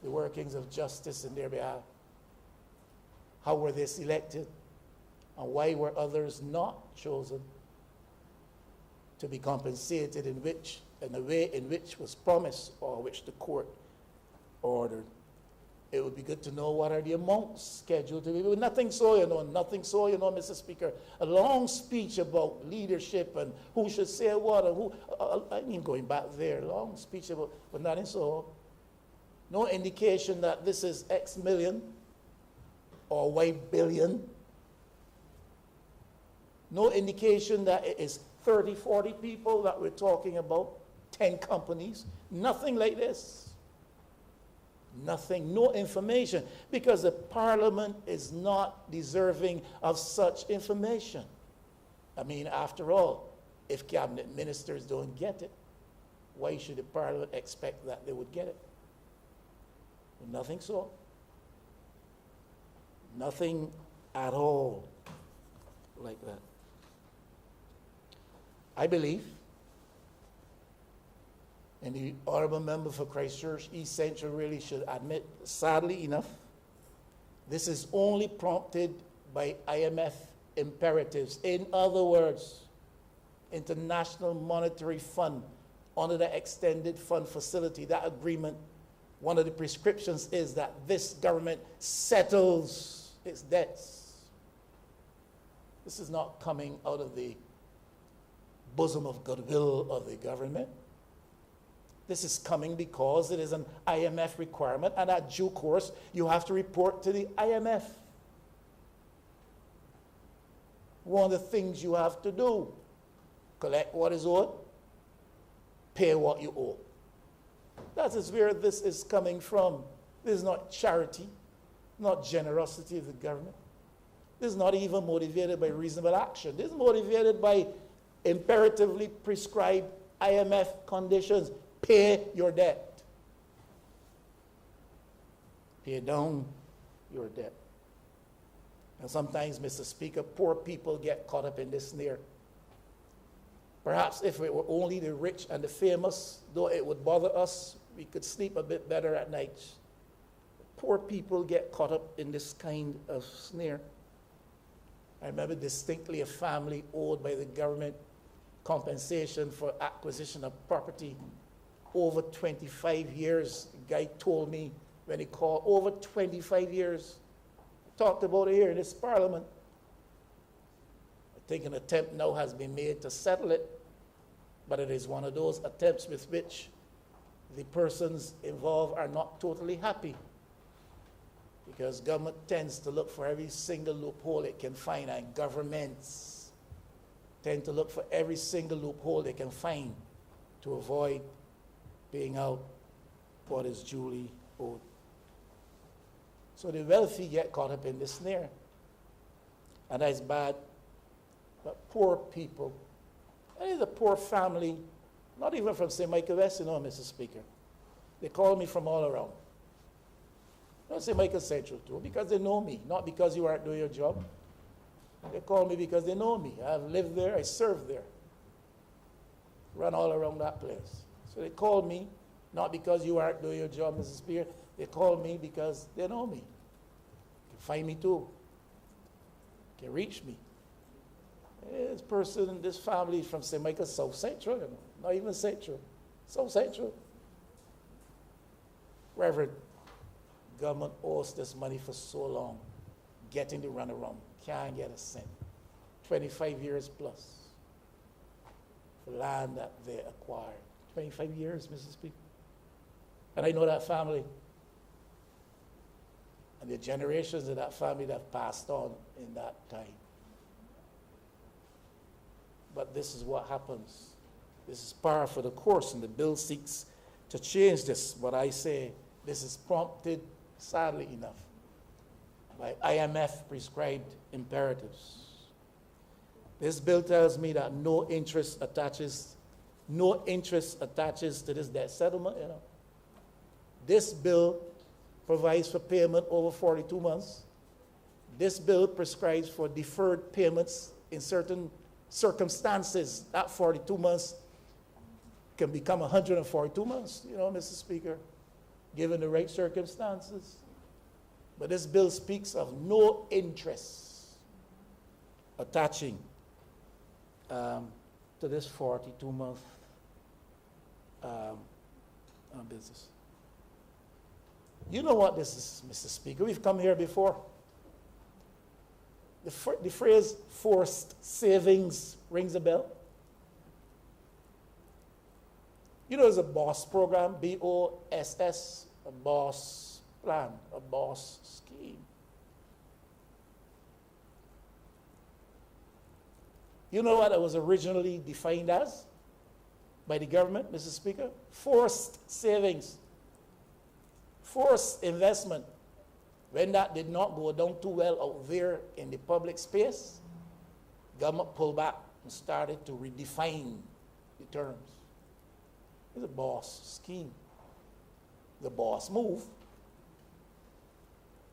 the workings of justice in their behalf. How were they selected? And why were others not chosen to be compensated in the way in which was promised or which the court ordered? It would be good to know what are the amounts scheduled to be. Nothing so, Mr. Speaker. A long speech about leadership and who should say what, and who, I mean, going back there, long speech about, but nothing so. No indication that this is X million or Y billion. No indication that it is 30, 40 people that we're talking about, 10 companies. Nothing like this. Nothing, no information, because the Parliament is not deserving of such information. I mean, after all, if cabinet ministers don't get it, why should the Parliament expect that they would get it? Nothing so. Nothing at all like that. I believe, and the honorable member for Christchurch East Central really should admit, sadly enough, this is only prompted by IMF imperatives. In other words, International Monetary Fund, under the extended fund facility, that agreement, one of the prescriptions is that this government settles its debts. This is not coming out of the bosom of goodwill of the government. This is coming because it is an IMF requirement, and at due course, you have to report to the IMF. One of the things you have to do, collect what is owed, pay what you owe. That is where this is coming from. This is not charity, not generosity of the government. This is not even motivated by reasonable action. This is motivated by imperatively prescribed IMF conditions. Pay your debt. Pay down your debt. And sometimes, Mr. Speaker, poor people get caught up in this snare. Perhaps if it were only the rich and the famous, though it would bother us, we could sleep a bit better at night. Poor people get caught up in this kind of snare. I remember distinctly a family owed by the government compensation for acquisition of property over 25 years. The guy told me when he called, over 25 years. Talked about it here in this Parliament. I think an attempt now has been made to settle it, but it is one of those attempts with which the persons involved are not totally happy, because government tends to look for every single loophole it can find, and governments tend to look for every single loophole they can find to avoid paying out what is duly owed. So the wealthy get caught up in this snare, and that's bad. But poor people, and it's a poor family, not even from St. Michael West, Mr. Speaker. They call me from all around. Not St. Michael Central too, because they know me, not because you aren't doing your job. They call me because they know me. I've lived there, I served there. Run all around that place. So they call me, not because you aren't doing your job, Mrs. Spear. They call me because they know me. They can find me too. They can reach me. This person, this family from St. Michael, South Central, not even Central, South Central. Reverend, government owes this money for so long, getting the runaround, can't get a cent. 25 years plus for land that they acquired. 25 years, Mrs. Speaker. And I know that family. And the generations of that family that have passed on in that time. But this is what happens. This is par for the course, and the bill seeks to change this. But I say this is prompted, sadly enough, by IMF prescribed imperatives. This bill tells me that no interest attaches to this debt settlement. This bill provides for payment over 42 months. This bill prescribes for deferred payments in certain circumstances. That 42 months can become 142 months, you know, Mr. Speaker, given the right circumstances. But this bill speaks of no interest attaching to this 42-month business. You know what this is, Mr. Speaker. We've come here before. The phrase forced savings rings a bell. You know, there's a BOSS program, BOSS, a BOSS plan, a BOSS scheme. You know what it was originally defined as by the government, Mr. Speaker? Forced savings, forced investment. When that did not go down too well out there in the public space, government pulled back and started to redefine the terms. It's a BOSS scheme. The BOSS move.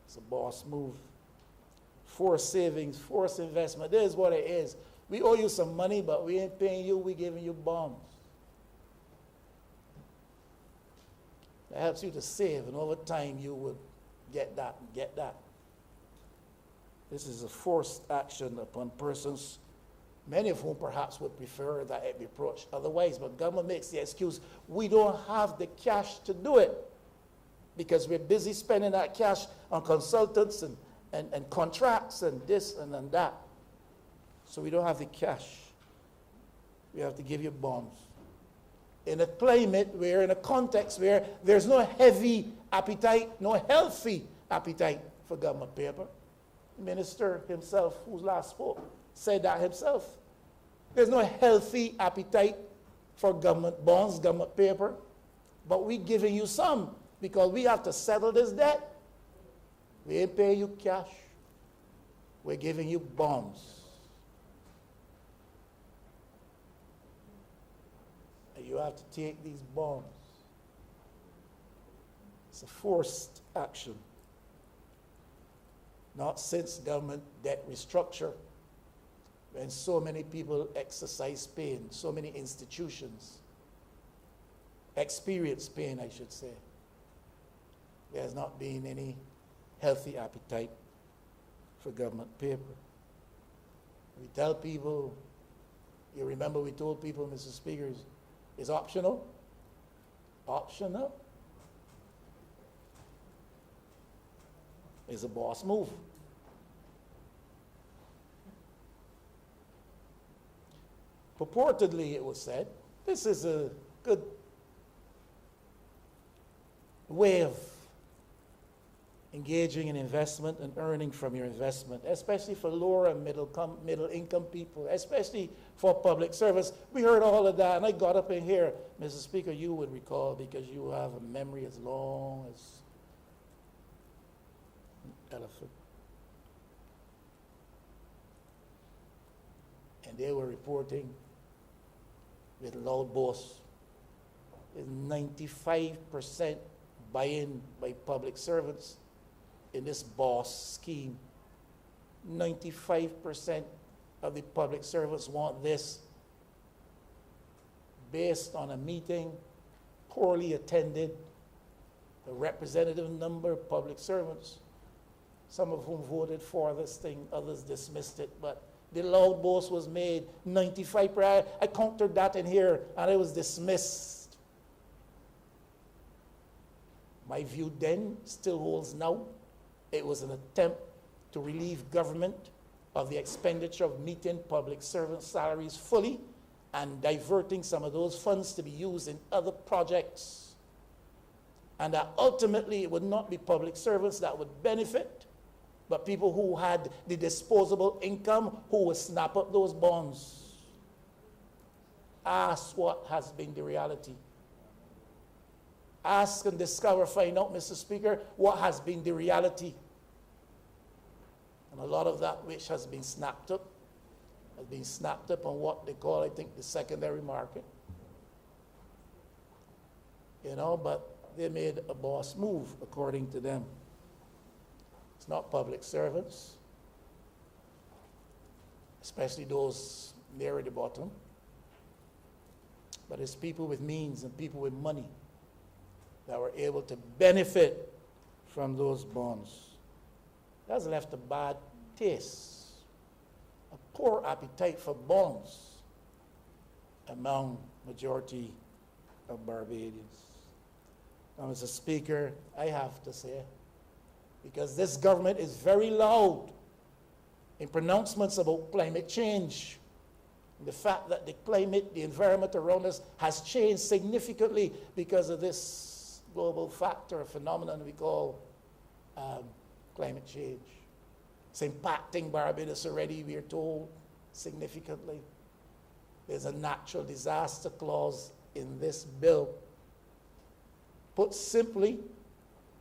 It's a BOSS move. Forced savings, forced investment. This is what it is. We owe you some money, but we ain't paying you, we're giving you bonds. That helps you to save, and over time you would get that and get that. This is a forced action upon persons, many of whom perhaps would prefer that it be approached otherwise, but government makes the excuse, we don't have the cash to do it because we're busy spending that cash on consultants and contracts and this and that. So we don't have the cash. We have to give you bonds. In a climate where, in a context where there's no heavy appetite, no healthy appetite for government paper. The minister himself, who last spoke, said that himself. There's no healthy appetite for government bonds, government paper, but we're giving you some because we have to settle this debt. We ain't paying you cash. We're giving you bonds. And you have to take these bonds. It's a forced action. Not since government debt restructure, when so many people exercise pain, so many institutions experience pain, I should say. There has not been any healthy appetite for government paper. We tell people, you remember we told people, Mr. Speaker, it's optional. Optional. It's a BOSS move. Purportedly, it was said, this is a good way of engaging in investment and earning from your investment, especially for lower and middle income people, especially for public service. We heard all of that, and I got up in here, Mr. Speaker, you would recall, because you have a memory as long as an elephant. And they were reporting with loud boast, is 95% buy-in by public servants in this BOSS scheme. 95% of the public servants want this, based on a meeting poorly attended, a representative number of public servants, some of whom voted for this thing, others dismissed it, but the loud boast was made, 95%. I counted that in here, and it was dismissed. My view then still holds now. It was an attempt to relieve government of the expenditure of meeting public servant salaries fully and diverting some of those funds to be used in other projects. And that ultimately it would not be public servants that would benefit, but people who had the disposable income who would snap up those bonds. Ask what has been the reality. Ask and discover, find out, Mr. Speaker, what has been the reality. And a lot of that which has been snapped up on what they call, I think, the secondary market. You know, but they made a BOSS move, according to them. It's not public servants, especially those near the bottom, but it's people with means and people with money that were able to benefit from those bonds. That's left a bad taste, a poor appetite for bonds among majority of Barbadians. Now, Mr. Speaker, I have to say, because this government is very loud in pronouncements about climate change, the fact that the climate, the environment around us has changed significantly because of this global factor, phenomenon we call climate change. It's impacting Barbados already, we are told, significantly. There's a natural disaster clause in this bill. Put simply,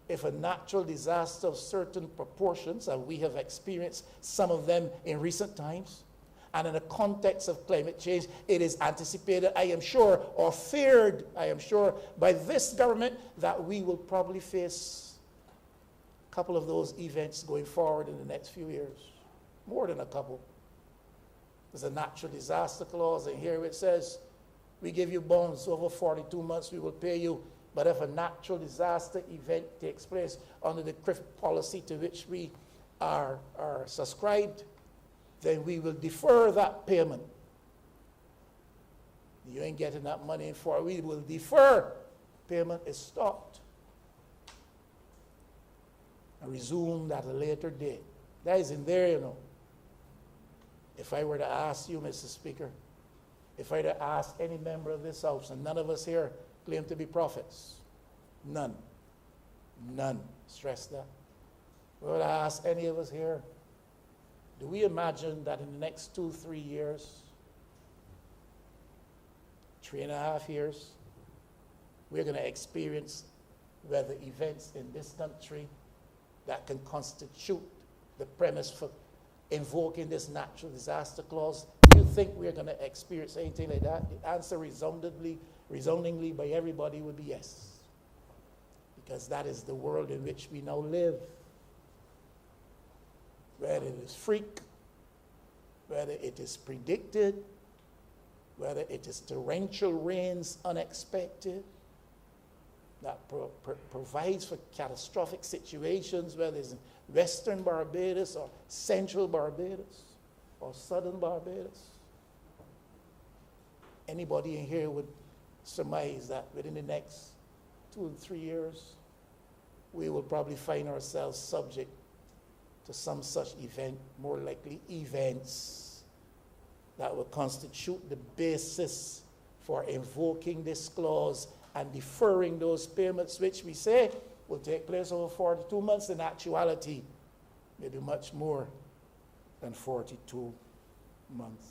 if a natural disaster of certain proportions, and we have experienced some of them in recent times, and in the context of climate change, it is anticipated, I am sure, or feared, I am sure, by this government that we will probably face a couple of those events going forward in the next few years. More than a couple. There's a natural disaster clause, and here it says, we give you bonds over 42 months, we will pay you. But if a natural disaster event takes place under the CRIF policy to which we are subscribed, then we will defer that payment. You ain't getting that money for, we will defer. Payment is stopped and resumed at a later date. That is in there, you know. If I were to ask you, Mr. Speaker, if I were to ask any member of this House, and none of us here claim to be prophets, none, stress that. We would ask any of us here, do we imagine that in the next 2-3 years, 3.5 years, we're going to experience weather events in this country that can constitute the premise for invoking this natural disaster clause? Do you think we're going to experience anything like that? The answer resoundingly by everybody would be yes. Because that is the world in which we now live. Whether it is freak, whether it is predicted, whether it is torrential rains unexpected, that provides for catastrophic situations, whether it's in Western Barbados or Central Barbados or Southern Barbados. Anybody in here would surmise that within the next 2 and 3 years, we will probably find ourselves subject to some such event, more likely events that will constitute the basis for invoking this clause and deferring those payments, which we say will take place over 42 months. In actuality, maybe much more than 42 months.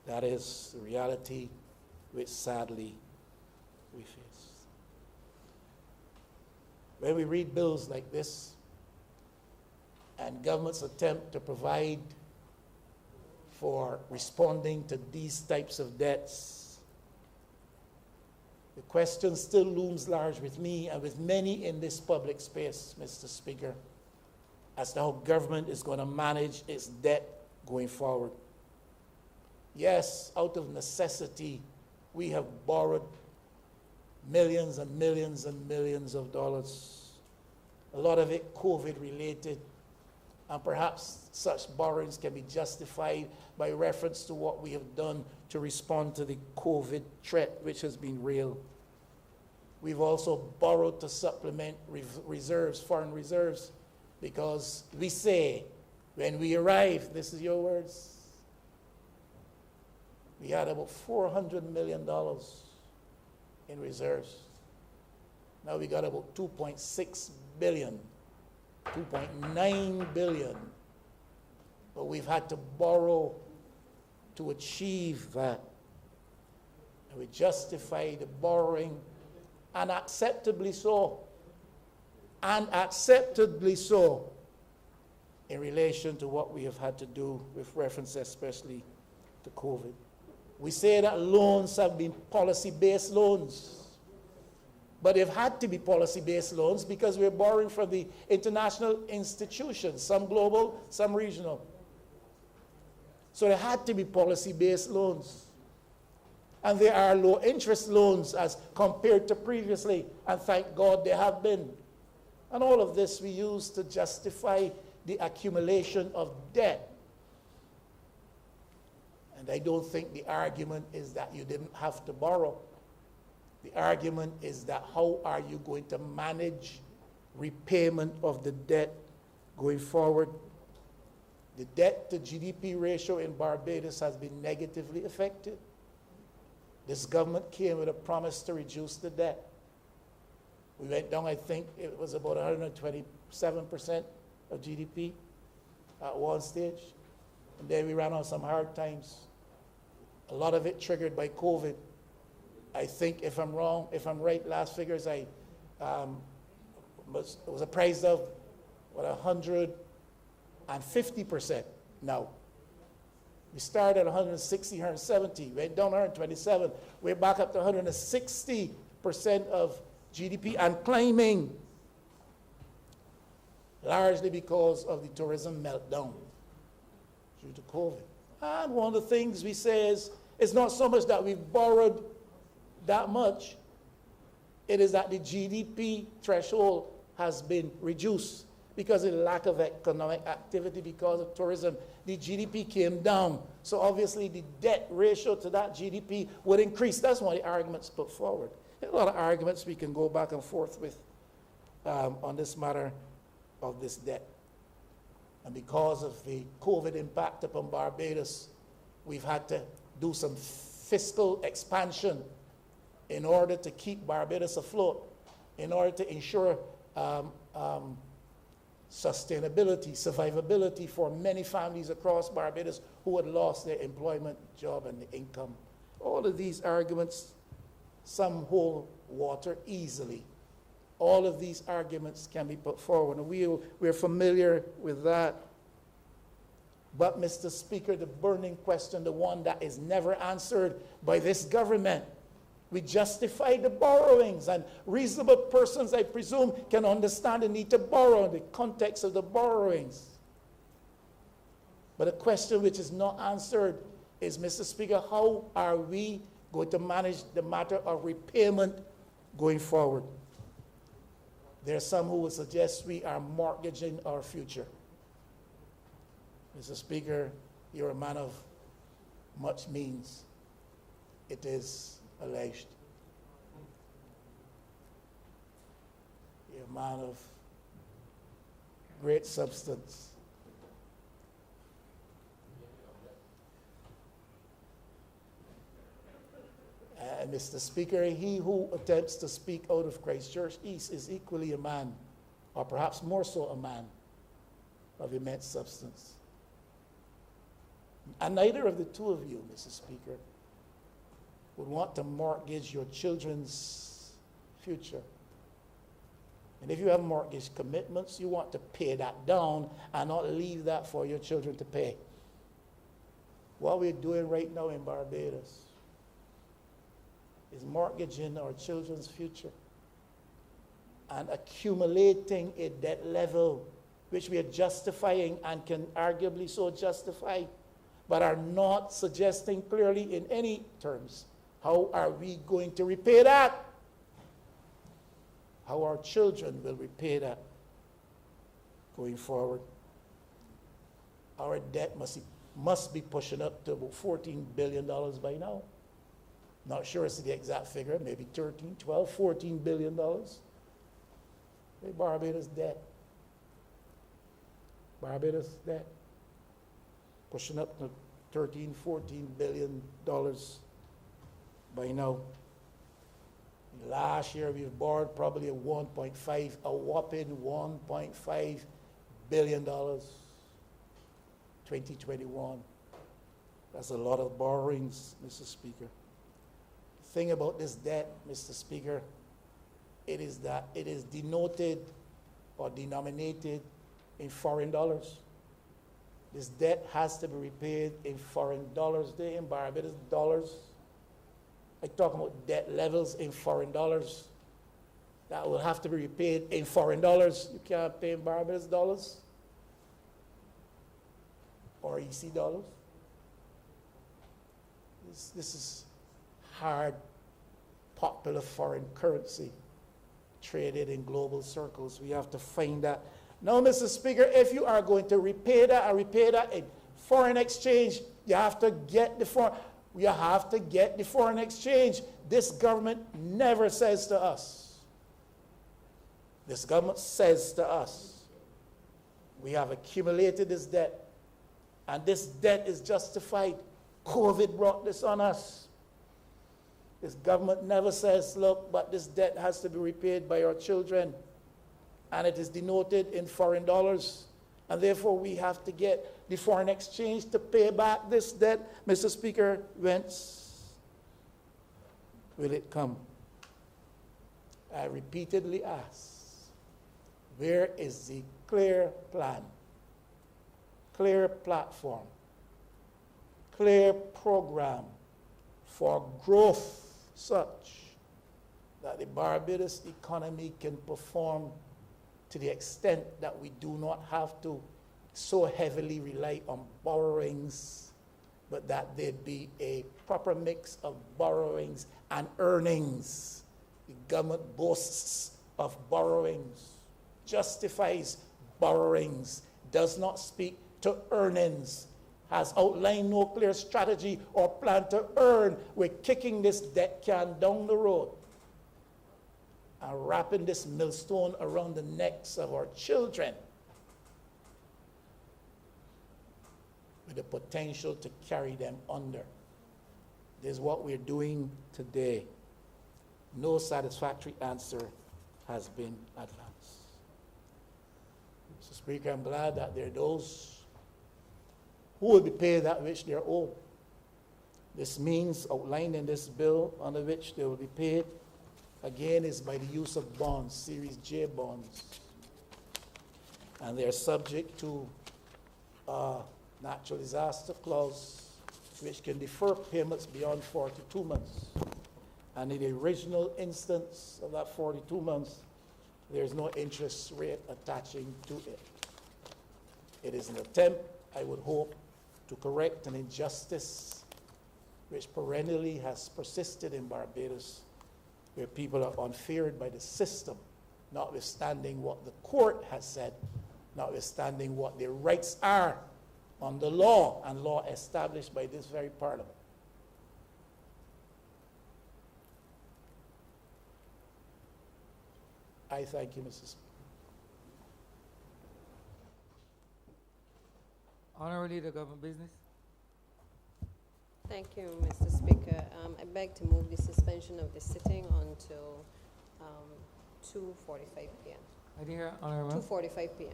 That is the reality which sadly we face. When we read bills like this and governments attempt to provide for responding to these types of debts, the question still looms large with me and with many in this public space, Mr. Speaker, as to how government is going to manage its debt going forward. Yes, out of necessity, we have borrowed millions and millions and millions of dollars. A lot of it COVID-related, and perhaps such borrowings can be justified by reference to what we have done to respond to the COVID threat, which has been real. We've also borrowed to supplement reserves, foreign reserves, because we say, when we arrived, this is your words, we had about $400 million in reserves. Now we got about 2.6 billion, 2.9 billion. But we've had to borrow to achieve that. And we justify the borrowing, and acceptably so, in relation to what we have had to do with reference especially to COVID. We say that loans have been policy-based loans, but they've had to be policy-based loans because we're borrowing from the international institutions, some global, some regional. So there had to be policy-based loans. And there are low-interest loans as compared to previously, and thank God there have been. And all of this we use to justify the accumulation of debt. And I don't think the argument is that you didn't have to borrow. The argument is that how are you going to manage repayment of the debt going forward? The debt to GDP ratio in Barbados has been negatively affected. This government came with a promise to reduce the debt. We went down, I think it was about 127% of GDP at one stage. And then we ran on some hard times. A lot of it triggered by COVID. I think if I'm wrong, if I'm right, last figures it was appraised of, 150% now. We started at 160, 170, went down 127. We're back up to 160% of GDP and climbing, largely because of the tourism meltdown due to COVID. And one of the things we say is, it's not so much that we've borrowed that much, it is that the GDP threshold has been reduced because of the lack of economic activity because of tourism. The GDP came down. So obviously the debt ratio to that GDP would increase. That's one of the arguments put forward. There are a lot of arguments we can go back and forth with on this matter of this debt. And because of the COVID impact upon Barbados, we've had to do some fiscal expansion in order to keep Barbados afloat, in order to ensure sustainability, survivability for many families across Barbados who had lost their employment, job, and the income. All of these arguments, some hold water easily. All of these arguments can be put forward, and we're familiar with that. But, Mr. Speaker, the burning question, the one that is never answered by this government, we justify the borrowings, and reasonable persons, I presume, can understand the need to borrow in the context of the borrowings. But a question which is not answered is, Mr. Speaker, how are we going to manage the matter of repayment going forward? There are some who will suggest we are mortgaging our future. Mr. Speaker, you're a man of much means. It is alleged. You're a man of great substance. Mr. Speaker, he who attempts to speak out of Christchurch East is equally a man, or perhaps more so a man, of immense substance. And neither of the two of you, Mr. Speaker, would want to mortgage your children's future. And if you have mortgage commitments, you want to pay that down and not leave that for your children to pay. What we're doing right now in Barbados is mortgaging our children's future and accumulating a debt level which we are justifying and can arguably so justify, but are not suggesting clearly in any terms how are we going to repay that, how our children will repay that going forward. Our debt must be pushing up to about $14 billion by now. Not sure it's the exact figure, maybe 13, 12, $14 billion. Barbados debt. Barbados debt. Pushing up to 13, $14 billion by now. Last year we've borrowed probably a whopping $1.5 billion. 2021. That's a lot of borrowings, Mr. Speaker. The thing about this debt, Mr. Speaker, it is that it is denoted or denominated in foreign dollars. This debt has to be repaid in foreign dollars. They in Barbados dollars. I talk about debt levels in foreign dollars. That will have to be repaid in foreign dollars. You can't pay in Barbados dollars or EC dollars. This is hard, popular foreign currency traded in global circles. We have to find that. Now, Mr. Speaker, if you are going to repay that and repay that in foreign exchange, you have to get the foreign exchange. This government never says to us. This government says to us, we have accumulated this debt, and this debt is justified. COVID brought this on us. This government never says, look, but this debt has to be repaid by our children, and it is denoted in foreign dollars, and therefore we have to get the foreign exchange to pay back this debt. Mr. Speaker, whence will it come? I repeatedly ask, where is the clear plan, clear platform, clear program for growth such that the Barbados economy can perform to the extent that we do not have to so heavily rely on borrowings, but that there be a proper mix of borrowings and earnings. The government boasts of borrowings, justifies borrowings, does not speak to earnings, has outlined no clear strategy or plan to earn. We're kicking this debt can down the road and wrapping this millstone around the necks of our children with the potential to carry them under. This is what we're doing today. No satisfactory answer has been advanced. Mr. Speaker, I'm glad that there are those who will be paid that which they are owed. This means outlined in this bill under which they will be paid, again, is by the use of bonds, Series J bonds. And they are subject to natural disaster clause, which can defer payments beyond 42 months. And in the original instance of that 42 months, there is no interest rate attaching to it. It is an attempt, I would hope, to correct an injustice which perennially has persisted in Barbados, where people are unfavored by the system, notwithstanding what the court has said, notwithstanding what their rights are under law and law established by this very parliament. I thank you, Mr. Speaker. Honorable Leader, Government Business. Thank you, Mr. Speaker. I beg to move the suspension of the sitting until 2:45 p.m. I didn't hear, Honorable. 2:45 p.m.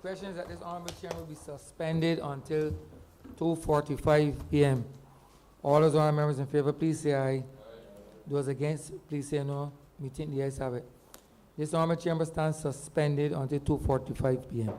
Questions that this Honorable Chairman will be suspended until 2:45 p.m. All those honorable members in favor, please say aye. Those against, please say no. Meeting the ayes have it. This Honorable Chamber stands suspended until 2:45 p.m.